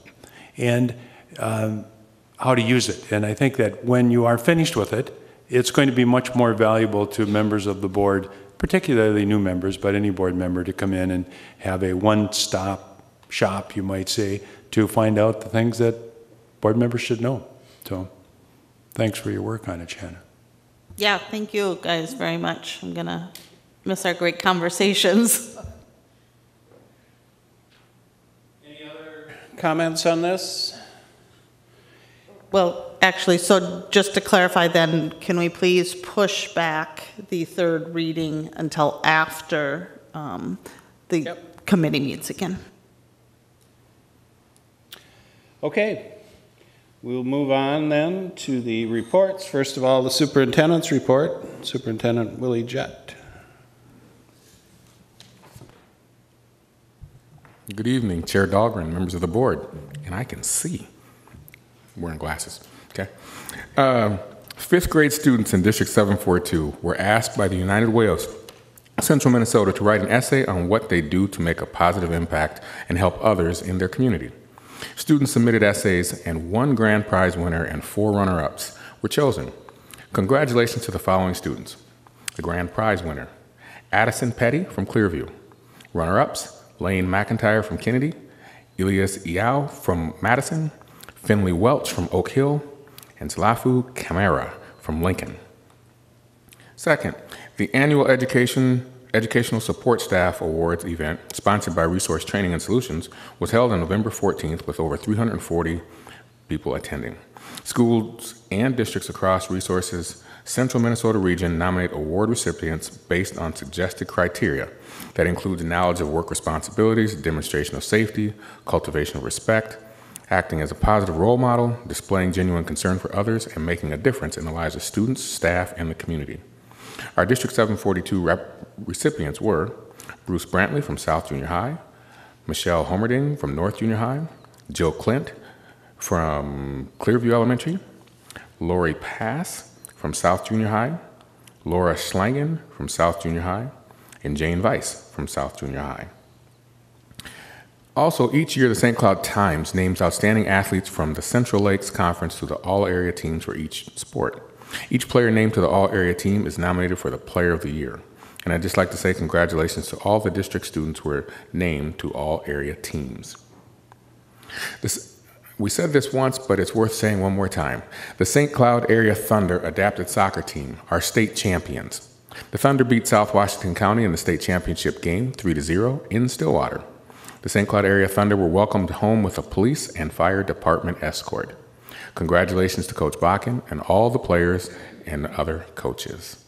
H: and how to use it. And I think that when you are finished with it, it's going to be much more valuable to members of the board, particularly new members, but any board member to come in and have a one-stop shop, you might say, to find out the things that board members should know. So thanks for your work on it, Shannon.
E: Yeah, thank you guys very much. I'm going to miss our great conversations.
A: Any other comments on this?
E: Well, actually, so just to clarify then, can we please push back the third reading until after the committee meets again?
A: Okay, we'll move on then to the reports. First of all, the superintendent's report. Superintendent Willie Jett.
G: Good evening, Chair Dahlgren, members of the board, and I can see. I'm wearing glasses, okay? Fifth grade students in District 742 were asked by the United Way of Central Minnesota to write an essay on what they do to make a positive impact and help others in their community. Students submitted essays, and 1 grand prize winner and 4 runner-ups were chosen. Congratulations to the following students. The grand prize winner, Addison Petty from Clearview. Runner-ups, Lane McIntyre from Kennedy, Elias Iao from Madison, Finley Welch from Oak Hill, and Salafu Camara from Lincoln. Second, the annual Educational Support Staff Awards event, sponsored by Resource Training and Solutions, was held on November 14th with over 340 people attending. Schools and districts across Resource's Central Minnesota region nominate award recipients based on suggested criteria that includes knowledge of work responsibilities, demonstration of safety, cultivation of respect, acting as a positive role model, displaying genuine concern for others, and making a difference in the lives of students, staff, and the community. Our District 742 recipients were Bruce Brantley from South Junior High, Michelle Homerding from North Junior High, Jill Clint from Clearview Elementary, Lori Pass from South Junior High, Laura Schlangen from South Junior High, and Jane Weiss from South Junior High. Also, each year the St. Cloud Times names outstanding athletes from the Central Lakes Conference to the all-area teams for each sport. Each player named to the all-area team is nominated for the Player of the Year. And I'd just like to say congratulations to all the district students who were named to all-area teams. We said this once, but it's worth saying one more time. The St. Cloud Area Thunder Adapted Soccer Team are state champions. The Thunder beat South Washington County in the state championship game 3-0 in Stillwater. The St. Cloud Area Thunder were welcomed home with a police and fire department escort. Congratulations to Coach Bakken and all the players and other coaches.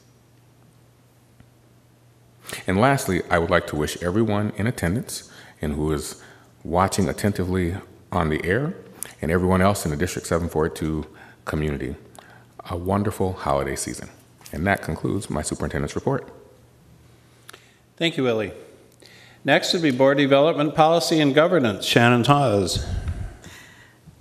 G: And lastly, I would like to wish everyone in attendance and who is watching attentively on the air and everyone else in the District 742 community a wonderful holiday season. And that concludes my superintendent's report.
A: Thank you, Willie. Next would be Board Development, Policy, and Governance. Shannon Hawes.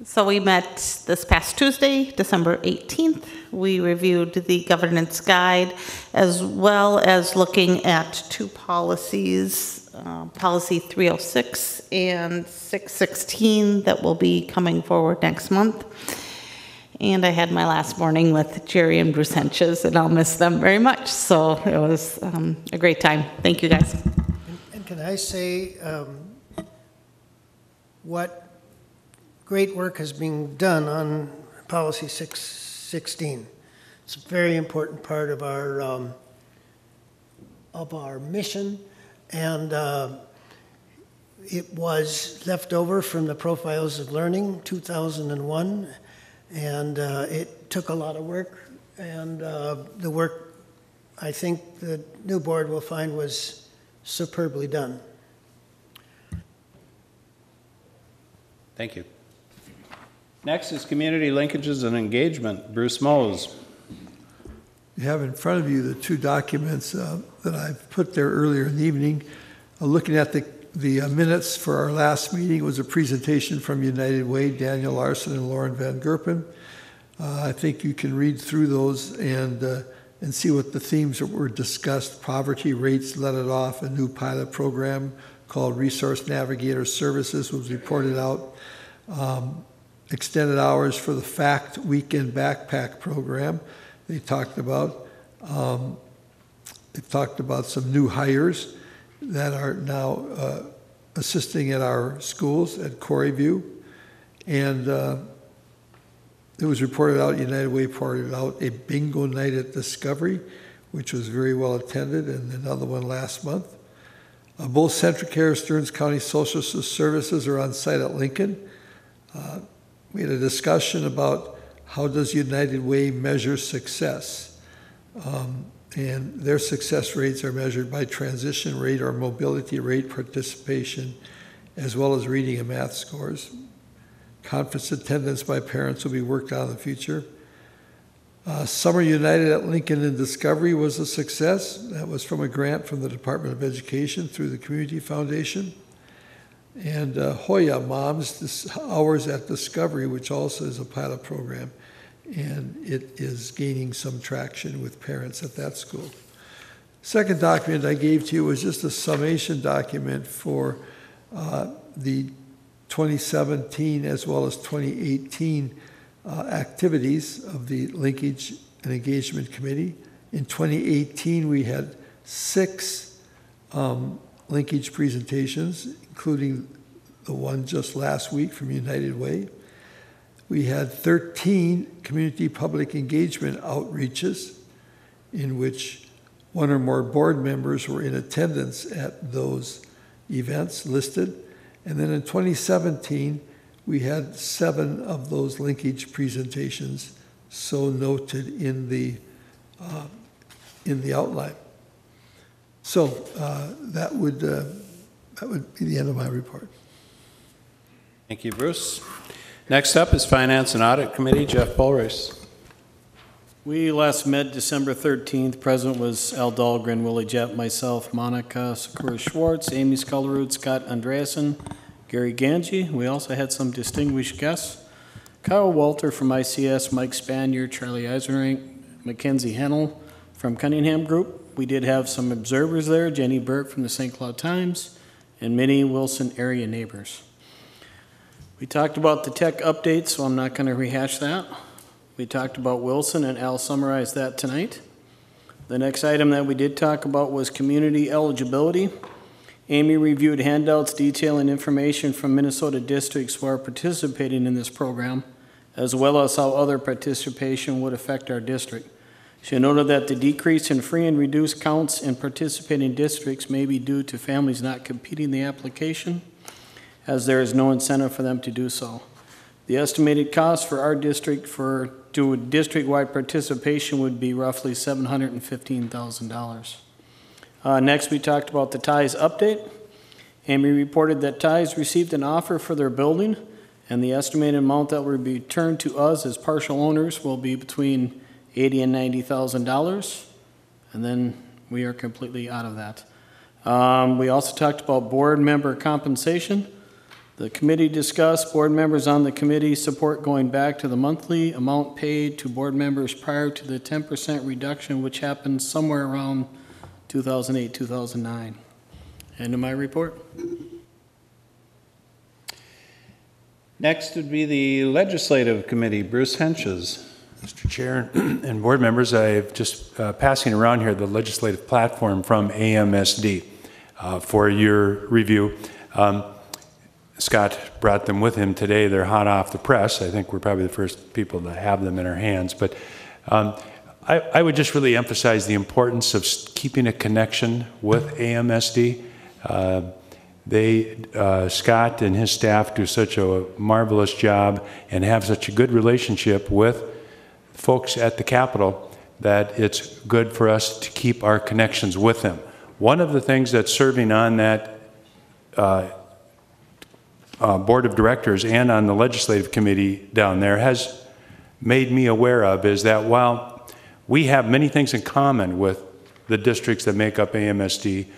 E: So we met this past Tuesday, December 18th. We reviewed the governance guide as well as looking at 2 policies, Policy 306 and 616 that will be coming forward next month. And I had my last morning with Jerry and Bruce Henches, and I'll miss them very much. So it was a great time. Thank you, guys.
J: And can I say what great work has been done on Policy 616. It's a very important part of our mission, and it was left over from the Profiles of Learning 2001, and it took a lot of work, and the work I think the new board will find was superbly done.
A: Thank you. Next is Community Linkages and Engagement. Bruce Mose.
K: You have in front of you the 2 documents that I've put there earlier in the evening. Looking at the minutes for our last meeting, was a presentation from United Way, Daniel Larson and Lauren Van Gerpen. I think you can read through those and see what the themes that were discussed. Poverty rates led it off. A new pilot program called Resource Navigator Services was reported out. Extended hours for the FACT Weekend Backpack Program. They talked about some new hires that are now assisting at our schools at Coreyview, and it was reported out. United Way reported out a bingo night at Discovery, which was very well attended, and another one last month. Both Centricare, Stearns County Social Services are on site at Lincoln. We had a discussion about how does United Way measure success. And their success rates are measured by transition rate or mobility rate participation, as well as reading and math scores. Conference attendance by parents will be worked out in the future. Summer United at Lincoln and Discovery was a success. That was from a grant from the Department of Education through the Community Foundation. And Hoya Moms Hours at Discovery, which also is a pilot program, and it is gaining some traction with parents at that school. Second document I gave to you was just a summation document for the 2017 as well as 2018 activities of the Linkage and Engagement Committee. In 2018, we had 6 linkage presentations, including the one just last week from United Way. We had 13 community public engagement outreaches in which 1 or more board members were in attendance at those events listed. And then in 2017, we had 7 of those linkage presentations so noted in the outline. So that would be the end of my report.
A: Thank you, Bruce. Next up is Finance and Audit Committee, Jeff Polreis.
I: We last met December 13th. Present was Al Dahlgren, Willie Jett, myself, Monica Sakura Schwartz, Amy Skullerud, Scott Andreasen, Gary Ganji. We also had some distinguished guests. Kyle Walter from ICS, Mike Spanier, Charlie Eisenreich, Mackenzie Hennel from Cunningham Group. We did have some observers there, Jenny Burke from the St. Cloud Times, and many Wilson area neighbors. We talked about the tech updates, so I'm not going to rehash that. We talked about Wilson, and Al summarized that tonight. The next item that we did talk about was community eligibility. Amy reviewed handouts detailing information from Minnesota districts who are participating in this program, as well as how other participation would affect our district. She noted that the decrease in free and reduced counts in participating districts may be due to families not completing the application, as there is no incentive for them to do so. The estimated cost for our district for district-wide participation would be roughly $715,000. Next, we talked about the TIES update. Amy reported that TIES received an offer for their building, and the estimated amount that will be returned to us as partial owners will be between $80,000 and $90,000, and then we are completely out of that. We also talked about board member compensation. The committee discussed board members on the committee support going back to the monthly amount paid to board members prior to the 10% reduction, which happened somewhere around 2008, 2009. End of my report.
A: Next would be the Legislative Committee, Bruce Henches.
H: Mr. Chair and board members, I've just passing around here the legislative platform from AMSD for your review. Scott brought them with him today. They're hot off the press. I think we're probably the first people to have them in our hands. But I would just really emphasize the importance of keeping a connection with AMSD. Scott and his staff do such a marvelous job and have such a good relationship with folks at the Capitol that it's good for us to keep our connections with them. One of the things that's serving on that board of directors and on the legislative committee down there has made me aware of is that while we have many things in common with the districts that make up AMSD,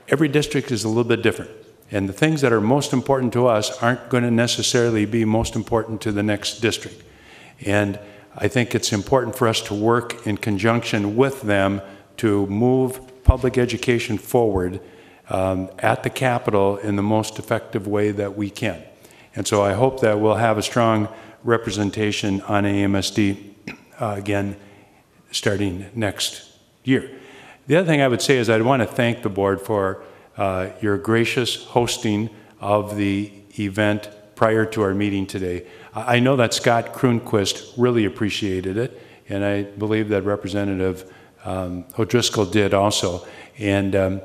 H: every district is a little bit different. And the things that are most important to us aren't going to necessarily be most important to the next district. And I think it's important for us to work in conjunction with them to move public education forward at the Capitol in the most effective way that we can. And so I hope that we'll have a strong representation on AMSD again starting next year. The other thing I would say is I'd want to thank the board for your gracious hosting of the event prior to our meeting today. I know that Scott Kroonquist really appreciated it, and I believe that Representative O'Driscoll did also. And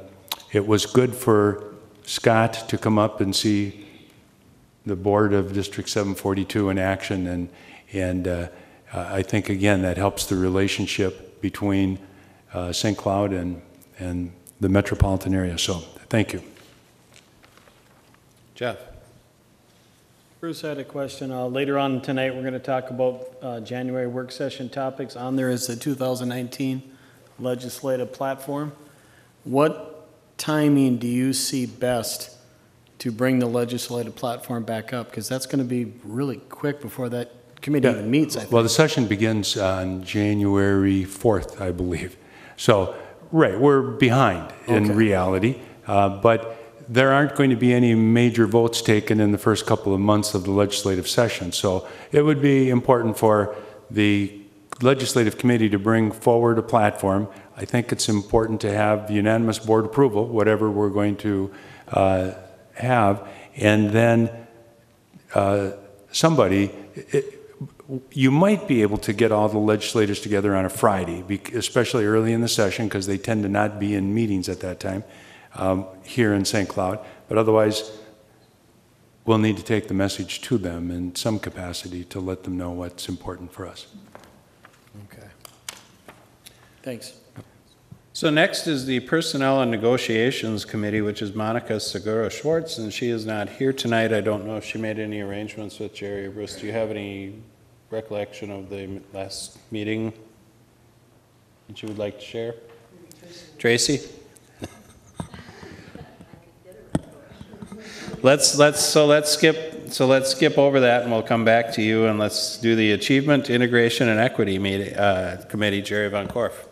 H: it was good for Scott to come up and see the board of District 742 in action, and I think, again, that helps the relationship between St. Cloud and the metropolitan area. So thank you.
A: Jeff.
I: Bruce, I had a question. Later on tonight, we're going to talk about January work session topics. On there is the 2019 legislative platform. What timing do you see best to bring the legislative platform back up? Because that's going to be really quick before that committee even meets, I think.
H: Well, the session begins on January 4th, I believe. So, right, we're behind in reality, but there aren't going to be any major votes taken in the first couple of months of the legislative session. So it would be important for the legislative committee to bring forward a platform. I think it's important to have unanimous board approval, whatever we're going to have, and then you might be able to get all the legislators together on a Friday, especially early in the session, because they tend to not be in meetings at that time here in St. Cloud. But otherwise, we'll need to take the message to them in some capacity to let them know what's important for us.
I: Okay. Thanks.
A: So next is the Personnel and Negotiations Committee, which is Monica Segura Schwartz, and she is not here tonight. I don't know if she made any arrangements with Jerry or Bruce. Do you have any recollection of the last meeting that you would like to share? Tracy? Let's skip over that, and we'll come back to you, and let's do the Achievement, Integration, and Equity Committee. Jerry Von Korf.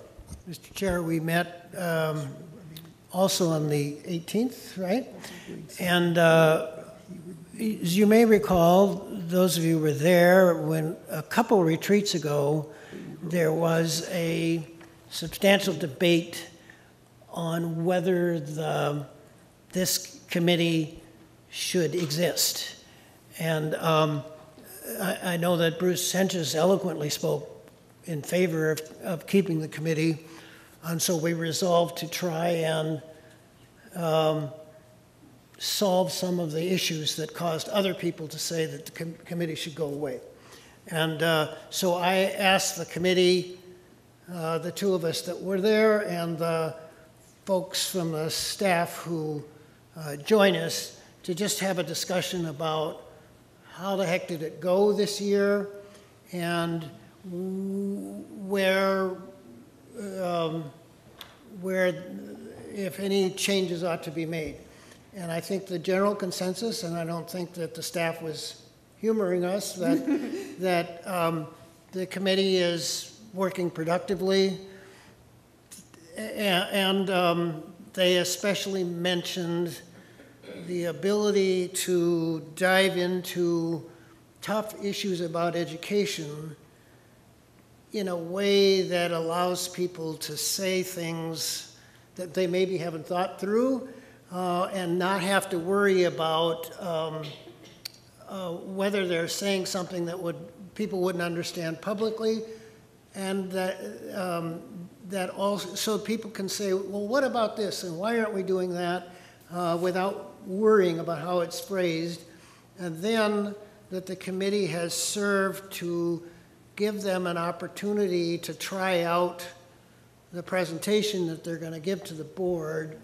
J: Mr. Chair, we met also on the 18th, right? And as you may recall, those of you who were there, when a couple retreats ago, there was a substantial debate on whether this committee should exist. And I know that Bruce Hentges eloquently spoke in favor of keeping the committee, and so we resolved to try and solve some of the issues that caused other people to say that the committee should go away. And so I asked the committee, the two of us that were there, and the folks from the staff who join us, to just have a discussion about how the heck did it go this year, and where if any changes ought to be made. And I think the general consensus, and I don't think that the staff was humoring us, that the committee is working productively, and they especially mentioned the ability to dive into tough issues about education in a way that allows people to say things that they maybe haven't thought through, and not have to worry about whether they're saying something that people wouldn't understand publicly, and that also, so people can say, well, what about this, and why aren't we doing that, without worrying about how it's phrased, and then that the committee has served to give them an opportunity to try out the presentation that they're going to give to the board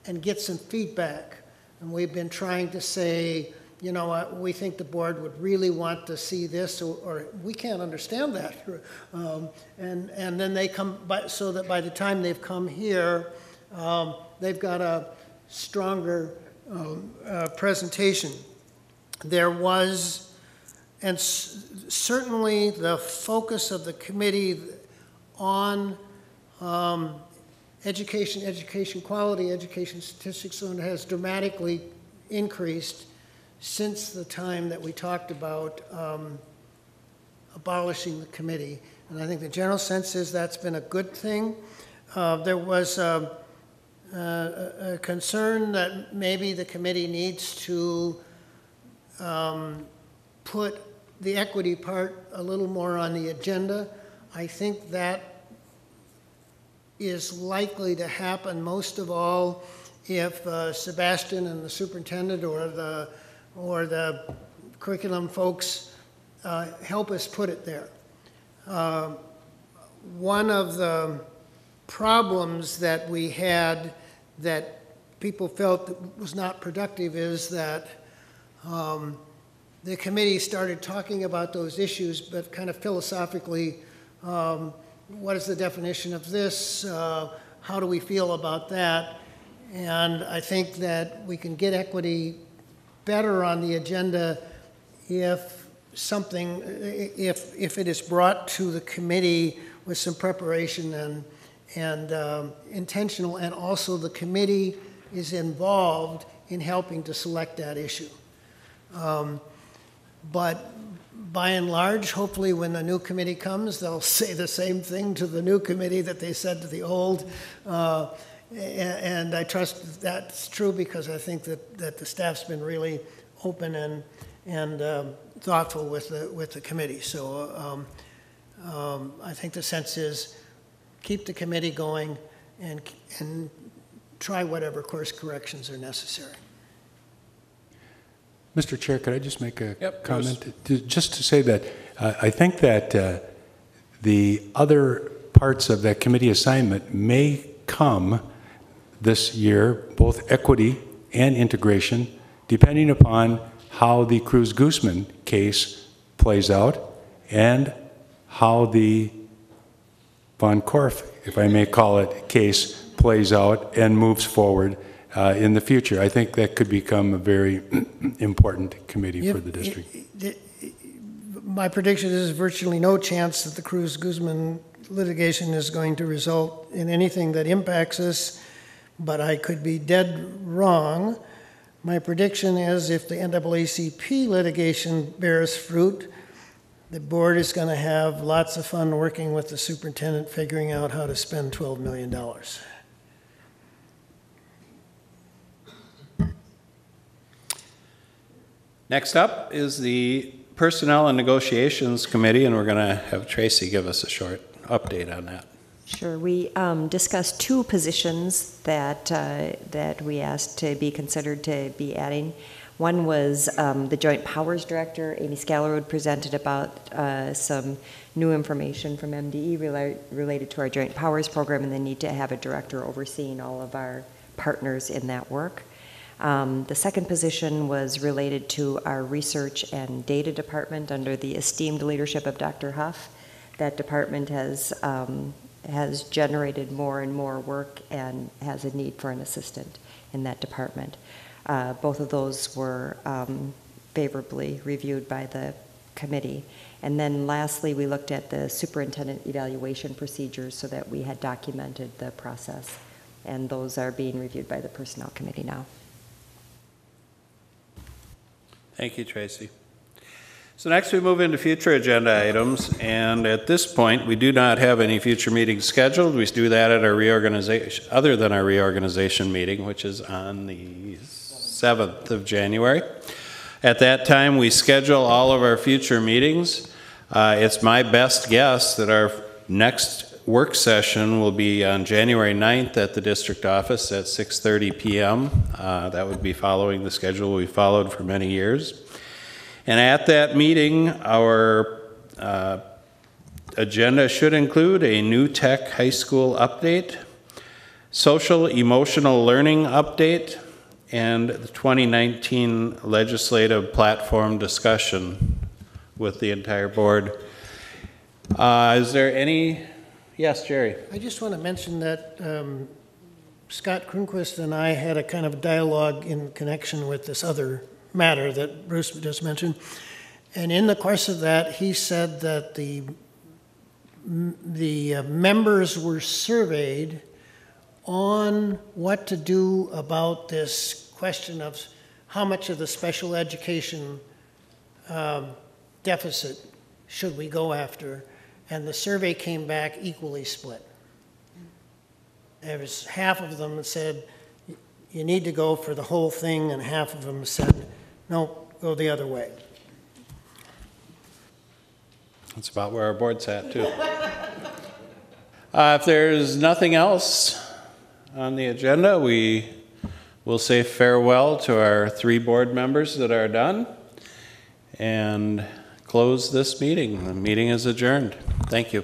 J: and get some feedback. And we've been trying to say, you know what, we think the board would really want to see this, or we can't understand that. And then they come, so that by the time they've come here, they've got a stronger presentation. There was, and certainly the focus of the committee on education quality, education statistics, so it has dramatically increased since the time that we talked about abolishing the committee. And I think the general sense is that's been a good thing. There was a concern that maybe the committee needs to put the equity part a little more on the agenda. I think that is likely to happen most of all if Sebastian and the superintendent or the curriculum folks help us put it there. One of the problems that we had that people felt that was not productive is that the committee started talking about those issues, but kind of philosophically, what is the definition of this? How do we feel about that? And I think that we can get equity better on the agenda if something, if it is brought to the committee with some preparation and intentional, and also the committee is involved in helping to select that issue. But by and large, hopefully when the new committee comes, they'll say the same thing to the new committee that they said to the old. And I trust that's true, because I think that the staff's been really open and thoughtful with the committee. So I think the sense is keep the committee going and try whatever course corrections are necessary.
H: Mr. Chair, could I just make a comment? Just to say that I think that the other parts of that committee assignment may come this year, both equity and integration, depending upon how the Cruz-Guzman case plays out and how the Von Korf, if I may call it, case plays out and moves forward in the future. I think that could become a very important committee for the district.
J: My prediction is virtually no chance that the Cruz-Guzman litigation is going to result in anything that impacts us, but I could be dead wrong. My prediction is if the NAACP litigation bears fruit, the board is going to have lots of fun working with the superintendent figuring out how to spend $12 million.
A: Next up is the Personnel and Negotiations Committee, and we're going to have Tracy give us a short update on that.
R: Sure. We discussed two positions that we asked to be considered to be adding. One was the Joint Powers Director. Amy Scallerwood presented about some new information from MDE related to our Joint Powers program and the need to have a director overseeing all of our partners in that work. The second position was related to our research and data department under the esteemed leadership of Dr. Huff. That department has generated more and more work and has a need for an assistant in that department. Both of those were favorably reviewed by the committee. And then lastly, we looked at the superintendent evaluation procedures so that we had documented the process. And those are being reviewed by the Personnel Committee now.
A: Thank you, Tracy. So next we move into future agenda items, and at this point we do not have any future meetings scheduled. We do that at our reorganization, other than our reorganization meeting, which is on the 7th of January. At that time we schedule all of our future meetings. It's my best guess that our next work session will be on January 9th at the district office at 6:30 p.m. That would be following the schedule we followed for many years. And at that meeting, our agenda should include a new tech high school update, social emotional learning update, and the 2019 legislative platform discussion with the entire board. Is there any? Yes, Jerry.
J: I just want to mention that Scott Kronquist and I had a kind of dialogue in connection with this other matter that Bruce just mentioned. And in the course of that, he said that the members were surveyed on what to do about this question of how much of the special education deficit should we go after. And the survey came back equally split. There was half of them that said, you need to go for the whole thing, and half of them said, no, go the other way.
A: That's about where our board's at, too. If there's nothing else on the agenda, we will say farewell to our 3 board members that are done and close this meeting. The meeting is adjourned. Thank you.